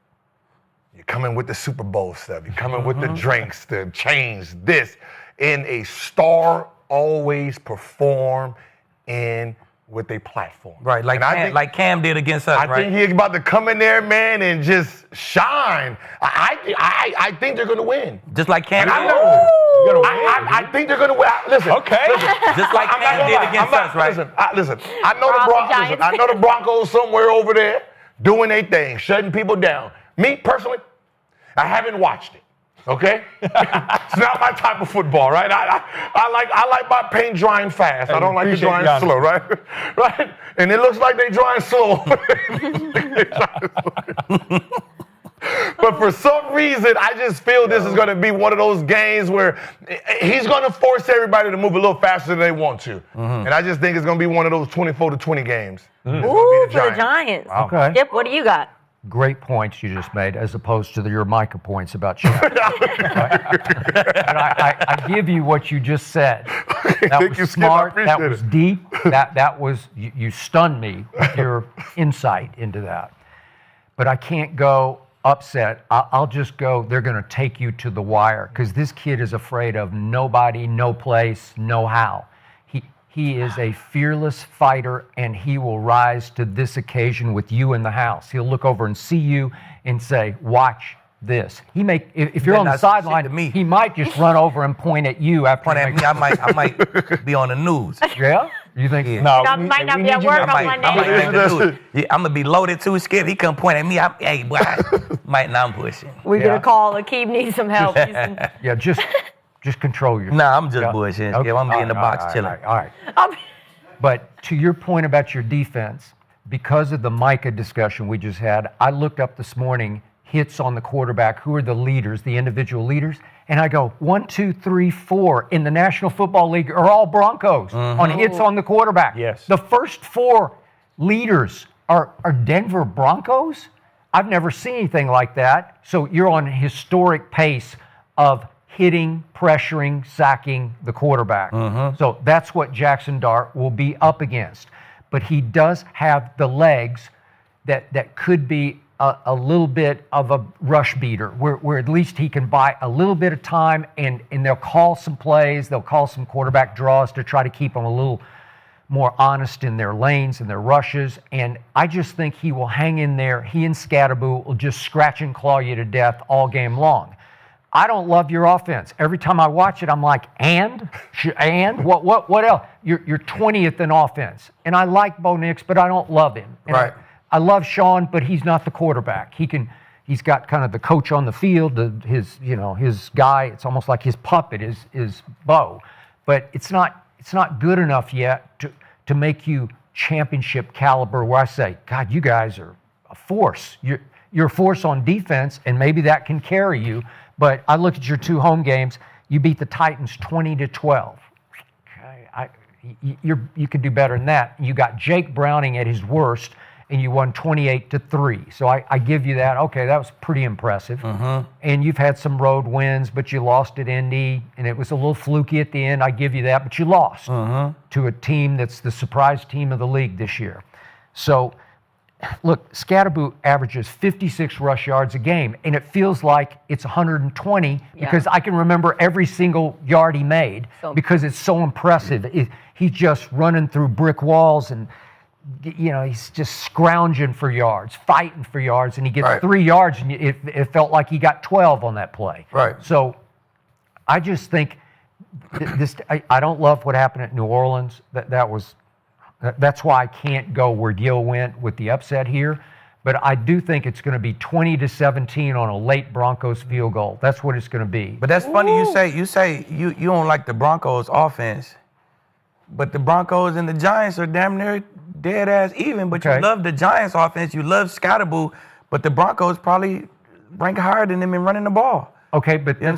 You're coming with the Super Bowl stuff. You're coming with the drinks, the chains, this. And a star always perform in with a platform. Right, like Cam did against us, I think he's about to come in there, man, and just shine. I think they're going to win. Just like Cam did. I think they're going to win. Listen. Okay. Just like Cam did against us, right? Listen, I know the Broncos somewhere over there doing their thing, shutting people down. Me, personally, I haven't watched it. Okay? It's not my type of football, right? I like my paint drying fast. I don't like it drying slow, right? Right? And it looks like they drying slow. But for some reason, I just feel this is going to be one of those games where he's going to force everybody to move a little faster than they want to. And I just think it's going to be one of those 24-20 games. Ooh, for the Giants. Wow. Okay. Yep, what do you got? Great points you just made, as opposed to your Micah points about Shaq. And I give you what you just said. That was smart. That was deep. That was you stunned me with your insight into that. But I can't go upset. I'll just go. They're going to take you to the wire because this kid is afraid of nobody, no place, no how. He is a fearless fighter, and he will rise to this occasion with you in the house. He'll look over and see you and say, watch this. If you're on the sideline, he might just run over and point at you after point at me. I might be on the news. Yeah? You think? Yeah. No, That might not be at work on Monday. I'm going to be loaded too, Skip. He come point at me. Hey, boy, might not pushing. We're going to call Aqib needs some help. Yeah, just control yourself. Nah, I'm just bullshitting. Okay. I'm be in the box chilling. All right. But to your point about your defense, because of the Micah discussion we just had, I looked up this morning hits on the quarterback. Who are the leaders, the individual leaders? And I go, 1, 2, 3, 4 in the National Football League are all Broncos on hits on the quarterback. Yes. The first 4 leaders are Denver Broncos. I've never seen anything like that. So you're on a historic pace of hitting, pressuring, sacking the quarterback. So that's what Jackson Dart will be up against. But he does have the legs that could be a little bit of a rush beater, where at least he can buy a little bit of time, and they'll call some plays, they'll call some quarterback draws to try to keep them a little more honest in their lanes and their rushes. And I just think he will hang in there. He and Scatterboo will just scratch and claw you to death all game long. I don't love your offense. Every time I watch it, I'm like, and what else? You're 20th in offense, and I like Bo Nix, but I don't love him. And right. I love Sean, but he's not the quarterback. He's got kind of the coach on the field, his guy. It's almost like his puppet is Bo, but it's not good enough yet to make you championship caliber. Where I say, God, you guys are a force. You're a force on defense, and maybe that can carry you. But I look at your 2 home games. You beat the Titans 20-12. Okay, you could do better than that. You got Jake Browning at his worst, and you won 28-3. So I give you that. Okay, that was pretty impressive. And you've had some road wins, but you lost at Indy, and it was a little fluky at the end. I give you that, but you lost to a team that's the surprise team of the league this year. So, look, Scatterboo averages 56 rush yards a game, and it feels like it's 120 because I can remember every single yard he made because it's so impressive. He's just running through brick walls, and he's just scrounging for yards, fighting for yards, and he gets 3 yards, and it felt like he got 12 on that play. Right. So I just think I don't love what happened at New Orleans. That's why I can't go where Gil went with the upset here. But I do think it's going to be 20-17 on a late Broncos field goal. That's what it's going to be. But that's funny. You say you don't like the Broncos offense, but the Broncos and the Giants are damn near dead ass even. But you love the Giants offense. You love Scatterboo, but the Broncos probably rank higher than them in running the ball. Okay, but you know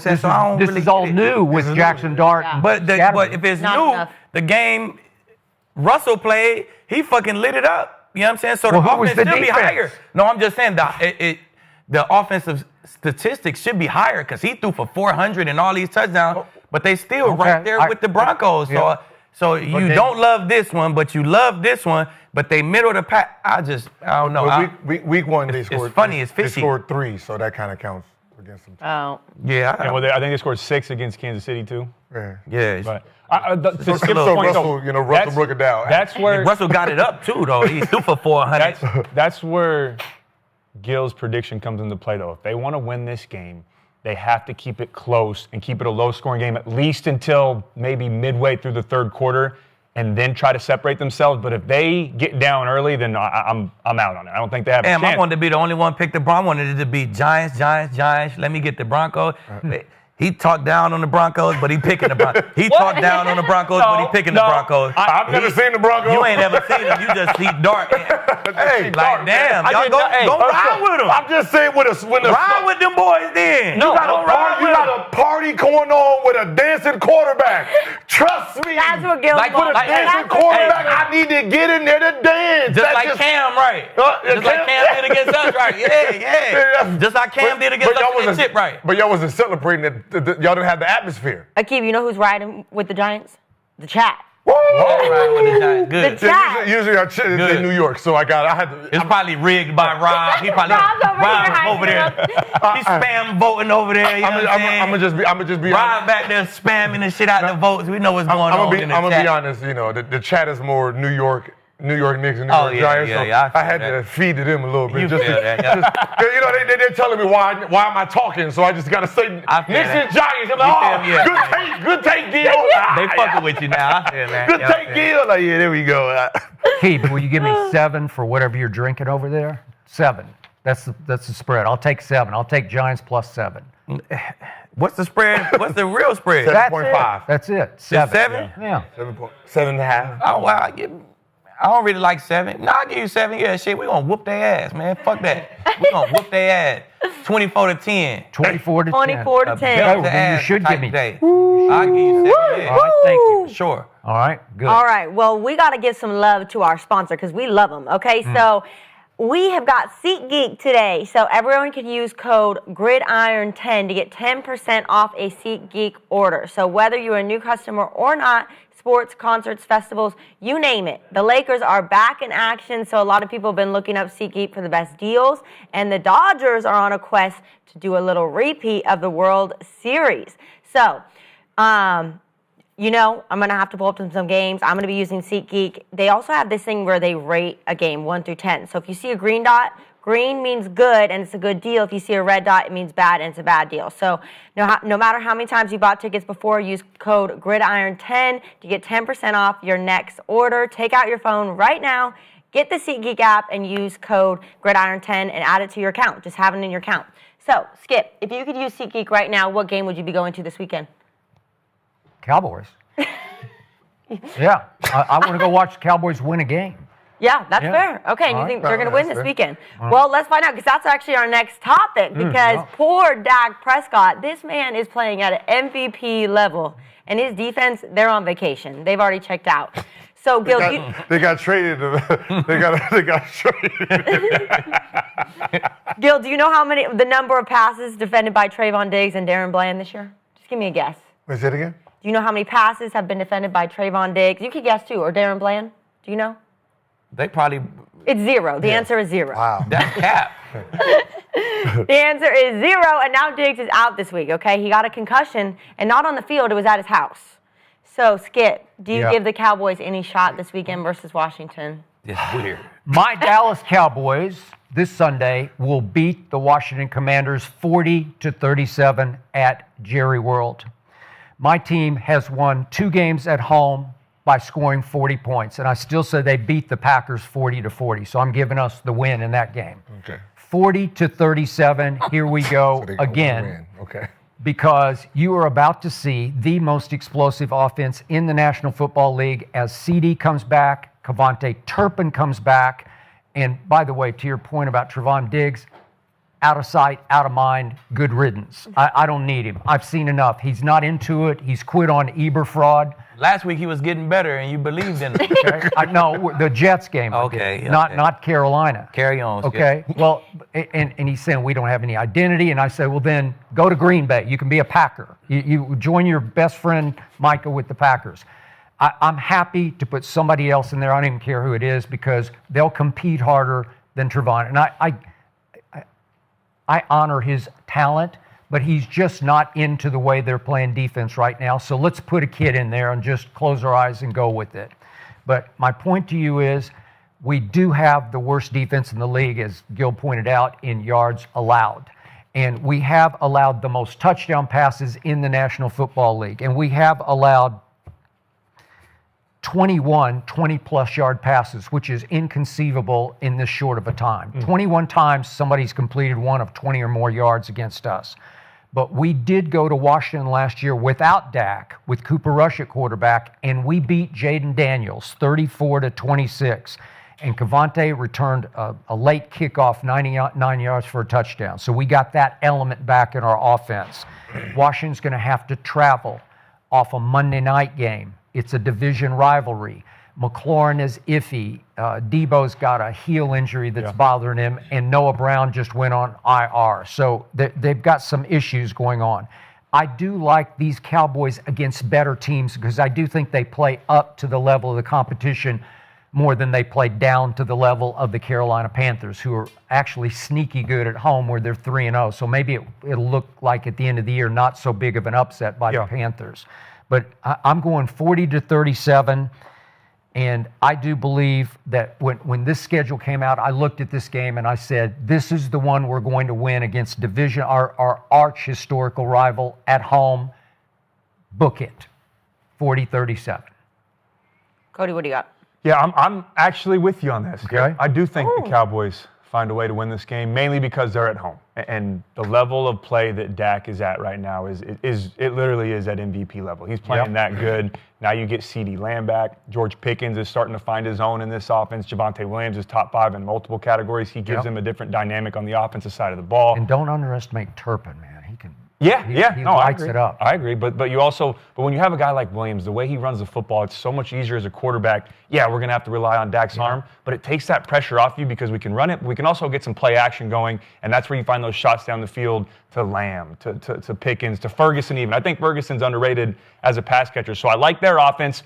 this is all new with Jackson Dart. Yeah. But if it's not new, the game Russell played, he fucking lit it up. You know what I'm saying? So Well, the who was offense the should be defense? higher. No, I'm just saying the offensive statistics should be higher because he threw for 400 and all these touchdowns, but they still right there with the Broncos. Yeah. So you don't love this one, but you love this one, but they middle of the pack. I don't know. But week one, they scored. It's funny. It's They fishy. scored 3, so that kind of counts against them. Oh. Yeah. And I think they scored 6 against Kansas City too. Yeah. But to So skip the point, Russell, Russell broke it down. That's where Russell got it up too, though. He threw for 400. that's where Gil's prediction comes into play, though. If they want to win this game, they have to keep it close and keep it a low-scoring game at least until maybe midway through the third quarter, and then try to separate themselves. But if they get down early, then I'm out on it. I don't think they have a chance. I wanted to be the only one pick the Broncos. I wanted it to be Giants. Let me get the Broncos. He talked down on the Broncos, but he picking the Broncos. He talked down on the Broncos, but he picking the Broncos. I've never seen the Broncos. You ain't ever seen them. You just see dark. Hey, like, damn, y'all go ride with them. I'm just saying Ride with them boys then. You got a party going on with a dancing quarterback. Trust me. That's what Gil With a dancing quarterback, I need to get in there to dance. Just like Cam, right? Just like Cam did against us, right? Yeah. Just like Cam did against us in the chip, right? But y'all wasn't celebrating it. Y'all didn't have the atmosphere. Aqib, you know who's riding with the Giants? The chat. Woo! Right with the Giants. Good. The chat. Usually our shit is in New York, so I had to. It's probably rigged by Rob. He probably Rob's over there. He's spam voting over there. You know what I'm saying? I'm gonna just be Rob back there spamming the shit out the votes. We know what's going on in the chat. I'm gonna be honest. The chat is more New York Knicks and New York Giants. Yeah, I had to feed to them a little bit. You feel that, they're telling me why am I talking? So I just gotta say Knicks and Giants. I'm like, good take, Gil. They fucking with you now. I feel that. Good take, Gil. Like, yeah, there we go. Keith, will you give me 7 for whatever you're drinking over there? 7. That's the spread. I'll take 7. I'll take Giants plus 7. What's the spread? What's the real spread? 7.5. That's it. 7. 7? Yeah. 7.5. Oh wow. I don't really like 7. No, I'll give you 7. Yeah, shit, we're going to whoop their ass, man. Fuck that. We're going to whoop their ass. 24-10. 24 to 10. 24 to 10. Oh, then you should give me. I'll give you 7. Yeah. All right, thank you. Sure. All right, good. All right. Well, we got to give some love to our sponsor because we love them. Okay, so we have got SeatGeek today. So everyone can use code Gridiron10 to get 10% off a SeatGeek order. So whether you're a new customer or not, sports, concerts, festivals, you name it. The Lakers are back in action, so a lot of people have been looking up SeatGeek for the best deals, and the Dodgers are on a quest to do a little repeat of the World Series. So, I'm going to have to pull up some games. I'm going to be using SeatGeek. They also have this thing where they rate a game 1 through 10. So if you see a green dot, green means good and it's a good deal. If you see a red dot, it means bad and it's a bad deal. So no matter how many times you bought tickets before, use code Gridiron10 to get 10% off your next order. Take out your phone right now, get the SeatGeek app, and use code Gridiron10 and add it to your account. Just have it in your account. So, Skip, if you could use SeatGeek right now, what game would you be going to this weekend? Cowboys. Yeah, I want to go watch the Cowboys win a game. Yeah, that's fair. Okay, and you think they're going to win this weekend? Well, let's find out, because that's actually our next topic, because poor Dak Prescott, this man is playing at an MVP level, and his defense, they're on vacation. They've already checked out. So, Gil, they got traded. They got traded. Gil, do you know the number of passes defended by Trayvon Diggs and Darren Bland this year? Just give me a guess. Wait, say it again? Do you know how many passes have been defended by Trayvon Diggs? You could guess too, or Darren Bland. Do you know? They probably. It's 0. The answer is 0. Wow. That's cap. The answer is 0, and now Diggs is out this week, okay? He got a concussion, and not on the field, it was at his house. So, Skip, do you give the Cowboys any shot this weekend versus Washington? It's weird. My Dallas Cowboys this Sunday will beat the Washington Commanders 40-37 at Jerry World. My team has won 2 games at home by scoring 40 points, and I still say they beat the Packers 40-40. So I'm giving us the win in that game. Okay. 40-37. Here we go again. Okay. Because you are about to see the most explosive offense in the National Football League as CD comes back, Cavante Turpin comes back, and by the way, to your point about Trayvon Diggs, out of sight, out of mind, good riddance. I don't need him. I've seen enough. He's not into it. He's quit on Eberfraud. Last week he was getting better, and you believed in him. Okay? No, the Jets game. Okay. Not Carolina. Carry on. Okay. Skip. Well, and he's saying we don't have any identity, and I said, well, then go to Green Bay. You can be a Packer. You join your best friend Micah with the Packers. I'm happy to put somebody else in there. I don't even care who it is because they'll compete harder than Trevon. And I honor his talent, but he's just not into the way they're playing defense right now. So let's put a kid in there and just close our eyes and go with it. But my point to you is we do have the worst defense in the league, as Gil pointed out, in yards allowed. And we have allowed the most touchdown passes in the National Football League. And we have allowed 21 20-plus yard passes, which is inconceivable in this short of a time. 21 times somebody's completed one of 20 or more yards against us. But we did go to Washington last year without Dak, with Cooper Rush at quarterback, and we beat Jaden Daniels 34-26. And Cavante returned a late kickoff, 99 yards for a touchdown. So we got that element back in our offense. Washington's going to have to travel off a Monday night game. It's a division rivalry. McLaurin is iffy. Debo's got a heel injury that's bothering him, and Noah Brown just went on IR. So they've got some issues going on. I do like these Cowboys against better teams because I do think they play up to the level of the competition more than they play down to the level of the Carolina Panthers, who are actually sneaky good at home where they're 3-0. So maybe it'll look like at the end of the year not so big of an upset by the Panthers. But I'm going 40-37, and I do believe that when this schedule came out, I looked at this game and I said, this is the one we're going to win against division, our arch historical rival at home. Book it. 40-37. Cody, what do you got? Yeah, I'm actually with you on this. Okay. I do think the Cowboys find a way to win this game, mainly because they're at home. And the level of play that Dak is at right now is it literally is at MVP level. He's playing that good. Now you get CeeDee Lamb back. George Pickens is starting to find his own in this offense. Javonte Williams is top 5 in multiple categories. He gives him a different dynamic on the offensive side of the ball. And don't underestimate Turpin, man. He can. He lights it up. I agree, but when you have a guy like Williams, the way he runs the football, it's so much easier as a quarterback. Yeah, we're gonna have to rely on Dak's arm, but it takes that pressure off you because we can run it. But we can also get some play action going, and that's where you find those shots down the field to Lamb, to Pickens, to Ferguson even. I think Ferguson's underrated as a pass catcher, so I like their offense.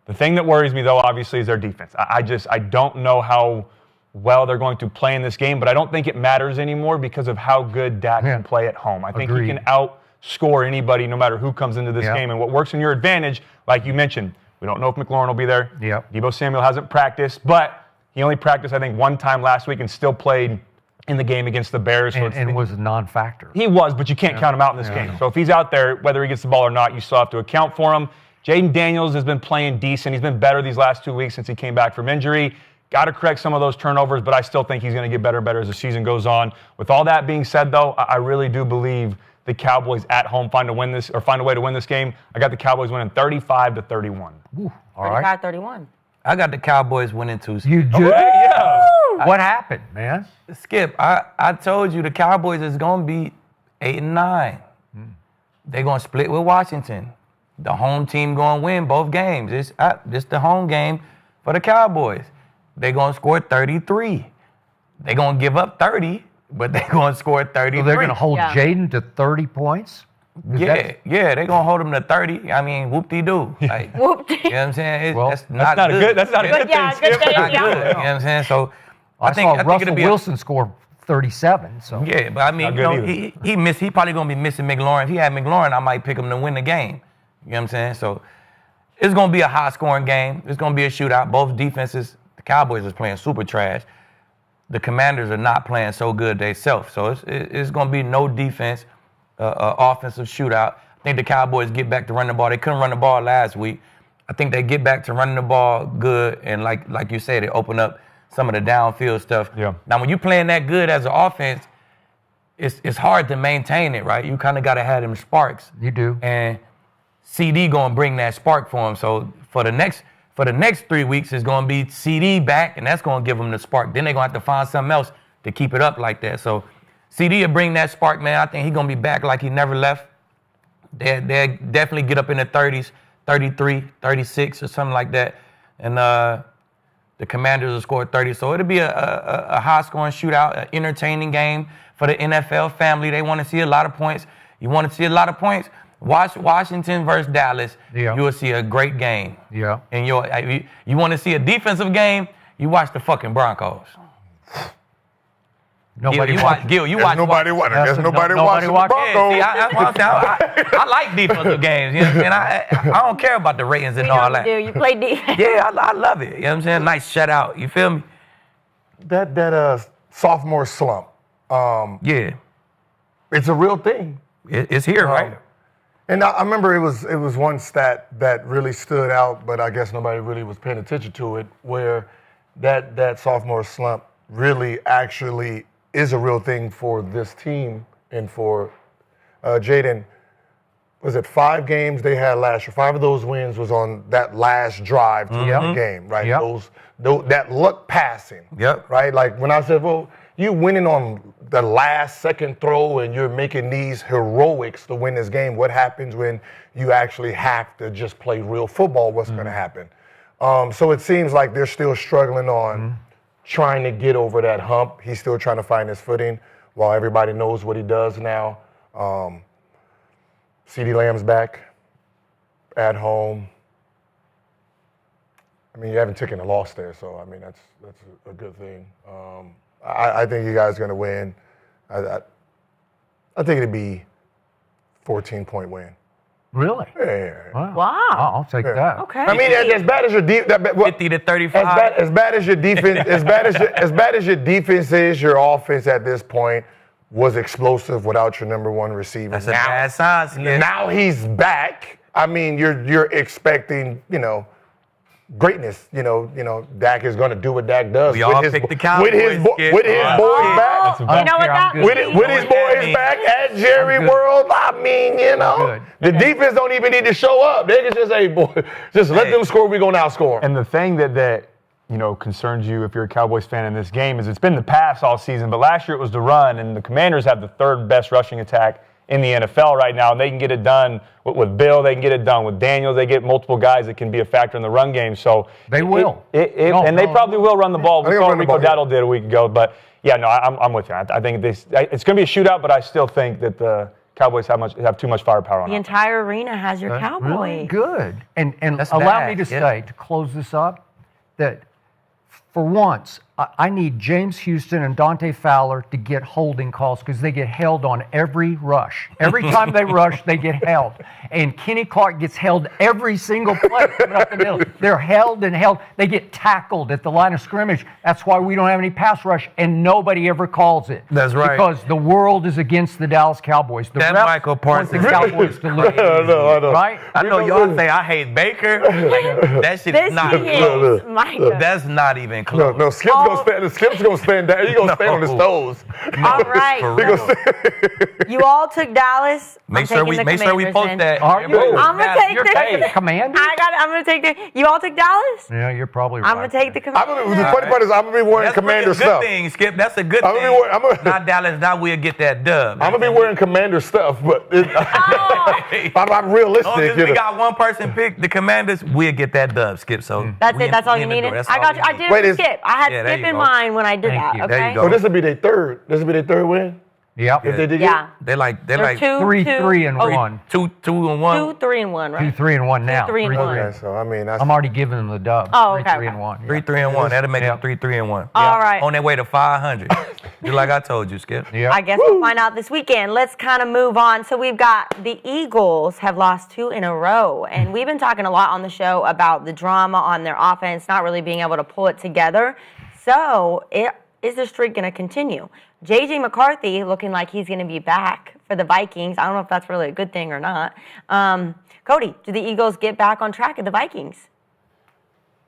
The thing that worries me though, obviously, is their defense. I don't know how well they're going to play in this game, but I don't think it matters anymore because of how good Dak can play at home. I think he can outscore anybody no matter who comes into this game. And what works in your advantage, like you mentioned, we don't know if McLaurin will be there. Deebo Samuel hasn't practiced, but he only practiced, I think, one time last week and still played in the game against the Bears. And was a non-factor. He was, but you can't count him out in this game. So if he's out there, whether he gets the ball or not, you still have to account for him. Jaden Daniels has been playing decent. He's been better these last 2 weeks since he came back from injury. Got to correct some of those turnovers, but I still think he's going to get better and better as the season goes on. With all that being said, though, I really do believe the Cowboys at home find a way to win this game. I got the Cowboys winning 35-31. All right. 35-31. I got the Cowboys winning too. You do? Yeah. What happened, man? Skip, I told you the Cowboys is going to be 8-9. They're going to split with Washington. The home team going to win both games. It's the home game for the Cowboys. They're going to score 33. They're going to give up 30, but they're going to score 33. So they're going to hold Jaden to 30 points? They're going to hold him to 30. I mean, whoop-de-doo. Like, Whoop-de. You know what I'm saying? That's not a good thing. Skip. It's not good. You know what I'm saying? So I saw Russell Wilson score 37. So yeah, but I mean, he probably going to be missing McLaurin. If he had McLaurin, I might pick him to win the game. You know what I'm saying? So it's going to be a high-scoring game. It's going to be a shootout. Both defenses. The Cowboys is playing super trash. The Commanders are not playing so good themselves. So it's going to be no defense, offensive shootout. I think the Cowboys get back to running the ball. They couldn't run the ball last week. I think they get back to running the ball good. And like you said, they open up some of the downfield stuff. Yeah. Now, when you're playing that good as an offense, it's hard to maintain it, right? You kind of got to have them sparks. You do. And CD going to bring that spark for him. So for the next 3 weeks, it's going to be CD back, and that's going to give them the spark. Then they're going to have to find something else to keep it up like that. So CD will bring that spark, man. I think he's going to be back like he never left. They'll definitely get up in the 30s, 33, 36 or something like that. And the Commanders will score 30. So it'll be a high-scoring shootout, an entertaining game for the NFL family. They want to see a lot of points. You want to see a lot of points? Watch Washington versus Dallas. Yeah. You will see a great game. Yeah. And you want to see a defensive game? You watch the fucking Broncos. Nobody Gil, watches. you watch. Nobody watching. That's There's a- nobody nobody watching the watching. Broncos. That's what I'm saying. I like defensive games. You know what I'm saying? I don't care about the ratings and We all know that. you do. You play defense. Yeah, I love it. You know what I'm saying? Nice shutout. You feel me? That sophomore slump. Yeah. It's a real thing. It's here, right? And I remember it was one stat that really stood out, but I guess nobody really was paying attention to it, where that sophomore slump really actually is a real thing for this team and for Jaden. Was it 5 games they had last year? 5 of those wins was on that last drive to win the game, right? Yep. That luck passing. Yep. Right? Like when I said, well, you winning on the last second throw and you're making these heroics to win this game. What happens when you actually have to just play real football? What's going to happen? So it seems like they're still struggling on trying to get over that hump. He's still trying to find his footing while everybody knows what he does now. CeeDee Lamb's back at home. I mean, you haven't taken a loss there, so I mean that's a good thing. I think you guys are going to win. I think it'd be 14-point win. Really? Yeah. Wow. I'll take that. Okay. I mean, as bad as your 50 to 35. as bad as your defense, as bad as your defense is, your offense at this point was explosive without your number one receiver. That's a bad sign, Skip. Now he's back. I mean, you're expecting, greatness. Dak is going to do what Dak does. We all picked the Cowboys. With his boys back. You know what that I'm good. With his boys back at Jerry I'm good. World, I mean, good. the defense don't even need to show up. They can just say, boy, just let them score. We're going to outscore 'em. And the thing that concerns you if you're a Cowboys fan in this game is it's been the pass all season, but last year it was the run, and the Commanders have the 3rd best rushing attack in the NFL right now, and they can get it done with Bill, they can get it done with Daniels, they get multiple guys that can be a factor in the run game. So They will. They probably will run the ball. We they'll saw run the Rico ball, yeah. Dowdle did a week ago, but yeah, no, I'm with you. I think it's going to be a shootout, but I still think that the Cowboys have too much firepower on The it. entire arena has your Cowboy. Really good. And That's allow bad, me to yeah. say, to close this up, that for once, I need James Houston and Dante Fowler to get holding calls because they get held on every rush. Every time they rush, they get held. And Kenny Clark gets held every single play coming up the middle. They're held and held. They get tackled at the line of scrimmage. That's why we don't have any pass rush, and nobody ever calls it. That's right. Because the world is against the Dallas Cowboys. The That refs Michael want Parsons. the Cowboys to lose. I know. Right? I know y'all say I hate Baker. Like, that shit This is not is close. Micah. That's not even close. No, Skip's gonna stand down. He's gonna stand on his toes. All right. For real. You all took Dallas. Make sure we post in. that. Are you? I'm gonna take You're the taking the Commander? I'm gonna take the. You all took Dallas. Yeah, you're probably right. I'm gonna take the The Commander. funny part is I'm gonna be wearing That's Commander a good stuff. thing, Skip. That's a good I'm thing. gonna be wearing- Not Dallas. Now we'll get that dub. I'm gonna be wearing Commander stuff, but I'm realistic. As long as we got one person pick the Commanders, we'll get that dub, Skip. So That's we it. That's all we you in the needed. door. That's I all got we you. I need. did Wait, it is- with Skip. I had Yeah, there Skip you in go. mind when I did Thank that. you. Okay. There you go. So this would be their third. This would be their third win. Yep. If they did Yeah. They like They're 3-3 and 1. 2-1. 2-3-1, right? 2-3-1 now. 3-1. Okay, so I mean, that's, I'm already giving them the dub. Oh, okay, 3-3-1. Yeah. 3-3-1. That'll make Yeah. them 3-3-1. All right. On their way to 500. Just like I told you, Skip. Yeah. I guess we'll find out this weekend. Let's kind of move on. So we've got the Eagles have lost 2 in a row, and we've been talking a lot on the show about the drama on their offense, not really being able to pull it together. So is the streak going to continue? J.J. McCarthy looking like he's going to be back for the Vikings. I don't know if that's really a good thing or not. Cody, do the Eagles get back on track at the Vikings?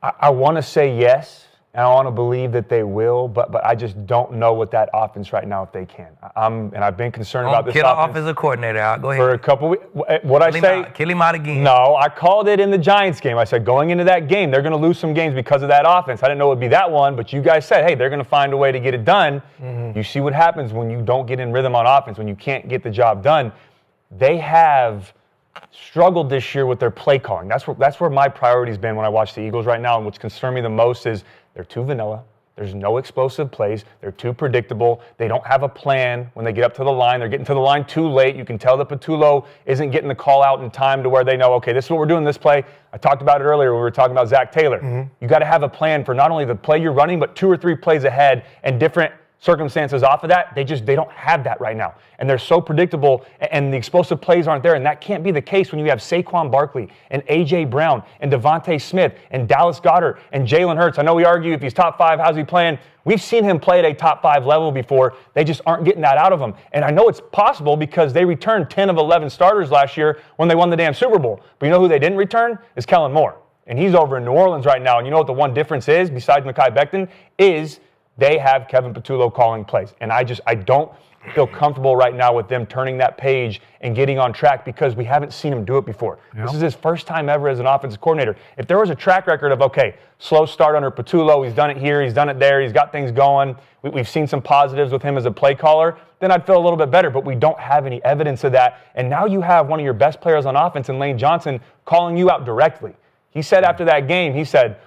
I want to say yes, and I want to believe that they will, but I just don't know what that offense right now if they can. And I've been concerned about this offense. Kill offensive coordinator out. Go ahead. For a couple weeks. What I say? Kill him out again. No, I called it in the Giants game. I said going into that game, they're going to lose some games because of that offense. I didn't know it would be that one, but you guys said, hey, they're going to find a way to get it done. Mm-hmm. You see what happens when you don't get in rhythm on offense, when you can't get the job done. They have struggled this year with their play calling. That's where my priority's been when I watch the Eagles right now, and what's concerned me the most is they're too vanilla. There's no explosive plays. They're too predictable. They don't have a plan when they get up to the line. They're getting to the line too late. You can tell that Patullo isn't getting the call out in time to where they know, okay, this is what we're doing this play. I talked about it earlier when we were talking about Zach Taylor. Mm-hmm. You got to have a plan for not only the play you're running, but 2 or 3 plays ahead and different circumstances off of that. They don't have that right now. And they're so predictable, and the explosive plays aren't there. And that can't be the case when you have Saquon Barkley and A.J. Brown and Devontae Smith and Dallas Goedert and Jalen Hurts. I know we argue if he's top 5, how's he playing? We've seen him play at a top 5 level before. They just aren't getting that out of him. And I know it's possible because they returned 10 of 11 starters last year when they won the damn Super Bowl. But you know who they didn't return? Is Kellen Moore. And he's over in New Orleans right now. And you know what the one difference is, besides Mekhi Becton, is they have Kevin Patullo calling plays. And I don't feel comfortable right now with them turning that page and getting on track because we haven't seen him do it before. Yep. This is his first time ever as an offensive coordinator. If there was a track record of, okay, slow start under Patullo, he's done it here, he's done it there, he's got things going, we've seen some positives with him as a play caller, then I'd feel a little bit better, but we don't have any evidence of that. And now you have one of your best players on offense in Lane Johnson calling you out directly. He said after that game, he said,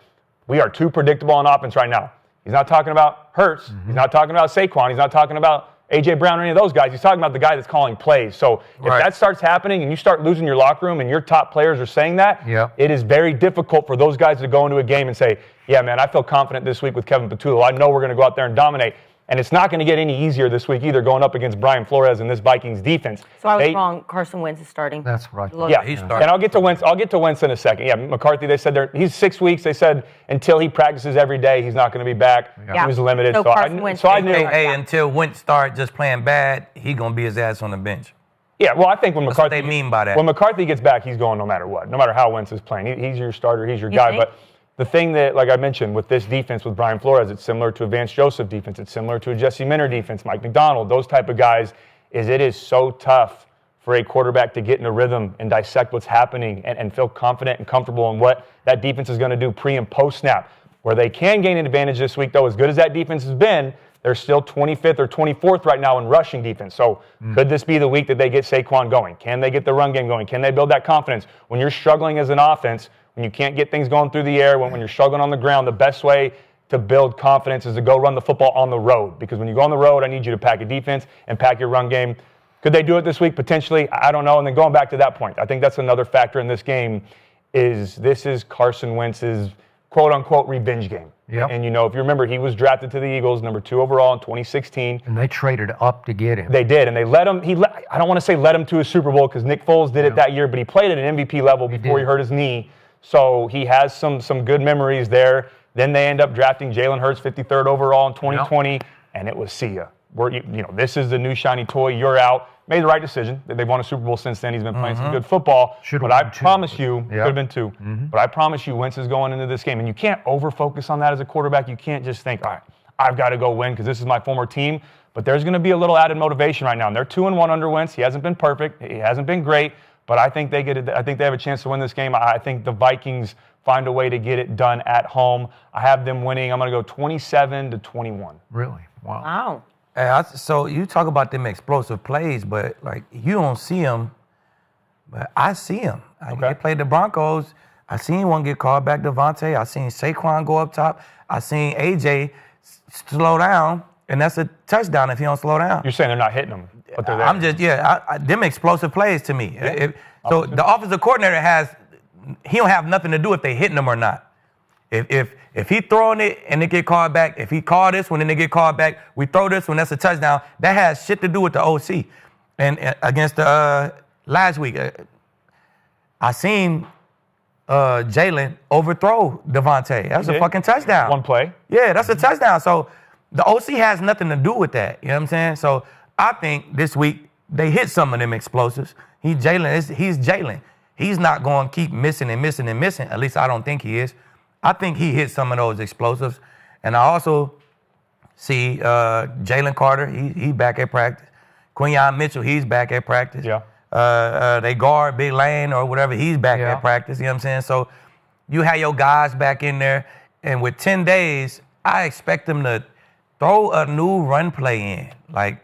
we are too predictable on offense right now. He's not talking about Hurts. Mm-hmm. He's not talking about Saquon. He's not talking about A.J. Brown or any of those guys. He's talking about the guy that's calling plays. So if that starts happening and you start losing your locker room and your top players are saying that, it is very difficult for those guys to go into a game and say, yeah, man, I feel confident this week with Kevin Patullo. I know we're going to go out there and dominate. And it's not going to get any easier this week either going up against Brian Flores and this Vikings defense. So I was wrong. Carson Wentz is starting. That's right. Yeah, he's starting. And I'll get to Wentz in a second. Yeah, McCarthy, they said he's 6 weeks. They said until he practices every day, he's not going to be back. Yeah. He was limited. So I knew. Hey, until Wentz start just playing bad, he's going to be his ass on the bench. Yeah, well, I think when That's McCarthy. what they mean by that. When McCarthy gets back, he's going no matter what. No matter how Wentz is playing. He's your starter. He's your guy. Think? But the thing that, like I mentioned, with this defense with Brian Flores, it's similar to a Vance Joseph defense. It's similar to a Jesse Minter defense, Mike McDonald, those type of guys, is it is so tough for a quarterback to get in a rhythm and dissect what's happening and feel confident and comfortable in what that defense is going to do pre and post snap. Where they can gain an advantage this week, though, as good as that defense has been, they're still 25th or 24th right now in rushing defense. So could this be the week that they get Saquon going? Can they get the run game going? Can they build that confidence? When you're struggling as an offense, when you can't get things going through the air, when you're struggling on the ground, the best way to build confidence is to go run the football on the road. Because when you go on the road, I need you to pack a defense and pack your run game. Could they do it this week? Potentially. I don't know. And then going back to that point, I think that's another factor in this game is this is Carson Wentz's quote-unquote revenge game. Yep. And, you know, if you remember, he was drafted to the Eagles, number 2 overall in 2016. And they traded up to get him. They did, and they let him, I don't want to say let him to a Super Bowl because Nick Foles did it that year, but he played at an MVP level before he hurt his knee. So he has some good memories there. Then they end up drafting Jalen Hurts 53rd overall in 2020, and it was see ya. This is the new shiny toy. You're out. Made the right decision. They've won a Super Bowl since then. He's been playing some good football. Should've but I been two. promise you, could have been 2. But I promise you, Wentz is going into this game. And you can't over-focus on that as a quarterback. You can't just think, all right, I've got to go win because this is my former team. But there's going to be a little added motivation right now. And they're 2-1 under Wentz. He hasn't been perfect. He hasn't been great. But I think they have a chance to win this game. I think the Vikings find a way to get it done at home. I have them winning. I'm going to go 27-21. Really? Wow. So you talk about them explosive plays, but like you don't see them, but I see them. They played the Broncos. I seen one get called back, Devontae. I seen Saquon go up top. I seen AJ slow down, and that's a touchdown if he don't slow down. You're saying they're not hitting them, but they're there. I'm just them explosive plays to me. Yeah. So the offensive coordinator he don't have nothing to do if they hitting them or not. If he throwing it and they get called back, if he call this one and they get called back, we throw this one, that's a touchdown. That has shit to do with the OC. And against the last week, I seen Jalen overthrow Devontae. That was a fucking touchdown. One play. Yeah, that's a touchdown. So the OC has nothing to do with that. You know what I'm saying? So I think this week they hit some of them explosives. He's Jalen. He's not going to keep missing and missing and missing. At least I don't think he is. I think he hit some of those explosives. And I also see Jalen Carter, he back at practice. Quinyon Mitchell, he's back at practice. Yeah. They guard Big Lane or whatever, he's back at practice. You know what I'm saying? So you have your guys back in there, and with 10 days, I expect them to throw a new run play in. Like,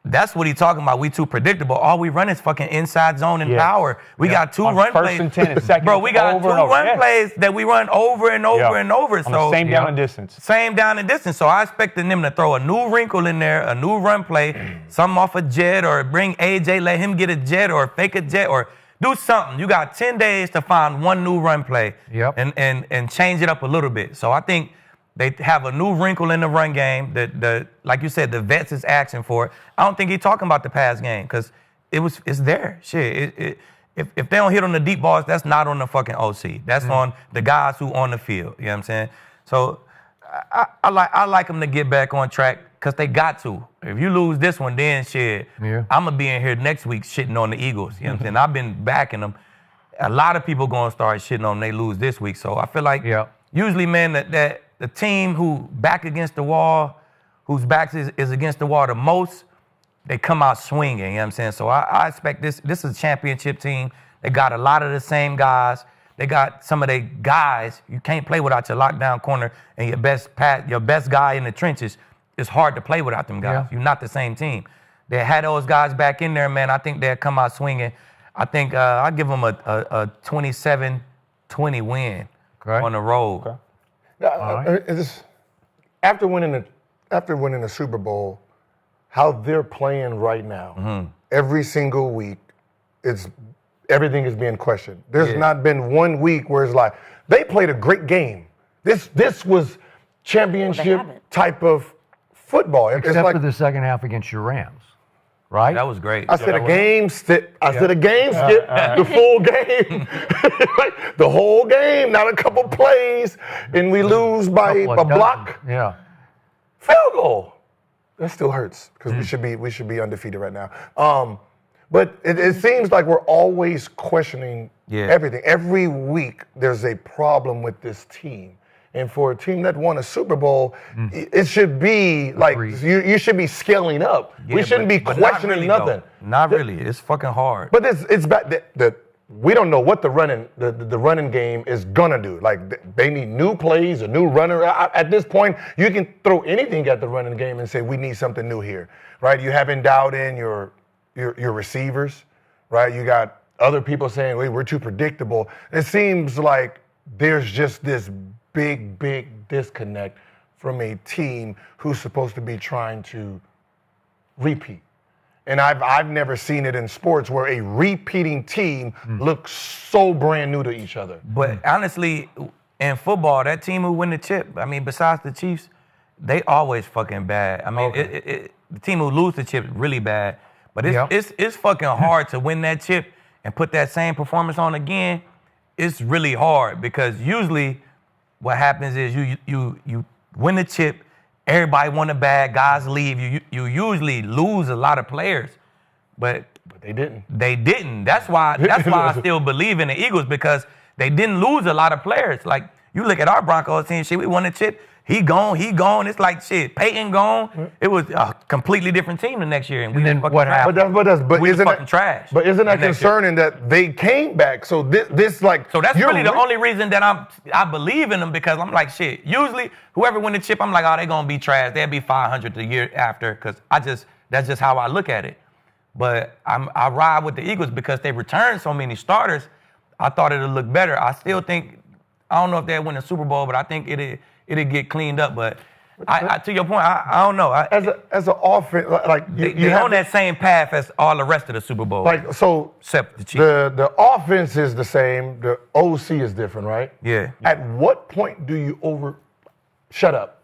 that's what he's talking about. We too predictable. All we run is fucking inside zone and power. We got two run plays. First and 10 and second. Bro, we got two run plays that we run over and over and over. On the same down and distance. Same down and distance. So I expected them to throw a new wrinkle in there, a new run play, something off a jet, or bring AJ, let him get a jet, or fake a jet, or do something. You got 10 days to find one new run play and change it up a little bit. So I think they have a new wrinkle in the run game. The like you said, the vets is asking for it. I don't think he's talking about the pass game because it's there. Shit, if they don't hit on the deep balls, that's not on the fucking OC. That's on the guys who on the field. You know what I'm saying? So I like them to get back on track because they got to. If you lose this one, then shit, I'm gonna be in here next week shitting on the Eagles. You know what I'm saying? I've been backing them. A lot of people gonna start shitting on them. They lose this week. So I feel like usually, man, that the team who back against the wall, whose back is against the wall the most, they come out swinging, you know what I'm saying? So I expect this is a championship team. They got a lot of the same guys. They got some of their guys. You can't play without your lockdown corner and your best guy in the trenches. It's hard to play without them guys. You're not the same team. They had those guys back in there, man. I think they'll come out swinging. I think I'll give them a 27-20 win on the road. After winning the Super Bowl, how they're playing right now, every single week, everything is being questioned. There's not been 1 week where it's like they played a great game. This was championship type of football. Except for the second half against your Rams, right? That was great. I said a game skip. The full game. The whole game, not a couple plays, and we lose by a block. Field goal. That still hurts because we should be undefeated right now. But it seems like we're always questioning everything. Every week there's a problem with this team. And for a team that won a Super Bowl, it should be like you should be scaling up. We shouldn't be questioning nothing. Not really. It's fucking hard. But it's bad. We don't know what the running game is gonna do. Like they need new plays, a new runner. At this point, you can throw anything at the running game and say we need something new here, right? You haven't dialed in your receivers, right? You got other people saying we're too predictable. It seems like there's just this big disconnect from a team who's supposed to be trying to repeat. And I've never seen it in sports where a repeating team looks so brand new to each other. But honestly, in football, that team who win the chip, I mean, besides the Chiefs, they always fucking bad. I mean, the team who lose the chip is really bad. But it's fucking hard to win that chip and put that same performance on again. It's really hard because usually what happens is you win the chip, everybody want a bag, guys leave. You usually lose a lot of players, but they didn't. They didn't. That's why I still believe in the Eagles because they didn't lose a lot of players. Like you look at our Broncos team, shit, we won the chip. He gone. It's like shit. Peyton gone. It was a completely different team the next year, and then what happened? But we isn't fucking trash. But isn't that concerning that they came back? So this like so that's really the only reason that I believe in them because I'm like shit. Usually whoever win the chip, I'm like they gonna be trash. They'll be 500 the year after because that's just how I look at it. But I ride with the Eagles because they returned so many starters. I thought it'd look better. I still think I don't know if they'll win the Super Bowl, but I think it'll get cleaned up, but to your point, I don't know. As an offense, like they're on that same path as all the rest of the Super Bowl. Like so, except the Chiefs. The offense is the same. The OC is different, right? Yeah. At what point do you shut up?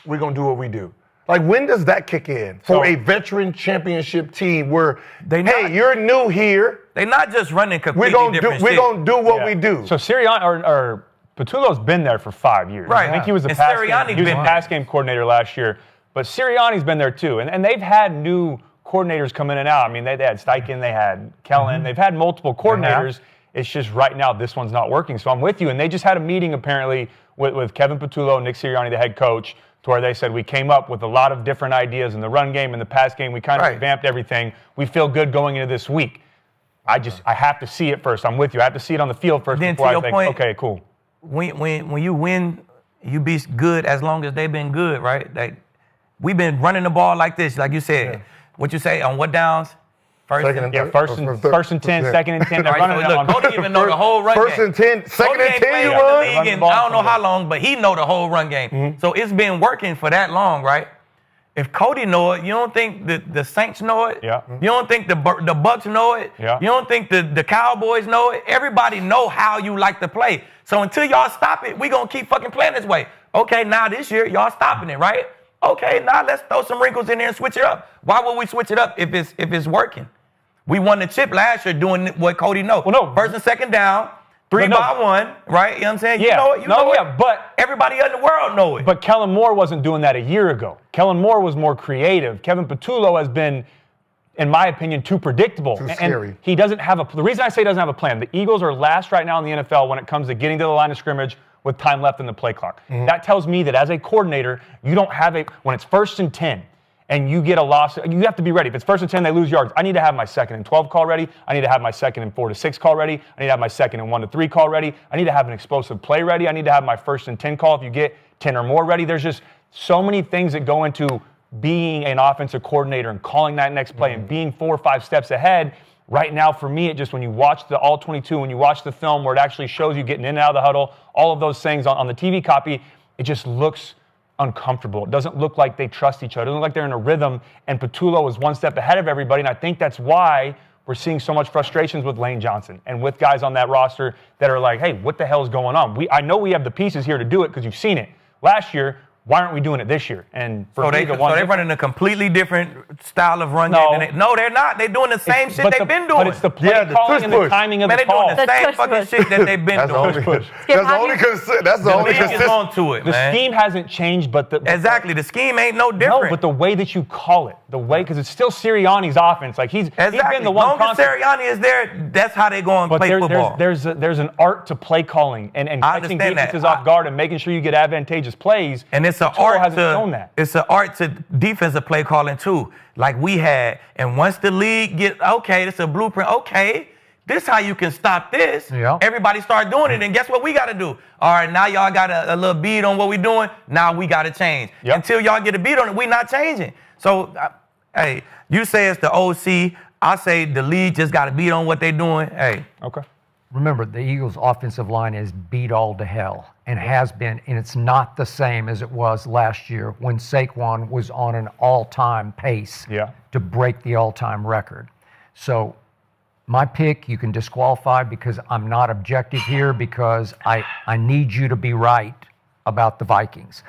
We're gonna do what we do. Like when does that kick in for a veteran championship team where you're new here? They're not just running completely different shit. We're gonna do what we do. So Sirianni or Patullo's been there for 5 years. Right. I think he was a pass game coordinator last year. But Sirianni's been there too. And they've had new coordinators come in and out. I mean, they had Steichen, they had Kellen. They've had multiple coordinators. It's just right now this one's not working. So I'm with you. And they just had a meeting apparently with Kevin Patullo, Nick Sirianni, the head coach, to where they said we came up with a lot of different ideas in the run game and the pass game. We kind of revamped everything. We feel good going into this week. I have to see it first. I'm with you. I have to see it on the field first before I think, okay, cool. When you win, you be good as long as they've been good, right? Like, we've been running the ball like this, like you said. Yeah. What you say on what downs? First and 10, second and 10. They're running look, Cody even know the whole run first game. First and 10, second and 10 you run? I don't know how long, but he know the whole run game. Mm-hmm. So it's been working for that long, right? If Cody know it, you don't think the Saints know it? Yeah. You don't think the Bucks know it? Yeah. You don't think the Cowboys know it? Everybody know how you like to play. So until y'all stop it, we going to keep fucking playing this way. Okay, now this year, y'all stopping it, right? Okay, now let's throw some wrinkles in there and switch it up. Why would we switch it up if it's working? We won the chip last year doing what Cody knows. Well, no. First and second down, 3 by 1, right? You know what I'm saying? Yeah. You know it. But everybody in the world know it. But Kellen Moore wasn't doing that a year ago. Kellen Moore was more creative. Kevin Patullo has been, in my opinion, too predictable. Too scary. And he doesn't have the reason I say he doesn't have a plan, the Eagles are last right now in the NFL when it comes to getting to the line of scrimmage with time left in the play clock. Mm-hmm. That tells me that as a coordinator, you don't have when it's 1st and 10, and you get a loss, you have to be ready. If it's 1st and 10, they lose yards. I need to have my 2nd and 12 call ready. I need to have my 2nd and 4 to 6 call ready. I need to have my 2nd and 1 to 3 call ready. I need to have an explosive play ready. I need to have my 1st and 10 call if you get 10 or more ready. There's just so many things that go into being an offensive coordinator and calling that next play and being 4 or 5 steps ahead. Right now, for me, it just when you watch the All-22, when you watch the film where it actually shows you getting in and out of the huddle, all of those things on the TV copy, it just looks uncomfortable. It doesn't look like they trust each other. It doesn't look like they're in a rhythm, and Patullo is 1 step ahead of everybody, and I think that's why we're seeing so much frustrations with Lane Johnson and with guys on that roster that are like, hey, what the hell is going on? I know we have the pieces here to do it because you've seen it. Last year, why aren't we doing it this year? And so they're running a completely different style of run game. No, they're not. They're doing the same shit they've been doing. But it's the play calling and the timing of the call. They're doing the same fucking shit that they've been doing. That's the only consistent. The scheme hasn't changed, but exactly, the scheme ain't no different. No, but the way that you call it, because it's still Sirianni's offense. Like he's been the one. Long as Sirianni is there, that's how they go and play football. There's an art to play calling and catching defenses off guard and making sure you get advantageous plays. And it's an art to defensive play calling too, like we had. And once the league it's a blueprint. Okay, this how you can stop this. Yeah. Everybody start doing it, and guess what we got to do? All right, now y'all got a little beat on what we doing. Now we got to change. Yep. Until y'all get a beat on it, we not changing. So, hey, you say it's the OC. I say the league just got to beat on what they doing. Hey, okay. Remember, the Eagles' offensive line is beat all to hell and has been, and it's not the same as it was last year when Saquon was on an all-time pace to break the all-time record. So my pick, you can disqualify because I'm not objective here because I need you to be right about the Vikings.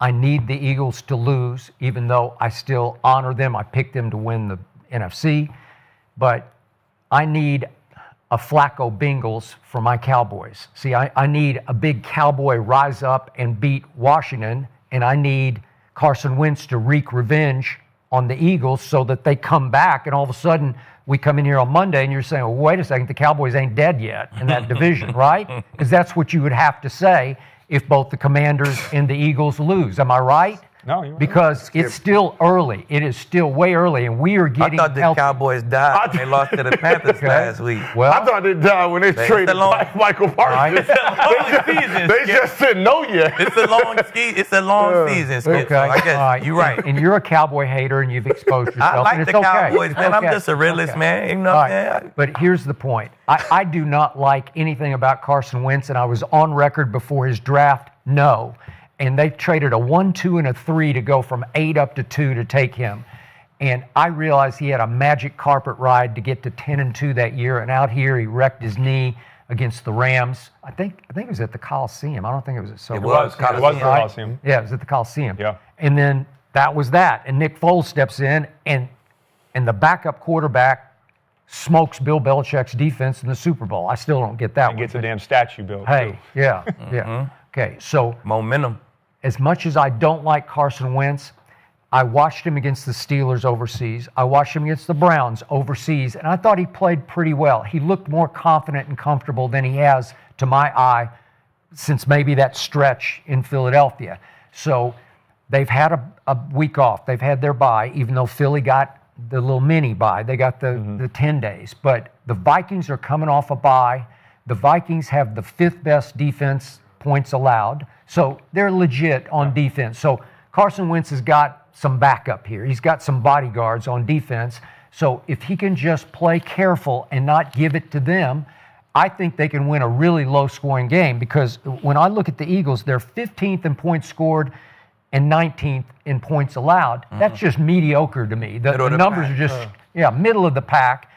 I need the Eagles to lose, even though I still honor them. I picked them to win the NFC, but I need a Flacco Bengals for my Cowboys. See, I need a big Cowboy rise up and beat Washington, and I need Carson Wentz to wreak revenge on the Eagles so that they come back, and all of a sudden we come in here on Monday and you're saying, well, wait a second, the Cowboys ain't dead yet in that division, right? Because that's what you would have to say if both the Commanders and the Eagles lose. Am I right? No, you're right. Because it's still early. It is still way early, and we are getting I thought the Cowboys died when they lost to the Panthers last week. Well, I thought they died when they traded Michael Parsons. They just didn't know yet. It's a long season, Skip. Okay. So I guess you're right. And you're a Cowboy hater, and you've exposed yourself. I like and it's the Cowboys, man. I'm just a realist, man. You know what I'm saying? But here's the point. I do not like anything about Carson Wentz, and I was on record before his draft, no. And they traded a 1, 2, and a 3 to go from 8 up to 2 to take him. And I realized he had a magic carpet ride to get to 10-2 that year. And out here, he wrecked his knee against the Rams. I think it was at the Coliseum. I don't think it was at SoFi. It was the Coliseum. Yeah, it was at the Coliseum. Yeah. And then that was that. And Nick Foles steps in, and the backup quarterback smokes Bill Belichick's defense in the Super Bowl. I still don't get that one. He gets a damn statue built. Hey, yeah. Okay, so momentum. As much as I don't like Carson Wentz, I watched him against the Steelers overseas. I watched him against the Browns overseas, and I thought he played pretty well. He looked more confident and comfortable than he has, to my eye, since maybe that stretch in Philadelphia. So They've had a week off. They've had their bye, even though Philly got the little mini bye. They got the 10 days. But the Vikings are coming off a bye. The Vikings have the 5th best defense points allowed. So they're legit on defense. So Carson Wentz has got some backup here. He's got some bodyguards on defense. So if he can just play careful and not give it to them, I think they can win a really low-scoring game, because when I look at the Eagles, they're 15th in points scored and 19th in points allowed. That's just mediocre to me. The numbers are just, middle of the pack.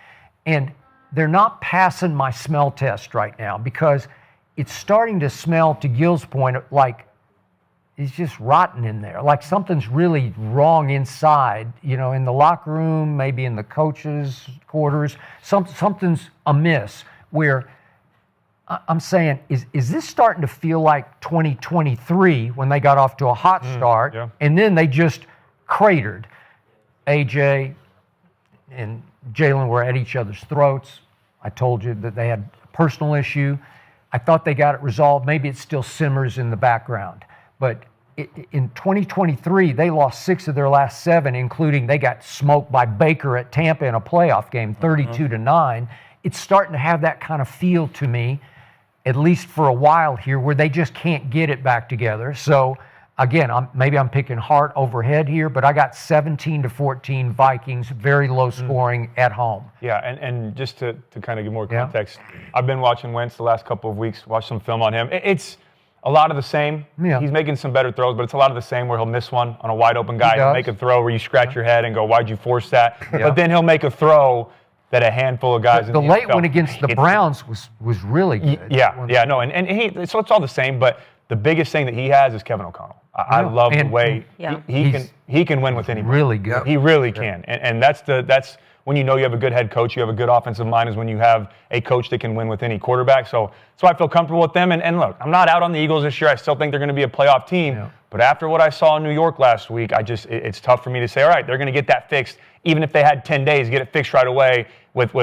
And they're not passing my smell test right now, because it's starting to smell, to Gil's point, like it's just rotten in there. Like something's really wrong inside, in the locker room, maybe in the coaches' quarters. Something's amiss, where I'm saying, is this starting to feel like 2023 when they got off to a hot start, and then they just cratered? AJ and Jalen were at each other's throats. I told you that they had a personal issue. I thought they got it resolved. Maybe it still simmers in the background. But in 2023, they lost 6 of their last 7, including they got smoked by Baker at Tampa in a playoff game, 32-9. It's starting to have that kind of feel to me, at least for a while here, where they just can't get it back together. So, again, maybe I'm picking heart over head here, but I got 17-14 Vikings, very low scoring at home. Yeah, and just to kind of give more context, I've been watching Wentz the last couple of weeks, watched some film on him. It's a lot of the same. Yeah. He's making some better throws, but it's a lot of the same, where he'll miss one on a wide open guy. He'll make a throw where you scratch your head and go, why'd you force that? But then he'll make a throw that a handful of guys in the late one against the Browns was really good. And so it's all the same, but the biggest thing that he has is Kevin O'Connell. I love the way he can win with anybody. Really good. He really can. And that's when you know you have a good head coach, you have a good offensive mind, is when you have a coach that can win with any quarterback. So I feel comfortable with them. And look, I'm not out on the Eagles this year. I still think they're going to be a playoff team. Yeah. But after what I saw in New York last week, it's tough for me to say, all right, they're going to get that fixed. Even if they had 10 days, get it fixed right away with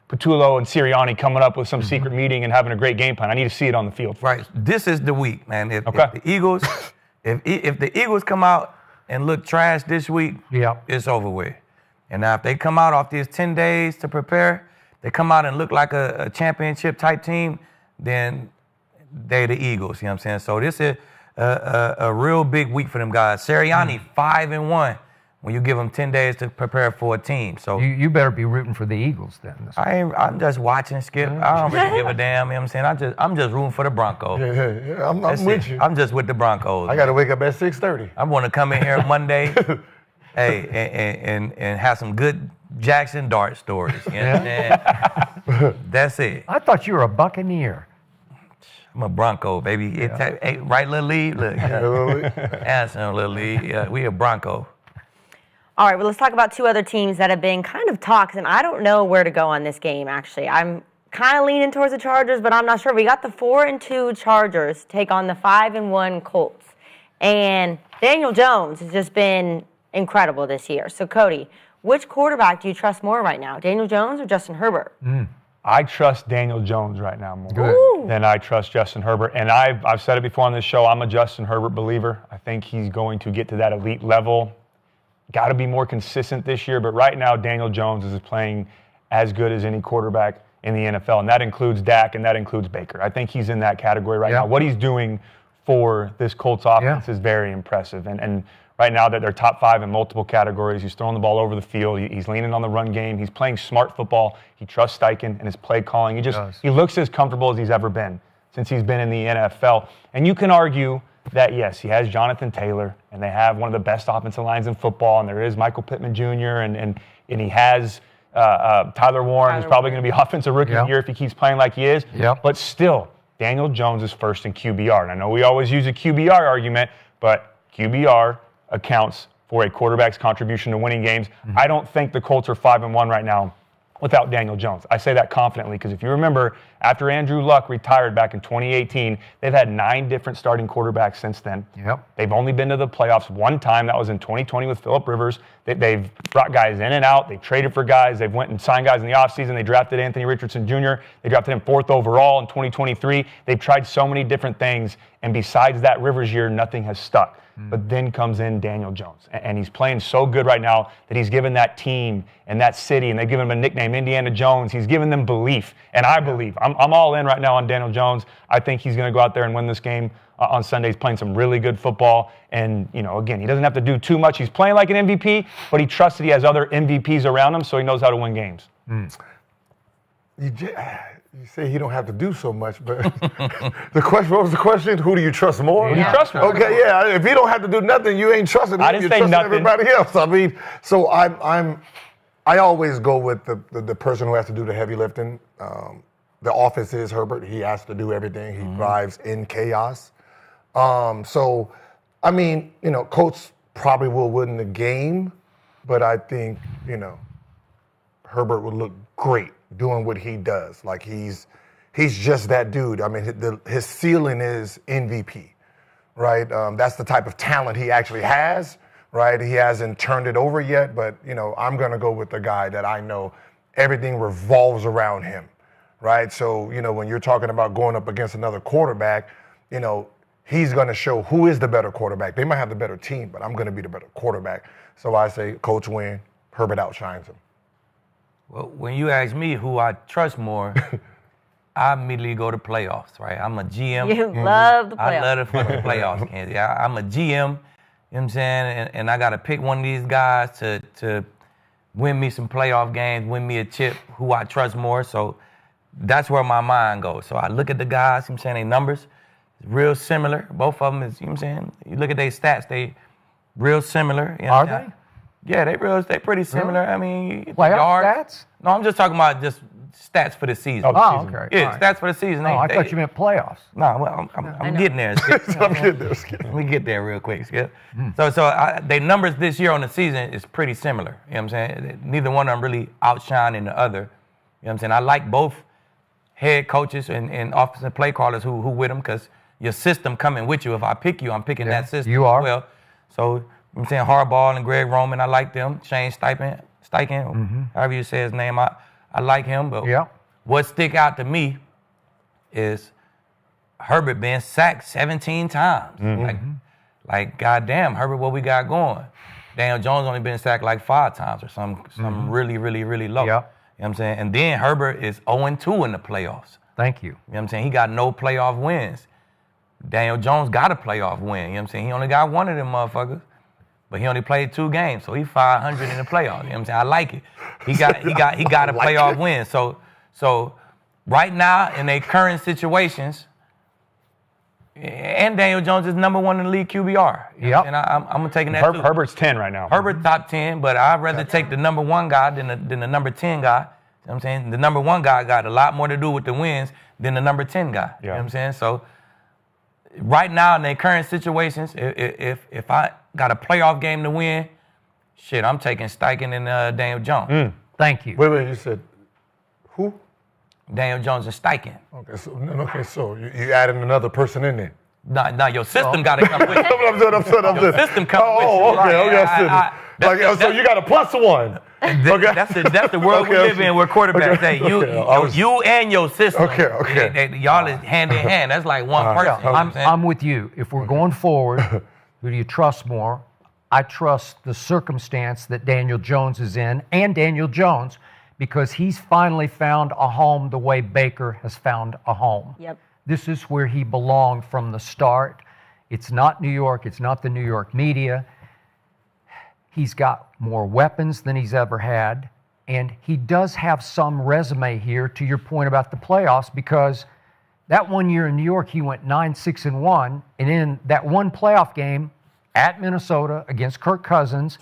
Patullo and Sirianni coming up with some secret meeting and having a great game plan. I need to see it on the field. Right. This is the week, man. If the Eagles, if the Eagles come out and look trash this week, it's over with. And now if they come out off these 10 days to prepare, they come out and look like a championship type team, then they're the Eagles. You know what I'm saying? So this is a real big week for them guys. Sirianni 5-1. When you give them 10 days to prepare for a team. So you better be rooting for the Eagles then. I'm just watching, Skip. I don't really give a damn, you know what I'm saying? I'm just rooting for the Broncos. Yeah. I'm with you. I'm just with the Broncos. I got to wake up at 6:30. I want to come in here Monday and have some good Jackson Dart stories. You know what I'm saying? That's it. I thought you were a Buccaneer. I'm a Bronco, baby. Hey, right, little league? Look. Answer, little league. We a Bronco. All right, well, let's talk about 2 other teams that have been kind of talks, and I don't know where to go on this game, actually. I'm kind of leaning towards the Chargers, but I'm not sure. We got the 4-2 Chargers take on the 5-1 Colts. And Daniel Jones has just been incredible this year. So, Cody, which quarterback do you trust more right now, Daniel Jones or Justin Herbert? I trust Daniel Jones right now more than I trust Justin Herbert. And I've said it before on this show, I'm a Justin Herbert believer. I think he's going to get to that elite level. Got to be more consistent this year, but right now Daniel Jones is playing as good as any quarterback in the NFL, and that includes Dak and that includes Baker. I think he's in that category right now. What he's doing for this Colts offense is very impressive, and right now that they're top 5 in multiple categories. He's throwing the ball over the field. He's leaning on the run game. He's playing smart football. He trusts Steichen and his play calling. He looks as comfortable as he's ever been since he's been in the NFL, and you can argue that, yes, he has Jonathan Taylor, and they have one of the best offensive lines in football, and there is Michael Pittman Jr., and he has Tyler Warren, who's probably going to be Offensive Rookie of the Year if he keeps playing like he is. But still, Daniel Jones is first in QBR. And I know we always use a QBR argument, but QBR accounts for a quarterback's contribution to winning games. I don't think the Colts are 5-1 right now without Daniel Jones. I say that confidently because if you remember, after Andrew Luck retired back in 2018, they've had 9 different starting quarterbacks since then. They've only been to the playoffs one time. That was in 2020 with Phillip Rivers. They've brought guys in and out. They traded for guys. They've went and signed guys in the offseason. They drafted Anthony Richardson Jr. They drafted him 4th overall in 2023. They've tried so many different things, and besides that Rivers year, nothing has stuck. But then comes in Daniel Jones, and he's playing so good right now that he's given that team and that city, and they've given him a nickname, Indiana Jones. He's given them belief, and I believe. I'm all in right now on Daniel Jones. I think he's going to go out there and win this game on Sunday. He's playing some really good football, and, again, he doesn't have to do too much. He's playing like an MVP, but he trusts that he has other MVPs around him, so he knows how to win games. You say he don't have to do so much, but what was the question? Who do you trust more? Who do you trust more? Okay, yeah. If he don't have to do nothing, you ain't trusting him. I didn't You're say trusting nothing. everybody else. I mean, so I always go with the person who has to do the heavy lifting. The offense is Herbert. He has to do everything. He thrives in chaos. So, I mean, Coach probably will win the game, but I think, Herbert would look great doing what he does. Like he's just that dude. I mean, his ceiling is MVP, right? That's the type of talent he actually has, right? He hasn't turned it over yet, but, I'm going to go with the guy that I know everything revolves around him, right? So, when you're talking about going up against another quarterback, he's going to show who is the better quarterback. They might have the better team, but I'm going to be the better quarterback. So I say Coach win, Herbert outshines him. Well, when you ask me who I trust more, I immediately go to playoffs, right? I'm a GM. You love the playoffs. I love the fucking playoffs, Kinsey. I'm a GM, you know what I'm saying? And I got to pick one of these guys to win me some playoff games, win me a chip, who I trust more. So that's where my mind goes. So I look at the guys, you know what I'm saying, their numbers, real similar. Both of them is, you know what I'm saying? You look at their stats, they real similar. You know Are they? Yeah, they pretty similar. I mean, Playoff yards. stats? No, I'm just talking about just stats for the season. Oh, okay. Yeah, All right. stats for the season. Oh, I thought you meant playoffs. No, well, I'm getting there. I'm getting there, Skip. Let me get there real quick, Skip. So their numbers this year on the season is pretty similar. You know what I'm saying? Neither one of them really outshining the other. You know what I'm saying? I like both head coaches and offensive play callers who with them, because your system coming with you. If I pick you, I'm picking that system. You are. As well. So I'm saying Harbaugh and Greg Roman, I like them. Shane Steichen, however you say his name, I like him. But what stick out to me is Herbert being sacked 17 times. Like goddamn, Herbert, what we got going? Daniel Jones only been sacked like 5 times or something really, really, really low. You know what I'm saying? And then Herbert is 0-2 in the playoffs. Thank you. You know what I'm saying? He got no playoff wins. Daniel Jones got a playoff win. You know what I'm saying? He only got one of them motherfuckers. But he only played 2 games, so he's 500 in the playoffs. You know what I'm saying? I like it. He got a playoff win. So right now in their current situations, and Daniel Jones is number 1 in the league QBR. And I'm taking that too. Herbert's 10 right now. Herbert top 10, but I'd rather take the number 1 guy than the number 10 guy. You know what I'm saying? The number 1 guy got a lot more to do with the wins than the number 10 guy. You know what I'm saying? So right now in their current situations, if I got a playoff game to win, shit, I'm taking Steichen and Daniel Jones. Thank you. Wait, you said who? Daniel Jones and Steichen. Okay, so you added another person in there. No, your system got to come with you. I'm Your system comes with you. Okay. So you got a +1. Okay. That's the world we live in where quarterbacks say you and your system. Okay. Y'all is hand in hand. That's like one person. I'm with you. If we're going forward, who do you trust more? I trust the circumstance that Daniel Jones is in and Daniel Jones, because he's finally found a home the way Baker has found a home. Yep. This is where he belonged from the start. It's not New York. It's not the New York media. He's got more weapons than he's ever had. And he does have some resume here, to your point about the playoffs, because that one year in New York, he went 9-6-1. And in that one playoff game at Minnesota against Kirk Cousins,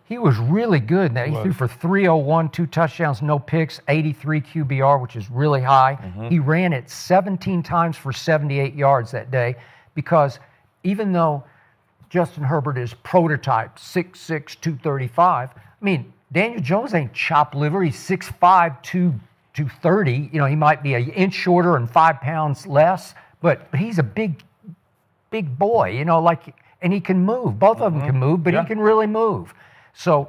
he was really good. Now, he threw for 301, 2 touchdowns, no picks, 83 QBR, which is really high. He ran it 17 times for 78 yards that day, because even though Justin Herbert is prototype, 6'6", 235, I mean, Daniel Jones ain't chopped liver. He's 6'5", 230. You know, he might be an inch shorter and 5 pounds less, but he's a big boy, you know, and he can move. Both of them can move, but he can really move. So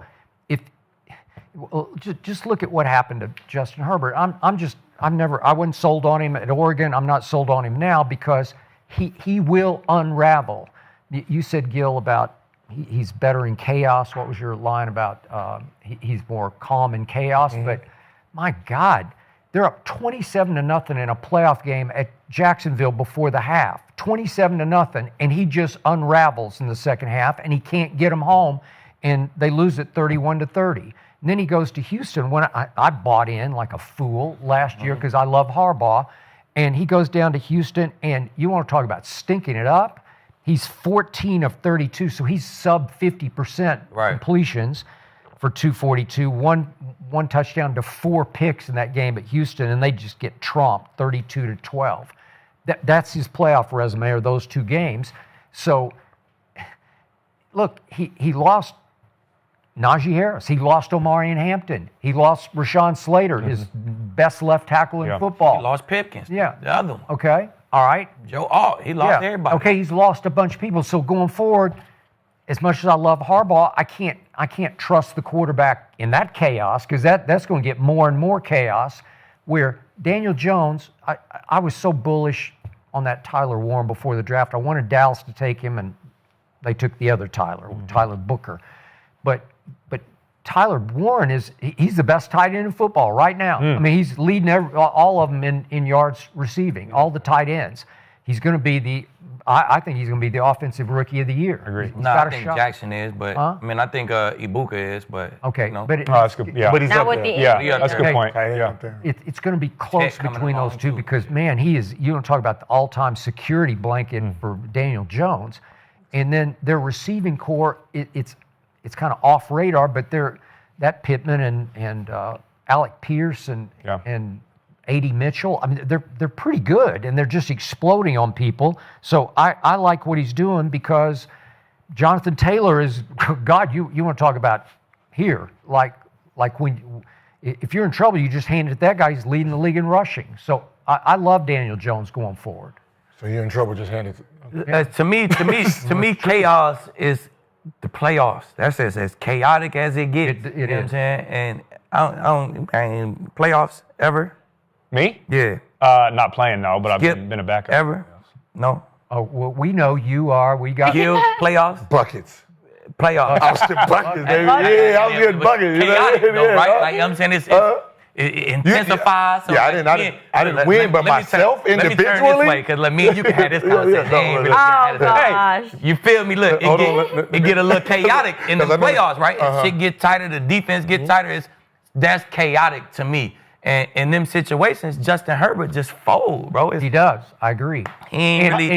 Well, just look at what happened to Justin Herbert. I wasn't sold on him at Oregon. I'm not sold on him now because he will unravel. You said, Gil, about he's better in chaos. What was your line about he's more calm in chaos? Mm-hmm. But my God, they're up 27-0 in a playoff game at Jacksonville before the half. 27-0, and he just unravels in the second half, and he can't get them home, and they lose it 31-30. And then he goes to Houston. When I bought in like a fool last year because I love Harbaugh, and he goes down to Houston, and you want to talk about stinking it up? He's 14 of 32, so he's sub 50% completions for 242, one touchdown to 4 picks in that game at Houston, and they just get tromped 32-12. That's his playoff resume, or those 2 games. So, look, he lost Najee Harris. He lost Omarion Hampton. He lost Rashawn Slater, his best left tackle in football. He lost Pipkins. Yeah. The other one. Okay. All right. Joe Alt. He lost everybody. Okay, he's lost a bunch of people. So going forward, as much as I love Harbaugh, I can't trust the quarterback in that chaos because that's going to get more and more chaos. Where Daniel Jones, I was so bullish on that Tyler Warren before the draft. I wanted Dallas to take him, and they took the other Tyler Booker. But Tyler Warren he's the best tight end in football right now. I mean, he's leading all of them in yards receiving, all the tight ends. He's going to be I think he's going to be the offensive rookie of the year. Agreed. No, I think Jackson is, but I mean, I think Ibuka is, but okay, but that's good. Yeah, but he's not up with there. the That's a good point. Yeah. It's going to be close between those two because, man, you don't talk about the all-time security blanket for Daniel Jones. And then their receiving core, it's kind of off radar, but that Pittman and Alec Pierce and A.D. Mitchell, I mean, they're pretty good, and they're just exploding on people. So I like what he's doing because Jonathan Taylor is, God, you want to talk about here, like when if you're in trouble, you just hand it to that guy. He's leading the league in rushing. So I love Daniel Jones going forward. So you're in trouble, just hand it to me, chaos is the playoffs. That's as chaotic as it gets. It you know is. what I'm saying? And I ain't playoffs ever. Me? Yeah. Not playing, no, but I've been a backup. Ever? No. Oh, well, we know you are. We got Gil, playoffs? buckets. Playoffs. I was still buckets, baby. Yeah, I was getting buckets. Chaotic, You know? though, right? Like, I'm saying it intensifies. So I didn't win, but myself individually. Let me turn this way, because me and you can have this conversation. Oh, gosh. You feel me? Look, it get a little chaotic in the playoffs, right? Shit get tighter, the defense get tighter. That's chaotic to me. And in them situations, Justin Herbert just fold, bro. He does. I agree. He ain't really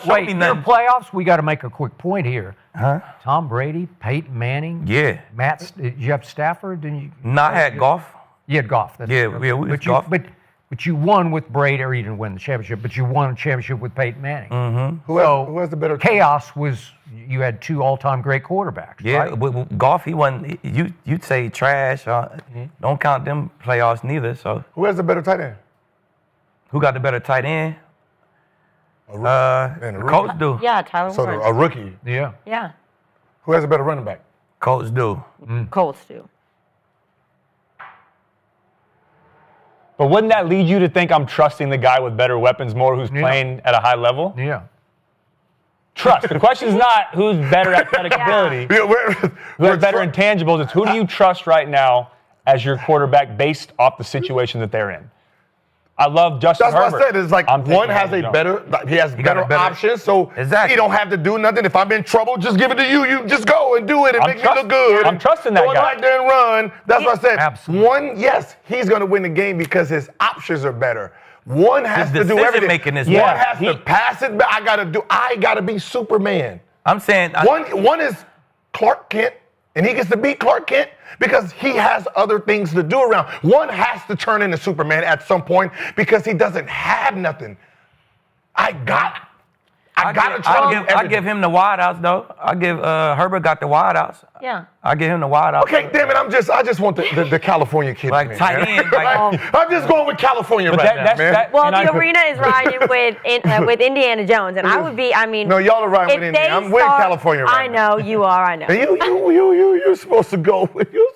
show me nothing. In playoffs, we got to make a quick point here. Tom Brady, Peyton Manning. Yeah. Did you have Stafford? Didn't you? No, I had Goff. You had Goff. We was Goff. But you won with Brady, or you didn't win the championship, but you won a championship with Peyton Manning. Mm-hmm. Who has the better chaos was you had 2 all-time great quarterbacks. Yeah, right? with Goff, he wasn't. You'd say trash. Don't count them playoffs neither. So who has the better tight end? Who got the better tight end? The Colts do. Yeah, Tyler So Warren. a rookie. Yeah. Yeah, Who has a better running back? Colts do. Colts do. But wouldn't that lead you to think I'm trusting the guy with better weapons more who's playing at a high level? Yeah. Trust. The question is not who's better athletic ability, who has better intangibles. It's who do you trust right now as your quarterback based off the situation that they're in. I love Justin Herbert. That's what I said. It's like one has a better, he has better options, so he don't have to do nothing. If I'm in trouble, just give it to you. You just go and do it and make me look good. I'm trusting that guy. Go out there and run. That's what I said. Absolutely. One, yes, he's going to win the game because his options are better. One has to do everything. Making is one has to pass it. But I got to be Superman. I'm saying one is Clark Kent, and he gets to be Clark Kent because he has other things to do around. One has to turn into Superman at some point because he doesn't have nothing. I give him the wideouts though. I give Herbert got the wideouts. Yeah. I give him the wideouts. Okay, damn it, I just want the California kid. Like tight end. I'm just going with California now, man. Well, the arena is riding with Indiana Jones, and I would be. I mean, no, y'all are riding with Indiana. I'm with California right now. I know you are. I know. You're supposed to go.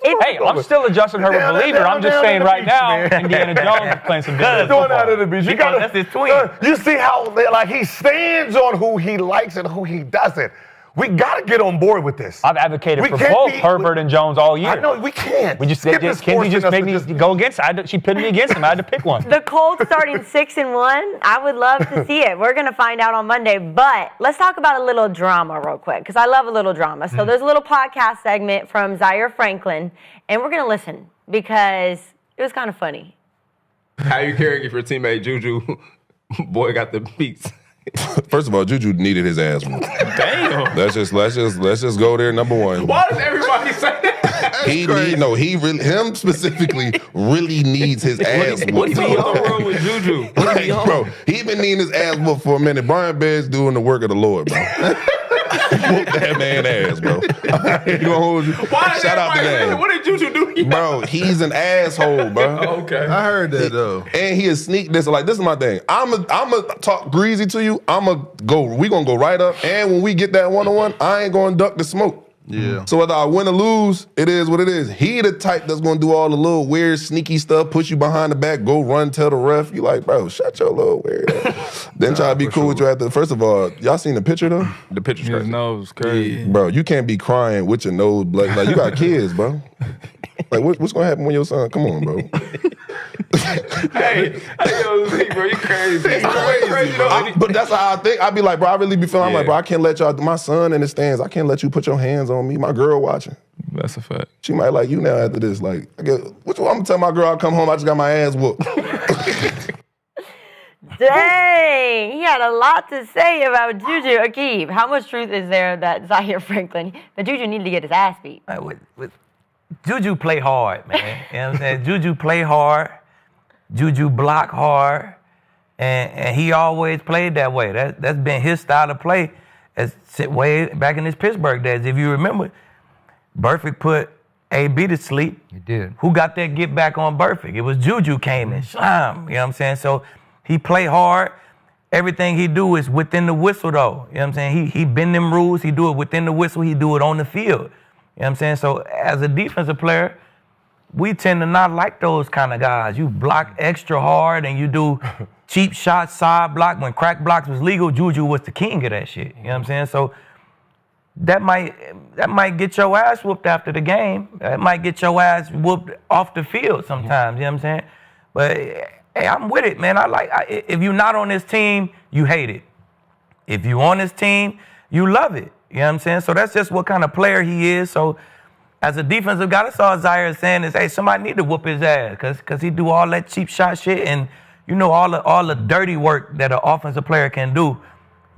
Hey, I'm still a Justin Herbert believer. I'm just saying right now, Indiana Jones is playing some good going out of the beach. That's his tweet. You see how he stands on who he likes and who he doesn't. We got to get on board with this. I've advocated for both Herbert and Jones all year. I know, we can't. We Kinsey just made me go against it. She pitted me against him. I had to pick one. The Colts starting 6-1. I would love to see it. We're going to find out on Monday. But let's talk about a little drama real quick, because I love a little drama. So there's a little podcast segment from Zaire Franklin, and we're going to listen because it was kind of funny. How you caring if your teammate Juju, boy, got the beats? First of all, Juju needed his ass whooped. Damn. Let's just go there. Number one. Why does everybody say that? Him specifically really needs his ass whooped. What's wrong with Juju? Bro, he been needing his ass whooped for a minute. Brian Bed's doing the work of the Lord, bro. Whoop that man ass, bro. Shout out to that. What did Juju do? Bro, he's an asshole, bro. Okay. I heard that though. And he is sneak this. Like, this is my thing. I'm a talk greasy to you. We gonna go right up. And when we get that one-on-one, I ain't gonna duck the smoke. Yeah. So whether I win or lose, it is what it is. He the type that's gonna do all the little weird, sneaky stuff, push you behind the back, go run, tell the ref. You like, bro, shut your little weird ass. Then try to be cool with you after. First of all, y'all seen the picture though? The picture's crazy. His nose crazy. Bro, you can't be crying with your nose blood. Like, you got kids, bro. Like, what's gonna happen when your son? Come on, bro. Hey, bro, you crazy. But that's how I think. I be like, bro, I really be feeling. I'm like, bro, I can't let y'all. My son in the stands. I can't let you put your hands on me. My girl watching. That's a fact. She might like you now after this. Like, I'm gonna tell my girl I come home. I just got my ass whooped. Dang, he had a lot to say about Juju. Aqib, how much truth is there that Zaire Franklin, that Juju needed to get his ass beat? Juju play hard, man. You know what I'm saying? Juju play hard. Juju block hard. And he always played that way. That's been his style of play way back in his Pittsburgh days. If you remember, Burfict put AB to sleep. He did. Who got that get back on Burfict? It was Juju came in. Slam. You know what I'm saying? So he play hard. Everything he do is within the whistle, though. You know what I'm saying? He bend them rules. He do it within the whistle. He do it on the field. You know what I'm saying? So as a defensive player, we tend to not like those kind of guys. You block extra hard and you do cheap shots, side block. When crack blocks was legal, Juju was the king of that shit. You know what I'm saying? So that might get your ass whooped after the game. That might get your ass whooped off the field sometimes. You know what I'm saying? But hey, I'm with it, man. If you're not on this team, you hate it. If you on this team, you love it. You know what I'm saying? So that's just what kind of player he is. So as a defensive guy, that's all Zaire is saying is, hey, somebody need to whoop his ass because he do all that cheap shot shit and, you know, all the dirty work that an offensive player can do,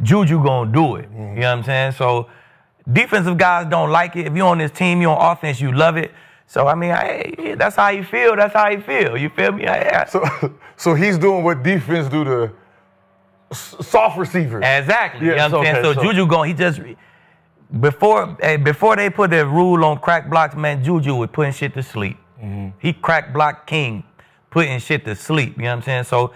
Juju gonna do it. You know what I'm saying? So defensive guys don't like it. If you're on this team, you're on offense, you love it. So, I mean, hey, that's how you feel. That's how you feel. You feel me? So he's doing what defense do to soft receivers. Exactly. Yeah, you know what I'm saying? So Juju before they put their rule on crack blocks, man, Juju was putting shit to sleep. Mm-hmm. He crack block king, putting shit to sleep. You know what I'm saying? So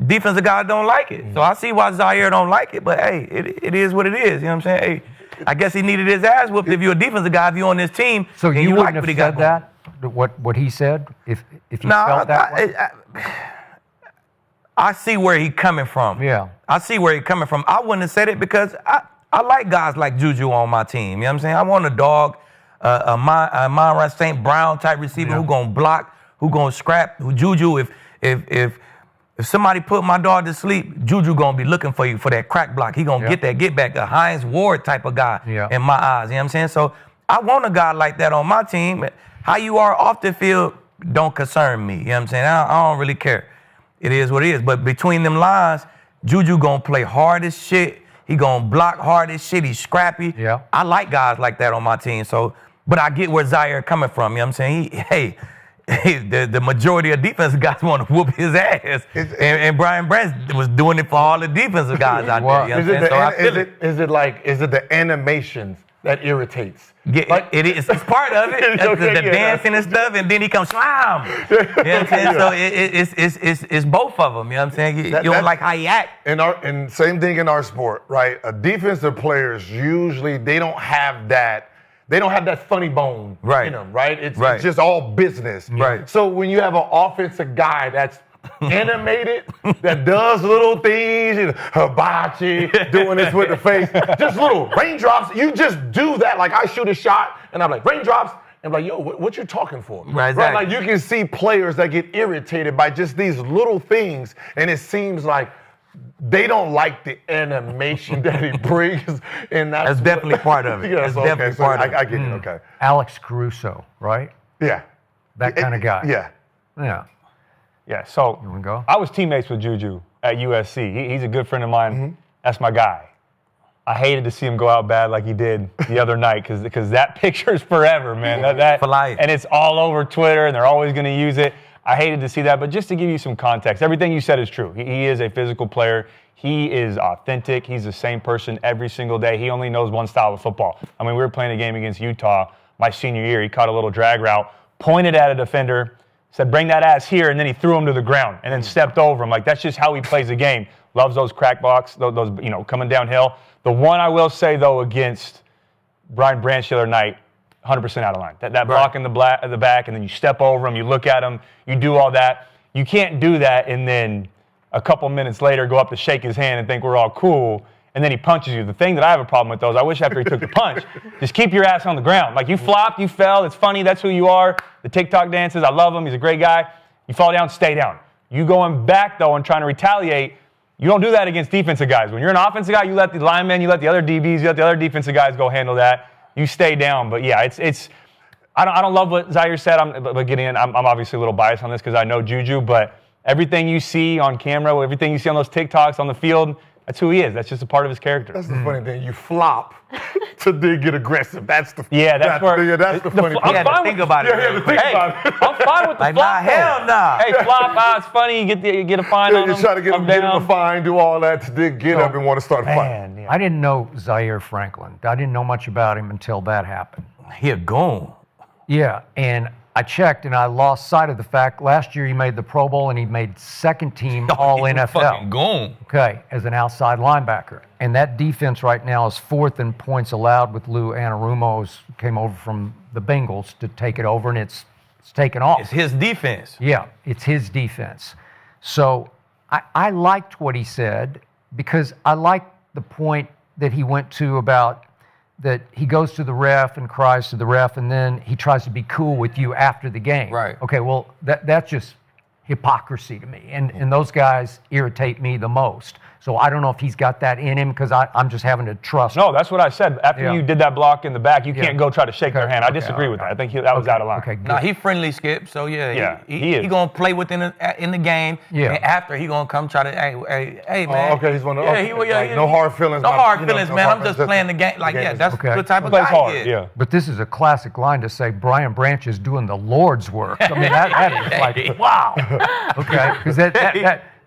defensive guys don't like it. Mm-hmm. So I see why Zaire don't like it, but hey, it is what it is. You know what I'm saying? Hey, I guess he needed his ass whooped if you're a defensive guy, if you're on this team. So you wouldn't like have what he said got that? What he said? If you felt that way? I see where he coming from. Yeah. I see where he coming from. I wouldn't have said it because I like guys like Juju on my team. You know what I'm saying? I want a dog, a Monra St. Brown type receiver who gonna block, who gonna scrap. Who Juju, if somebody put my dog to sleep, Juju gonna be looking for you for that crack block. He gonna get that get back, a Hines Ward type of guy in my eyes. You know what I'm saying? So I want a guy like that on my team. How you are off the field don't concern me. You know what I'm saying? I don't really care. It is what it is. But between them lines, Juju gonna play hard as shit. He gonna block hard as shit. He's scrappy. Yeah. I like guys like that on my team. So, but I get where Zaire coming from. You know what I'm saying? the majority of defensive guys want to whoop his ass, and Brian Branch was doing it for all the defensive guys out there. You know is it the animations that irritates? Yeah, like, it's part of it. The dancing and stuff, and then he comes slam. You know what I'm saying? So it's both of them. You know what I'm saying? You don't like how he act. And same thing in our sport, right? Defensive players usually they don't have that. They don't have that funny bone in them, right? It's just all business. Right. So when you have an offensive guy that's animated, that does little things, hibachi, doing this with the face, just little raindrops. You just do that. Like I shoot a shot, and I'm like, raindrops. And I'm like, yo, what you talking for? Right, exactly. Like you can see players that get irritated by just these little things, and it seems like they don't like the animation that he brings, and that's definitely part of it. That's definitely part of it. I get it. Okay. Alex Caruso, right? Yeah. That kind of guy. Yeah. Yeah. Yeah. So You want to go? I was teammates with Juju at USC. He's a good friend of mine. Mm-hmm. That's my guy. I hated to see him go out bad like he did the other night because that picture is forever, man. That for life. And it's all over Twitter, and they're always going to use it. I hated to see that, but just to give you some context, everything you said is true. He is a physical player. He is authentic. He's the same person every single day. He only knows one style of football. I mean, we were playing a game against Utah my senior year. He caught a little drag route, pointed at a defender, said, bring that ass here, and then he threw him to the ground and then stepped over him. Like, that's just how he plays the game. Loves those crack blocks, those coming downhill. The one I will say, though, against Brian Branch the other night, 100% out of line. That block in the back, and then you step over him, you look at him, you do all that. You can't do that and then a couple minutes later go up to shake his hand and think we're all cool, and then he punches you. The thing that I have a problem with, though, is I wish after he took the punch, just keep your ass on the ground. Like, you flopped, you fell, it's funny, that's who you are. The TikTok dances, I love him, he's a great guy. You fall down, stay down. You going back, though, and trying to retaliate, you don't do that against defensive guys. When you're an offensive guy, you let the linemen, you let the other DBs, you let the other defensive guys go handle that. You stay down. But yeah, it's I don't love what Zaire said. But getting in, I'm obviously a little biased on this because I know Juju, but everything you see on camera, everything you see on those TikToks on the field, that's who he is. That's just a part of his character. That's the funny thing. You flop to then get aggressive. That's the funny thing. I'm fine with the flop. Hell nah. Hey, flop, it's funny. You get a fine on him. You try to get him a fine, do all that to then get up and want to start a fight. Yeah. I didn't know Zaire Franklin. I didn't know much about him until that happened. He a goon. Yeah, and I checked and I lost sight of the fact last year he made the Pro Bowl and he made second team All NFL. Fucking goon. Okay, as an outside linebacker. And that defense right now is fourth in points allowed with Lou Anarumo, who came over from the Bengals to take it over, and it's taken off. It's his defense. Yeah, it's his defense. So I liked what he said because I liked the point that he went to about that he goes to the ref and cries to the ref, and then he tries to be cool with you after the game. Right. Okay, well, that's just hypocrisy to me. And those guys irritate me the most. So I don't know if he's got that in him because I'm just having to trust. No, that's what I said. After you did that block in the back, you can't go try to shake their hand. I disagree with that. I think that was out of line. Okay, good. Nah, he friendly, Skip. So yeah, he is. He gonna play in the game. Yeah. And after he gonna come try to hey man. Okay, he's one of those. no hard feelings. No hard feelings, man. I'm just playing the game. Like that's the type of plays guy hard. he is. Yeah. But this is a classic line to say Brian Branch is doing the Lord's work. I mean, that is like, wow. Okay, because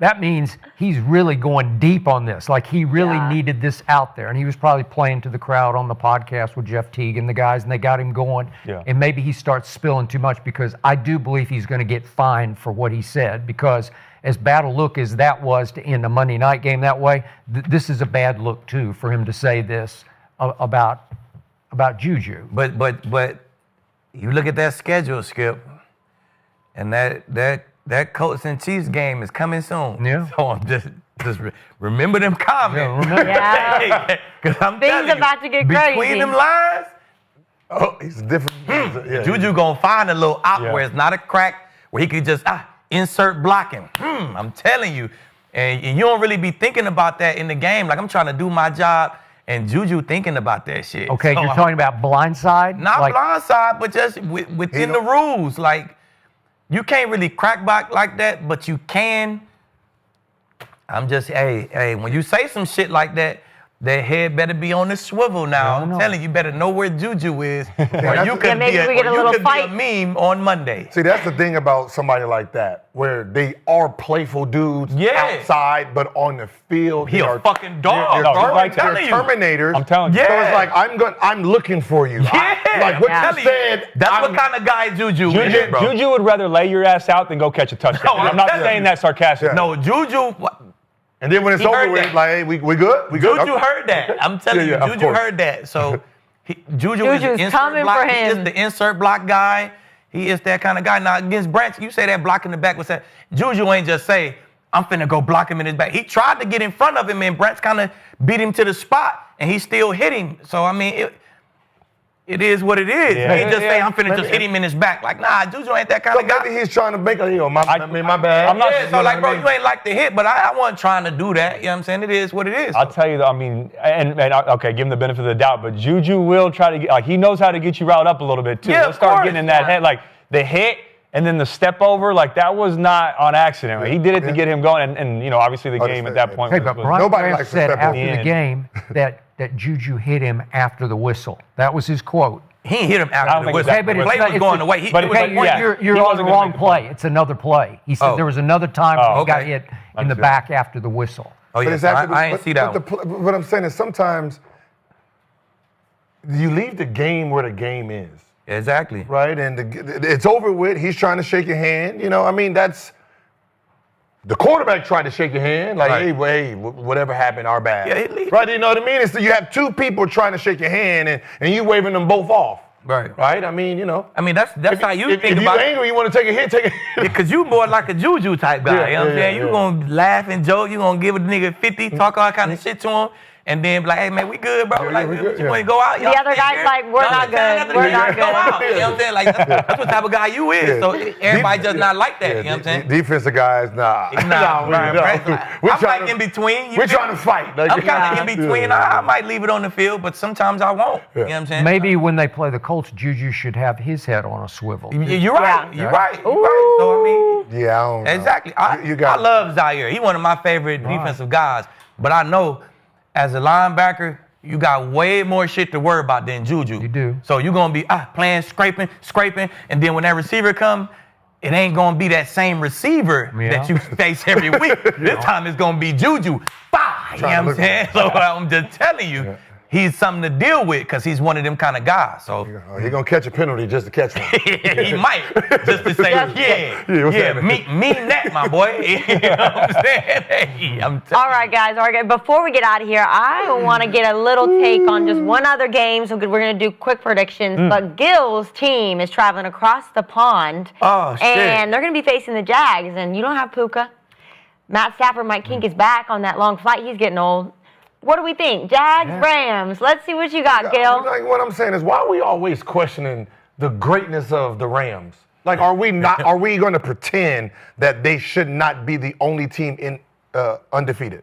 that means he's really going deep on this. Like, he really needed this out there. And he was probably playing to the crowd on the podcast with Jeff Teague and the guys, and they got him going. Yeah. And maybe he starts spilling too much because I do believe he's going to get fined for what he said, because as bad a look as that was to end a Monday night game that way, this is a bad look, too, for him to say this about Juju. But you look at that schedule, Skip, and that Colts and Chiefs game is coming soon. Yeah. So I'm just remember them comments. Yeah. Because I'm Things telling you, about to get crazy. between them lines, He's different. Juju gonna find a little out where it's not a crack where he could just insert blocking. I'm telling you, and you don't really be thinking about that in the game. Like, I'm trying to do my job, and Juju thinking about that shit. Okay, So you're talking about blindside? not like, blindside, but just within the rules. Like, you can't really crack back like that, but you can. I'm just, hey, when you say some shit like that, Their head better be on the swivel now. I'm telling you, better know where Juju is, or you could maybe we get a little fight. Be a meme on Monday. See, that's the thing about somebody like that, where they are playful dudes outside, but on the field, he a fucking dog. They're Terminators. I'm telling you. So it's like I'm looking for you. Yeah. Like what you said. That's what kind of guy Juju is, bro. Juju would rather lay your ass out than go catch a touchdown. No, I'm not saying that sarcastically. No, Juju. And then when it's over with, like, hey, we good? We good? Juju heard that. I'm telling you, Juju heard that. So Juju is the insert block. He is the insert block guy. He is that kind of guy. Now, against Branch, you say that block in the back was that. Juju ain't just say, I'm finna go block him in his back. He tried to get in front of him, and Branch kind of beat him to the spot, and he still hit him. So, I mean, it is what it is. Yeah. He just say, I'm finna just hit him in his back. Like, nah, Juju ain't that kind of guy. Maybe he's trying to make a, my bad. I'm not, so, like, bro, you ain't like the hit, but I wasn't trying to do that. You know what I'm saying? It is what it is. I'll tell you, though, I mean, and okay, give him the benefit of the doubt, but Juju will try to get, like, he knows how to get you riled up a little bit, too. Yeah, He'll start getting in that head. Like, the hit and then the step over, like, that was not on accident. Like, he did it to get him going, and you know, obviously the game at that point Hey, was... but Brian nobody Grant likes to said step after over. the game that Juju hit him after the whistle. That was his quote. He ain't hit him I don't after the think whistle. it's The play was going away. but You're on the wrong play. It's another play. He said there was another time when he got hit in the back after the whistle. Oh, yeah, I ain't see that one. What I'm saying is sometimes you leave the game where the game is. Exactly. Right? And it's over with. He's trying to shake your hand. You know, I mean, that's... The quarterback tried to shake your hand, like, hey, whatever happened, our bad. Yeah, right? You know what I mean? It's, you have two people trying to shake your hand, and you waving them both off. Right. Right? I mean, you know. I mean, that's how you think if about it. If you're angry, you want to take a hit, take a hit. Because you more like a Juju type guy. You know what I'm saying? You going to laugh and joke. You going to give a nigga 50, talk all kind of shit to him. And then be like, hey, man, we good, bro. Like, you want to go out? The other guy's like, we're not good. We're not good. Go out. You know what I'm saying? Like, that's what type of guy you is. So everybody just not like that. You know what I'm saying? Defensive guys, nah. I'm like in between. We're trying to fight. I'm kind of in between. I might leave it on the field, but sometimes I won't. You know what I'm saying? Maybe when they play the Colts, Juju should have his head on a swivel. You're right. You're right. So, I mean, yeah, I don't know. Exactly. I love Zaire. He's one of my favorite defensive guys. But I know as a linebacker, you got way more shit to worry about than Juju. You do. So you're going to be playing, scraping, and then when that receiver come, it ain't going to be that same receiver that you face every week. This time it's going to be Juju. Bah! You know what I'm saying? So I'm just telling you. He's something to deal with because he's one of them kind of guys. So he's gonna catch a penalty just to catch one. He might just to say, mean that, my boy. You know what I'm saying? Hey, all right, guys. All right, before we get out of here, I want to get a little take on just one other game. So we're gonna do quick predictions. But Gil's team is traveling across the pond, and they're gonna be facing the Jags. And you don't have Puka. Matt Stafford might kink his back on that long flight. He's getting old. What do we think? Jags, Rams. Let's see what you got, Gil. Like, what I'm saying is, why are we always questioning the greatness of the Rams? Like, are we going to pretend that they should not be the only team in undefeated?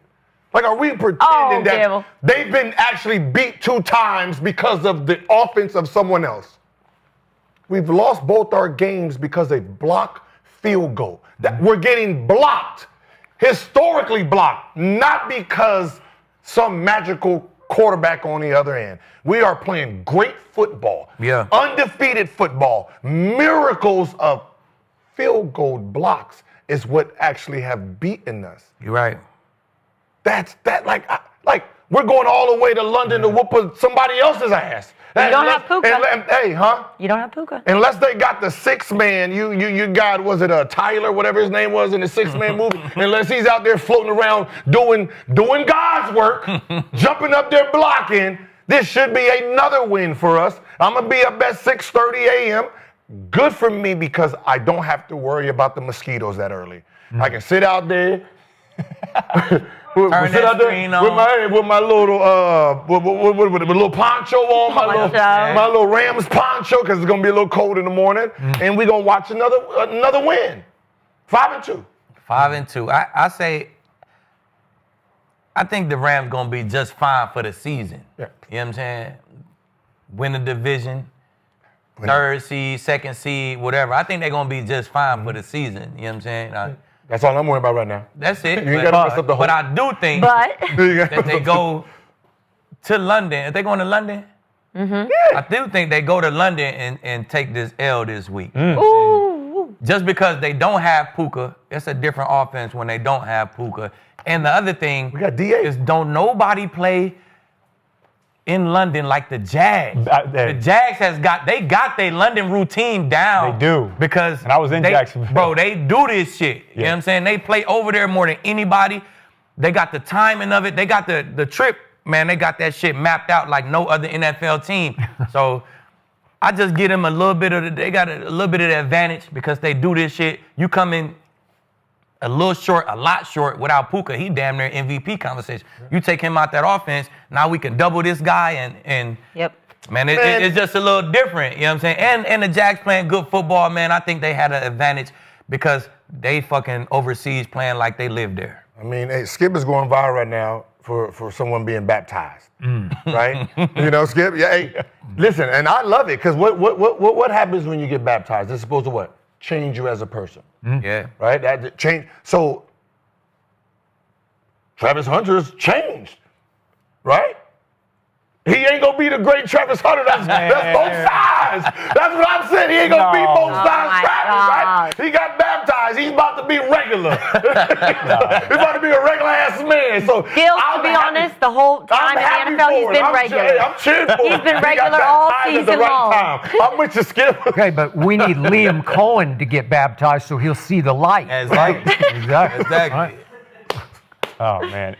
Like, are we pretending that they've been actually beat 2 times because of the offense of someone else? We've lost both our games because they block field goal. That we're getting blocked, historically blocked, not because some magical quarterback on the other end. We are playing great football. Undefeated football. Miracles of field goal blocks is what actually have beaten us. You're right. Like we're going all the way to London to whoop somebody else's ass. You don't have Puka. Hey, huh? You don't have Puka. Unless they got the 6th man, you got, was it Tyler, whatever his name was in the 6th man movie? Unless he's out there floating around doing God's work, jumping up there blocking, this should be another win for us. I'm going to be up at 6:30 a.m. Good for me because I don't have to worry about the mosquitoes that early. I can sit out there. Sit out there with my little with a little poncho on, my little Rams poncho because it's gonna be a little cold in the morning, and we're gonna watch another win. 5-2. 5-2. I say I think the Rams gonna be just fine for the season. You know what I'm saying? Win the division, 3rd seed, 2nd seed, whatever. I think they're gonna be just fine for the season. You know what I'm saying? That's all I'm worried about right now. That's it. You ain't got to mess up the whole. But I do think that they go to London, if they going to London, I do think they go to London and take this L this week. Ooh. Just because they don't have Puka, it's a different offense when they don't have Puka. And the other thing We got DA. is don't nobody play in London like the Jags. The Jags got their London routine down. They do. Because And I was in Jacksonville. Bro, they do this shit. You know what I'm saying? They play over there more than anybody. They got the timing of it. They got the trip, man, they got that shit mapped out like no other NFL team. So I just give them a little bit of they got a little bit of the advantage because they do this shit. You come in a lot short without Puka. He damn near MVP conversation. You take him out that offense, now we can double this guy and Yep. man, it's just a little different. You know what I'm saying? And the Jags playing good football, man. I think they had an advantage because they fucking overseas playing like they live there. I mean, hey, Skip is going viral right now for someone being baptized, right? You know, Skip. Yeah. Hey, listen, and I love it because what happens when you get baptized? It's supposed to what? Change you as a person. Yeah. Right? That change. So Travis Hunter's changed, right? He ain't gonna be the great Travis Hunter. That's both sides. That's what I'm saying. He ain't gonna be both sides Travis, right? He got baptized. He's about to be regular. He's about to be a regular ass man. So Gil, to be honest, the whole time in the NFL, he's been regular. I'm cheering for him. He's been regular all season long. I'm with you, Skip. Okay, but we need Liam Cohen to get baptized so he'll see the light. Exactly. Exactly. Exactly. Oh, man.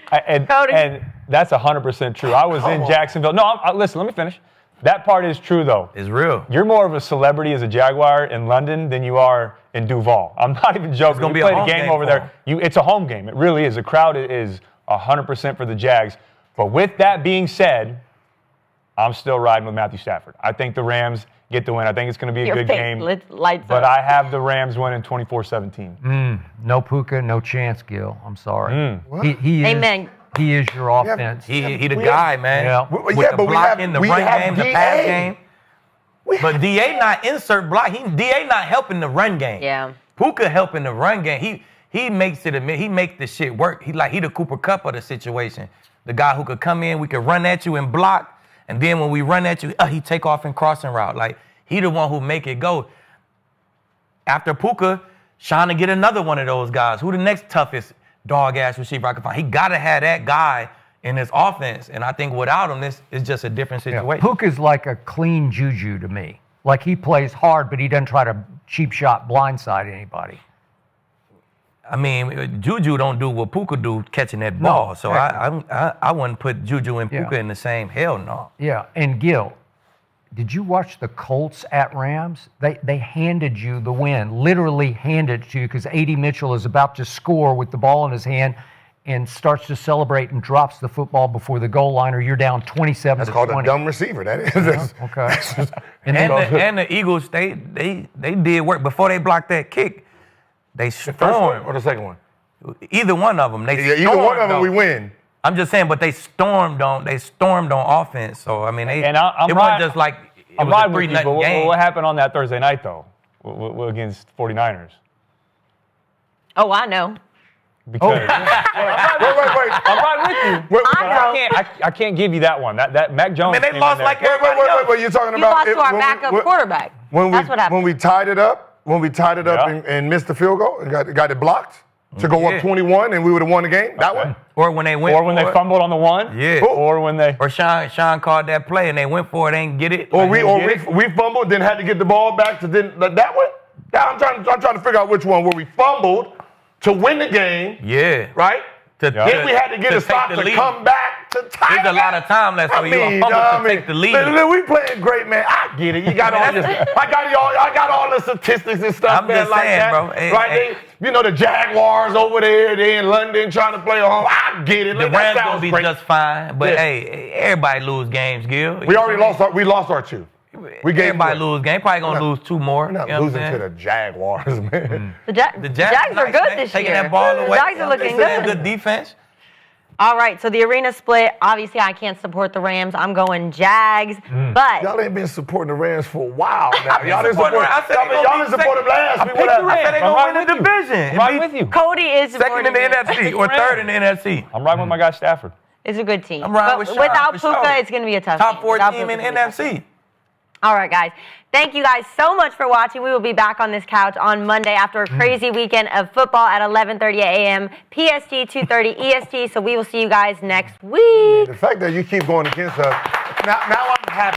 Cody. And that's 100% true. I was in Jacksonville. No, listen, let me finish. That part is true, though. It's real. You're more of a celebrity as a Jaguar in London than you are in Duval. I'm not even joking. It's gonna be you a played home a game game over for there. It's a home game. It really is. The crowd is 100% for the Jags. But with that being said, I'm still riding with Matthew Stafford. I think the Rams get the win. I think it's going to be a good game. But I have the Rams winning 24-17. No Puka, no chance, Gil. I'm sorry. He Amen. He is your offense. He the guy, man. Yeah. With the blocking, the run game, the pass game. But DA not insert block. DA not helping the run game. Yeah. Puka helping the run game. He makes it he makes the shit work. He the Cooper Kupp of the situation. The guy who could come in, we could run at you and block. And then when we run at you, he take off and crossing route. Like, he the one who make it go. After Puka, trying to get another one of those guys. Who the next toughest dog-ass receiver I can find? He got to have that guy in his offense. And I think without him, this is just a different situation. Puka's like a clean Juju to me. Like, he plays hard, but he doesn't try to cheap shot blindside anybody. I mean, Juju don't do what Puka do catching that ball. So I wouldn't put Juju and Puka in the same. Hell no. Yeah, and Gil, did you watch the Colts at Rams? They handed you the win, literally handed it to you because A.D. Mitchell is about to score with the ball in his hand and starts to celebrate and drops the football before the goal line or you're down 27-20. That's called a dumb receiver. That is. Okay. And the Eagles, they did work. Before they blocked that kick, they stormed. The first one or the second one? Either one of them. Either one of them, we win. I'm just saying, but they stormed on offense. So I mean, it wasn't just like it was a 3-0 game. What happened on that Thursday night though, against 49ers? Oh, I know. Because wait. I'm right with you. I can't give you that one. That Mac Jones. Man, they lost like everybody else. Wait. You're talking You about lost to our backup quarterback. That's what happened. When we tied it up. And missed the field goal and got it blocked to go up 21 and we would have won the game. That one. Or when they went. Or when they fumbled on the one. Yeah. Or when they. Or Sean called that play and they went for it, they didn't get it. Or we fumbled, then had to get the ball back to then that one. I'm trying to figure out which one where we fumbled to win the game. Yeah. Right. Then we had to get a stop to come back to tie. There's a lot of time left, so you fumble to take the lead. We playing great, man. I get it. You got all this. I got all the statistics and stuff. I'm just saying, that, bro. Right? The Jaguars over there, they in London trying to play at home. I get it. The Rams gonna be just fine, but hey, everybody lose games, Gil. We already lost our two. Everybody lose game. Probably gonna lose two more. We're not losing to the Jaguars, man. The Jags are good this year. Taking that ball away. The Jags are looking good. Good defense. All right, so the arena split. Obviously, I can't support the Rams. I'm going Jags, but y'all ain't been supporting the Rams for a while now. Y'all didn't support them last week. I said they gonna win the division. I'm right with you. Cody is second in the NFC or third in the NFC. I'm right with my guy Stafford. It's a good team. I'm riding But with without Sean, for Puka, sure. it's going to be a tough Top game. 4 Without team Puka, in it's gonna be a tough game. NFC. All right, guys. Thank you guys so much for watching. We will be back on this couch on Monday after a crazy weekend of football at 11:30 a.m. PST, 2:30 EST. So we will see you guys next week. The fact that you keep going against us, now I'm happy.